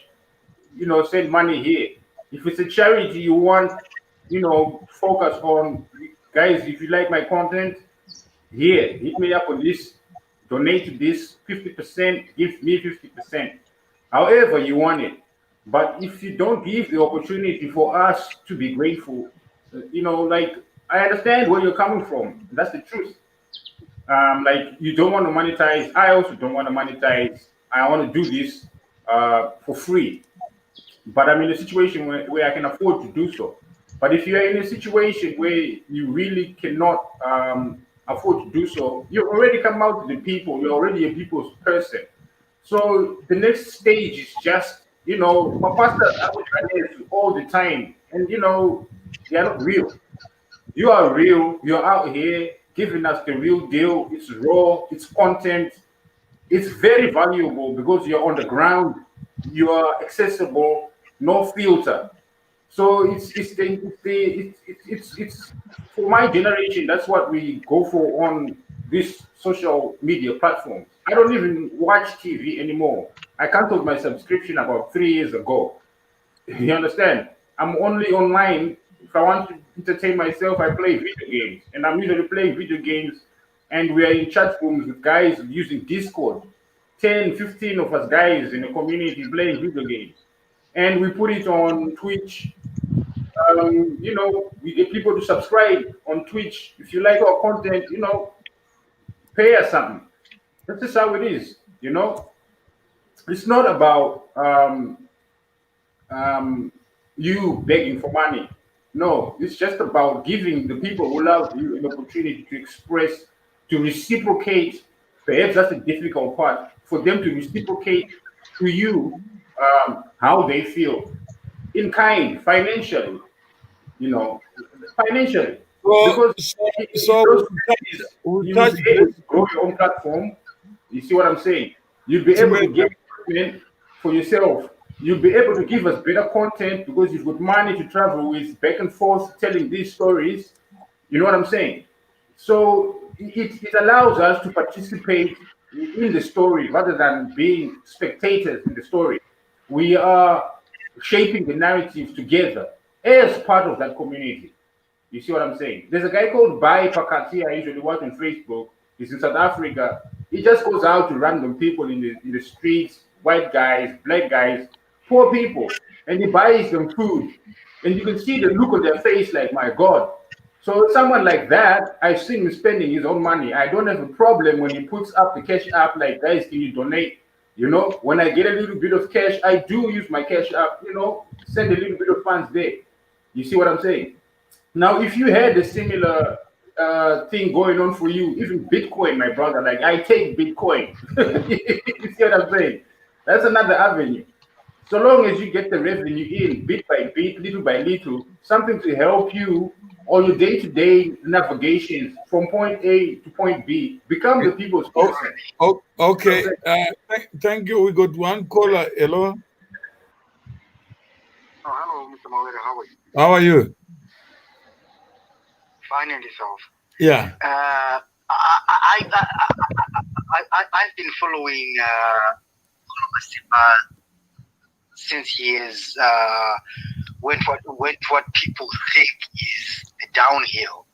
Send money here. If it's a charity you want, focus on. Guys, if you like my content, here, hit me up on this, donate to this 50%, give me 50%. However you want it. But if you don't give the opportunity for us to be grateful, like I understand where you're coming from. That's the truth. Like you don't want to monetize. I also don't want to monetize. I want to do this for free. But I'm in a situation where I can afford to do so. But if you're in a situation where you really cannot afford to do so, you already come out to the people. You're already a people's person. So the next stage is just, my pastor, I would try all the time. And, they're not real. You are real. You're out here giving us the real deal. It's raw. It's content. It's very valuable because you're on the ground. You are accessible. No filter. So it's for my generation. That's what we go for on this social media platforms. I don't even watch TV anymore. I canceled my subscription about 3 years ago. You understand? I'm only online if I want to entertain myself. I play video games, and I'm usually playing video games. And we are in chat rooms with guys using Discord. 10, 15 of us guys in the community playing video games, and we put it on Twitch. We get people to subscribe on Twitch. If you like our content, pay us something. That's just how it is. It's not about um, you begging for money. No, it's just about giving the people who love you an opportunity to express, to reciprocate. Perhaps that's the difficult part for them to reciprocate to you how they feel in kind, financially, you know, financially. So, Because so, in so those we'll cases, you will touch be able base to grow your own platform. You see what I'm saying? You'll be to able to make get content for yourself. You'll be able to give us better content because you've got money to travel with back and forth telling these stories. You know what I'm saying? So it allows us to participate in the story rather than being spectators in the story. We are shaping the narrative together as part of that community. You see what I'm saying? There's a guy called Bai Pakati I usually watch on Facebook. He's in South Africa. He just goes out to random people in the streets, white guys, black guys, poor people, and he buys them food. And you can see the look on their face like, my God. So someone like that, I've seen him spending his own money. I don't have a problem when he puts up the cash app like, guys, can you donate? You know, when I get a little bit of cash, I do use my cash app, you know, send a little bit of funds there. You see what I'm saying? Now, if you had a similar thing going on for you, even Bitcoin, my brother, like I take Bitcoin. You see what I'm saying? That's another avenue. So long as you get the revenue in bit by bit, little by little, something to help you on your day-to-day navigations from point A to point B, become the people's person. Okay. Thank you. We got one caller. Hello. Oh, hello, Mr. Mawere. How are you? How are you? Fine, and yourself? Yeah. I've been following since he is went what people think is the downhill.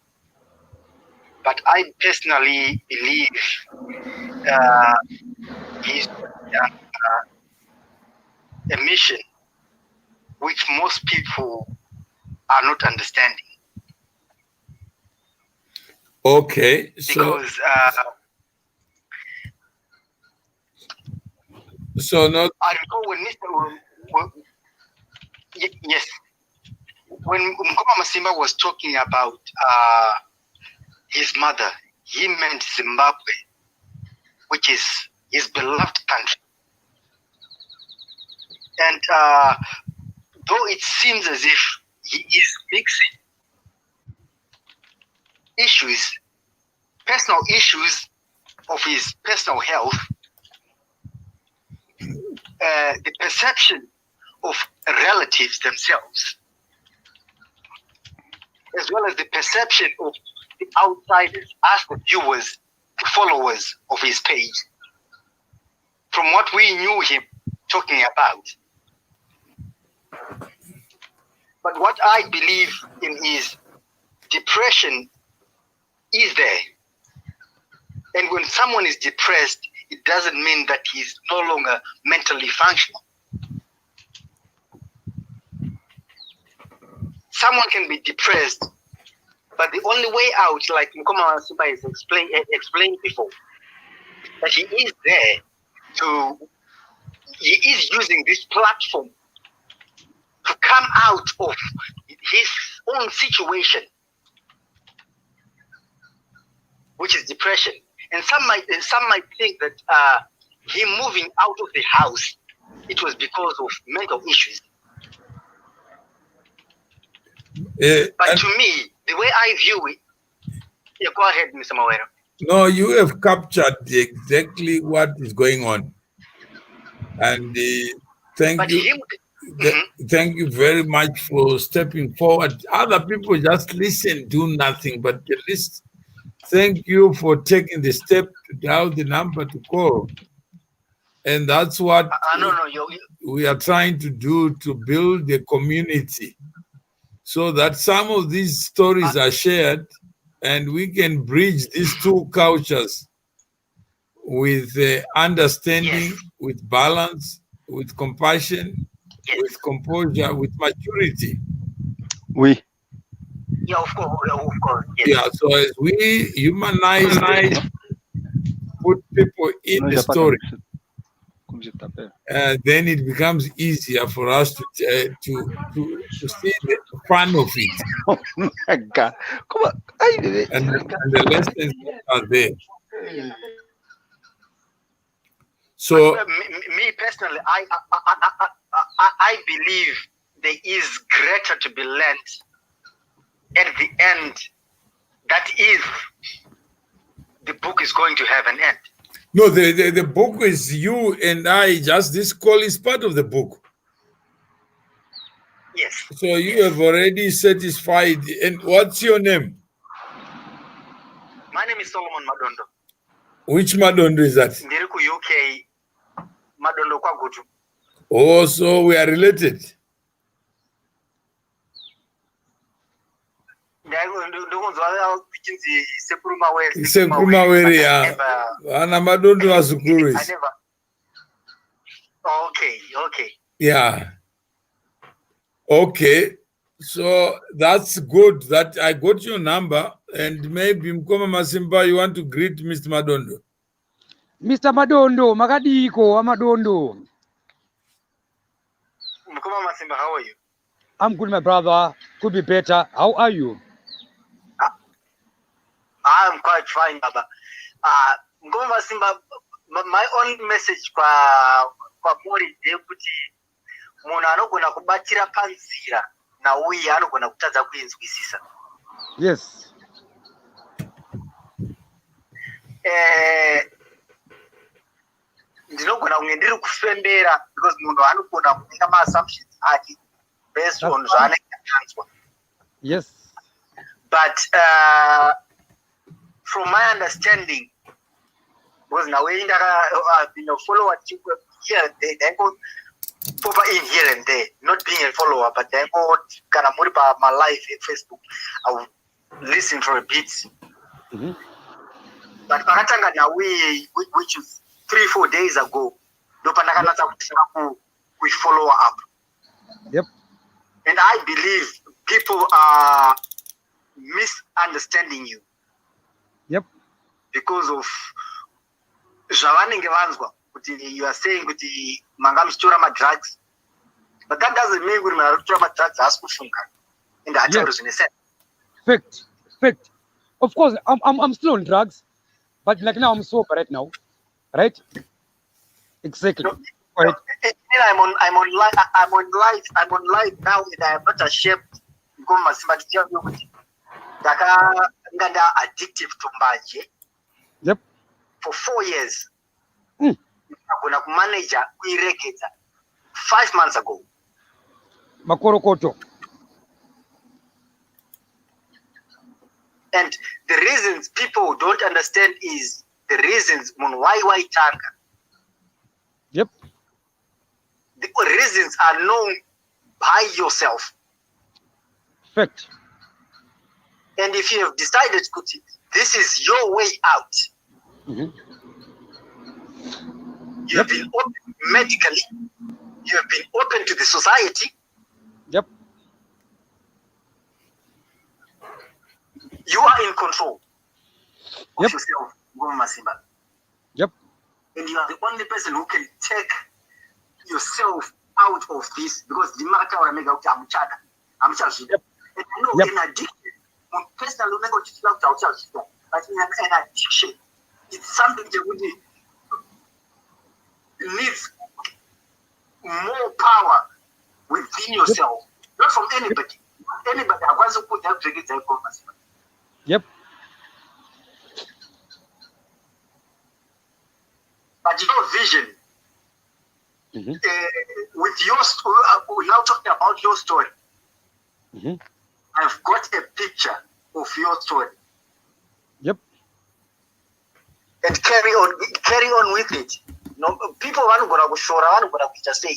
But I personally believe he's a mission which most people are not understanding. Okay, because not. I recall when yes, when Mkoma Masimba was talking about his mother, he meant Zimbabwe, which is his beloved country. And though it seems as if he is mixing issues, personal issues of his personal health, the perception of relatives themselves, as well as the perception of the outsiders as the viewers, the followers of his page, from what we knew him talking about. But what I believe in is depression is there. And when someone is depressed, it doesn't mean that he's no longer mentally functional. Someone can be depressed, but the only way out, like Mkoma Simba has explained before, that he is there he is using this platform to come out of his own situation, which is depression. And some might think that him moving out of the house, it was because of mental issues. But to me, the way I view it, yeah, go ahead, Mr. Mawera. No, you have captured exactly what is going on. And thank you. Thank you very much for stepping forward. Other people just listen, do nothing, but at least thank you for taking the step to dial the number to call. And that's what we are trying to do, to build the community so that some of these stories are shared and we can bridge these two cultures with understanding, with balance, with compassion, with composure, with maturity. Oui. Yeah, of course. Yes. Yeah, so as we humanize, put people in the story, then it becomes easier for us to see the fun of it. Oh my God! Come on, and the lessons are there. So, me personally, I believe there is greater to be learned at the end. That is, the book is going to have an end. No, the book is you and I. Just this call is part of the book. Yes. So you have already satisfied. And what's your name? My name is Solomon Madondo. Which Madondo is that? Ndiriku UK. Madondo Kwagutu. Oh, so we are related. ndokunzwa kuchinzi sekuru mawere Sekuru Mawere, yeah. never- Ana madondo I azukuruis. never. Okay. Yeah. Okay. So that's good that I got your number, and maybe Mkoma Masimba, you want to greet Mr. Madondo. Mr. Madondo, Magadiko, Amadondo. Mkoma Masimba, how are you? I'm good, my brother. Could be better. How are you? I'm quite fine, Baba. Mkoma Masimba, my only message kwa Mori kuti munhu anogona kubatira panzira nauye anogona kutadza kuinzwisisa. Yes. Ndinogona kunge ndiri kufembera because munhu anogona kuita maassumptions ake based on zvaanenge akanzwa. Yes. But from my understanding, because now I've been a follower here and there, then go pop in here and there, not being a follower, but then go kind of more about my life in Facebook. I will listen for a bit. Mm-hmm. But Paratanga now which is 3-4 days ago, we follow up. Yep. And I believe people are misunderstanding you. Yep. Because of zvavanenge vanzwa kuti you are saying kuti manga muchitora madrugs, but that doesn't mean kuti munhu ari kutora madrugs haasi kufunga and hatauri zvine sense. Fact. Of course, I'm still on drugs, but like now I'm sober right now, right? Exactly. No, right. I'm on live now, and I am not ashamed Mkoma Masimba to tell you kuti ndakanga addictive to mbanje. Yep. For 4 years. Ndakagona kumanager kuiregedza 5 months ago. Makorokoto. And the reasons people don't understand is the reasons why targa. Yep. The reasons are known by yourself. Fact. And if you have decided, Kuti, this is your way out, you have been open medically, you have been open to the society. Yep. You are in control of yourself, Mkoma Masimba. Yep. And you are the only person who can take yourself out of this, because the matter or mega I'm charged. Yep. And I know in addiction, personally, but in an addiction, it's something that really needs more power within yourself, not from anybody. Anybody, I want to put that together. Yep. But your vision, with your story, we're now talking about your story. I've got a picture of your story. Yep. And carry on with it. No, people want to just say.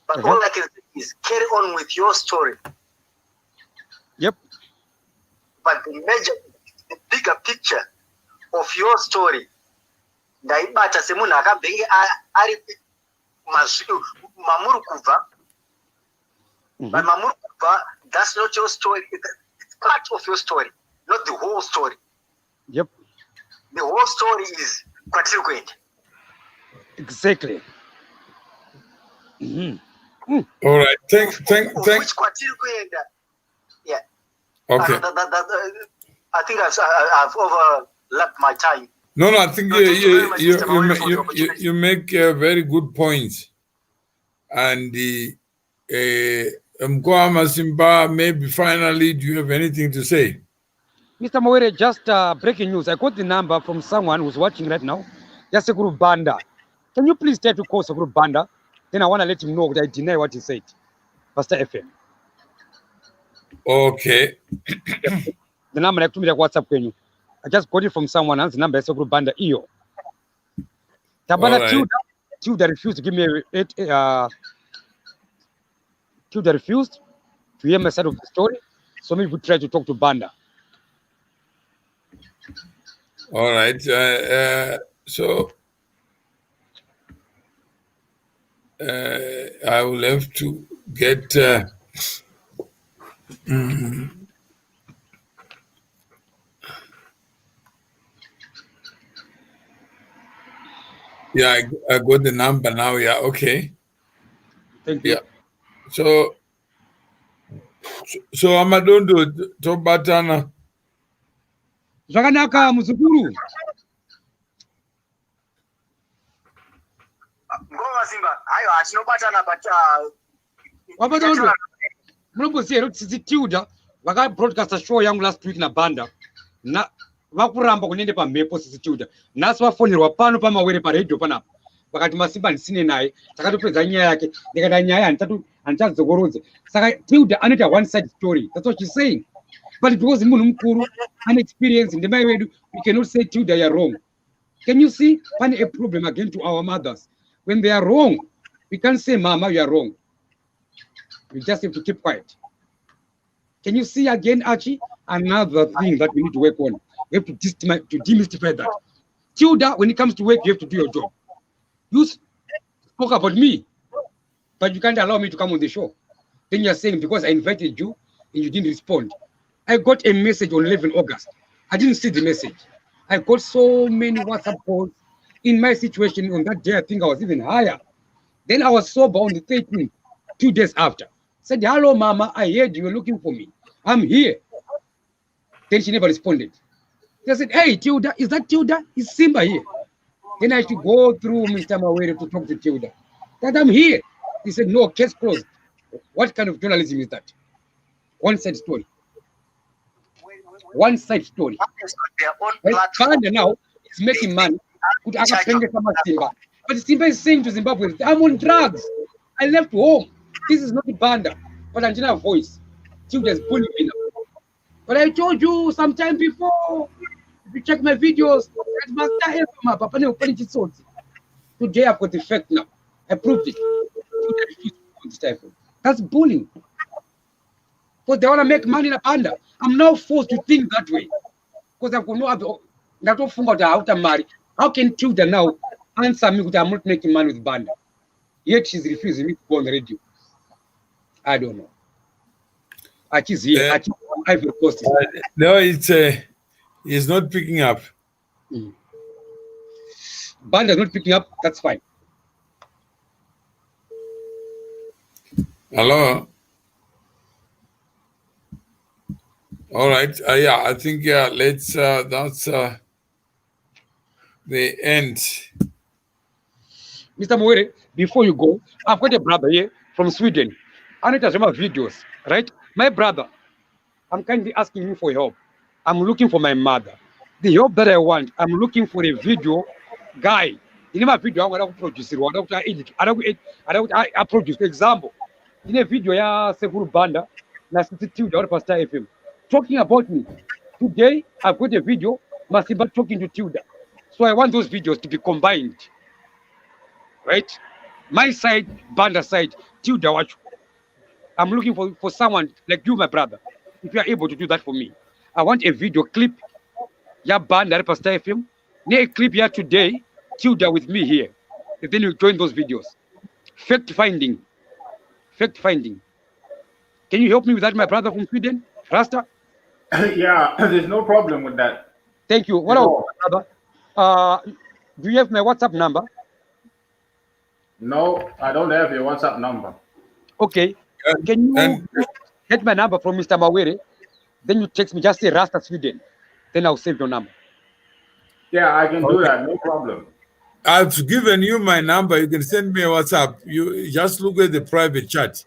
But all I can say is carry on with your story. Yep. But the bigger picture of your story, ndaibata semunhu akabhenge ari mamuri kubva. But mamuri kubva, that's not your story. It's part of your story, not the whole story. Yep. The whole story is kwatiri kuenda. Exactly. All right. Thank. Which kwatiri kuenda? Yeah. Okay. I think I've overlapped my time. No, I think No, thank you very much, Mr. Mawere, for the you opportunity. make very good points. And Mkoma Masimba, maybe finally, do you have anything to say? Mr. Mawere, just breaking news. I got the number from someone who's watching right now. Just Sekuru Banda. Can you please try to call Sekuru Banda? Then I want to let him know that I deny what he said. Pastor FM. Okay. The number I told me WhatsApp when you. I just got it from someone else. The number is Sekuru Banda EO. Tabana Tilda refused to give me Tilda refused to hear my side of the story. So maybe we try to talk to Banda. All right. So I will have to get. Yeah, I got the number now. Yeah, okay. Thank you. Yeah. So Amadondo tobatana. Zvakanaka muzukuru. Ngoma Simba, hayo atinobatana but Wabatondo. Munomboziva here kuti Tilda vakabroadcasta show yangu last week naBanda. Na vakuramba kunende pamhepo Tilda. Nhasi vafonerwa pano pamawere paredhiyo panapa. Vakati Masimba ndisine naye, takatopedza nyaya yake. Ndikati nyaya handichadzokorodze. Saka Tilda anoita one side story. That's what she's saying. But because munhu mukuru ane experience ndemai wedu, we cannot say Tilda you're wrong. Can you see? Find a problem again to our mothers. When they are wrong, we can't say Mama you are wrong. We just have to keep quiet. Can you see again, Archie? Another thing that we need to work on. We have to demystify that. Tilda, when it comes to work, you have to do your job. You spoke about me, but you can't allow me to come on the show. Then you're saying because I invited you and you didn't respond. I got a message on 11 August. I didn't see the message. I got so many WhatsApp calls. In my situation on that day, I think I was even higher. Then I was sober on the 13th, 2 days after. Said, hello, Mama, I heard you were looking for me. I'm here. Then she never responded. They said, hey, Tilda, is that Tilda? Is Simba here? Then I had to go through Mr. Mawere to talk to Tilda. That I'm here. He said, no, case closed. What kind of journalism is that? One side story. One side story. Banda now is making money. But Simba is saying to Zimbabwe, I'm on drugs. I left home. This is not a Banda. But I didn't have a voice. Tilda's bullying me now. But I told you sometime before, if you check my videos, today I've got the fact now. I proved it. That's bullying. Because they want to make money in a Banda. I'm now forced to think that way. Because I've got no other. How can Tilda now answer me that I'm not making money with Banda? Yet she's refusing me to go on the radio. I don't know. Achi's here. Achi, Ivory Coast. No, it's not picking up. Banda's not picking up. That's fine. Hello. All right. Yeah, I think let's. That's the end. Mr. Moere, before you go, I've got a brother here from Sweden. I need to show my videos, right? My brother, I'm kindly asking you for help. I'm looking for my mother. The help that I want, I'm looking for a video guy. In my video, I'm going to produce it. I produce, for example, in a video, Sekuru Banda, Pastor FM, talking about me. Today, I've got a video, Masiba talking to Tilda. So I want those videos to be combined. Right? My side, Banda side, Tilda watch. I'm looking for someone like you, my brother. If you are able to do that for me, I want a video clip. Ya Banda Pastor FM. A clip here today, Tilda with me here. And then you join those videos. Fact finding. Fact finding. Can you help me with that, my brother from Sweden? Rasta? Yeah, there's no problem with that. Thank you. What else, brother? Do you have my WhatsApp number? No, I don't have your WhatsApp number. Okay. Can you get my number from Mr. Mawere? Then you text me, just say Rasta Sweden. Then I'll save your number. Yeah, I can do that. No problem. I've given you my number. You can send me a WhatsApp. You just look at the private chat.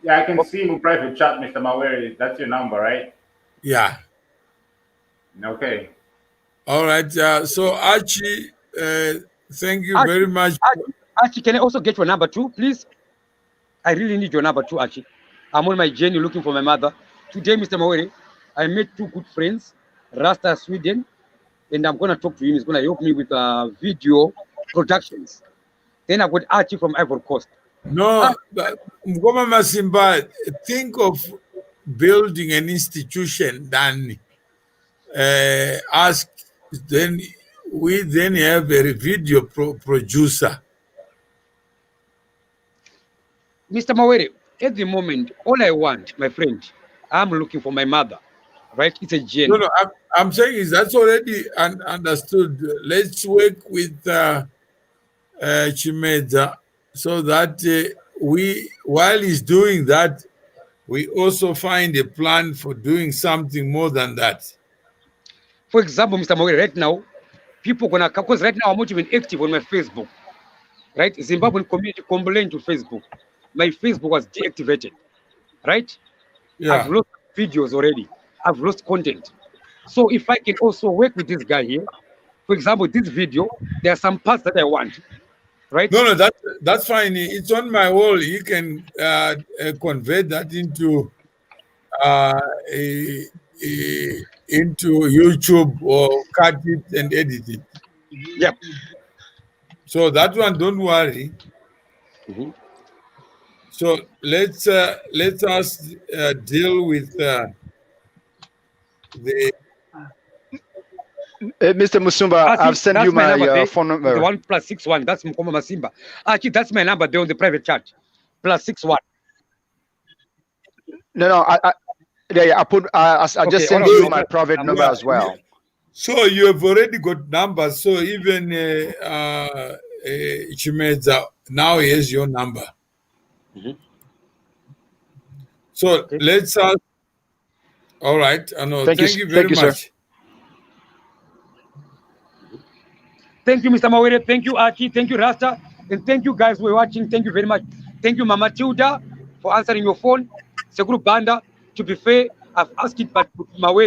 Yeah, I can see in private chat, Mr. Mawere. That's your number, right? Yeah. Okay. All right. So Archie, thank you very much. Archie, can I also get your number too, please? I really need your number too, Archie. I'm on my journey looking for my mother. Today, Mr. Mawere, I met two good friends, Rasta Sweden, and I'm going to talk to him. He's going to help me with video productions. Then I've got Archie from Ivory Coast. No, Ngoma Masimba, think of building an institution than ask. Then we then have a video producer. Mr. Mawere, at the moment, all I want, my friend, I'm looking for my mother, right? It's a journey. No, I'm saying is that's already understood. Let's work with Chimeza so that while he's doing that, we also find a plan for doing something more than that. For example, Mr. Mawere, right now, people gonna, because right now I'm not even active on my Facebook, right? Zimbabwean community complained to Facebook. My Facebook was deactivated, right? Yeah. I've lost videos already. I've lost content. So if I can also work with this guy here, for example, this video, there are some parts that I want, right? No, that's fine. It's on my wall. You can convert that into into YouTube or cut it and edit it. Yep. So that one, don't worry. Mm-hmm. So let us deal with the. Mr. Musumba, I've sent you my phone number. The 1 + 61. That's Mkoma Masimba. Actually, that's my number there on the private chat. +61. No, I put. I just sent you my private number as well. So you have already got numbers. So even Chimeza now he has your number. Mm-hmm. So let's. All right. Thank you very much. Sir. Thank you, Mr. Mawere. Thank you, Aki. Thank you, Rasta. And thank you, guys, who are watching. Thank you very much. Thank you, Mama Tilda, for answering your phone. Seguru Banda, to be fair, I've asked it, but Mawere.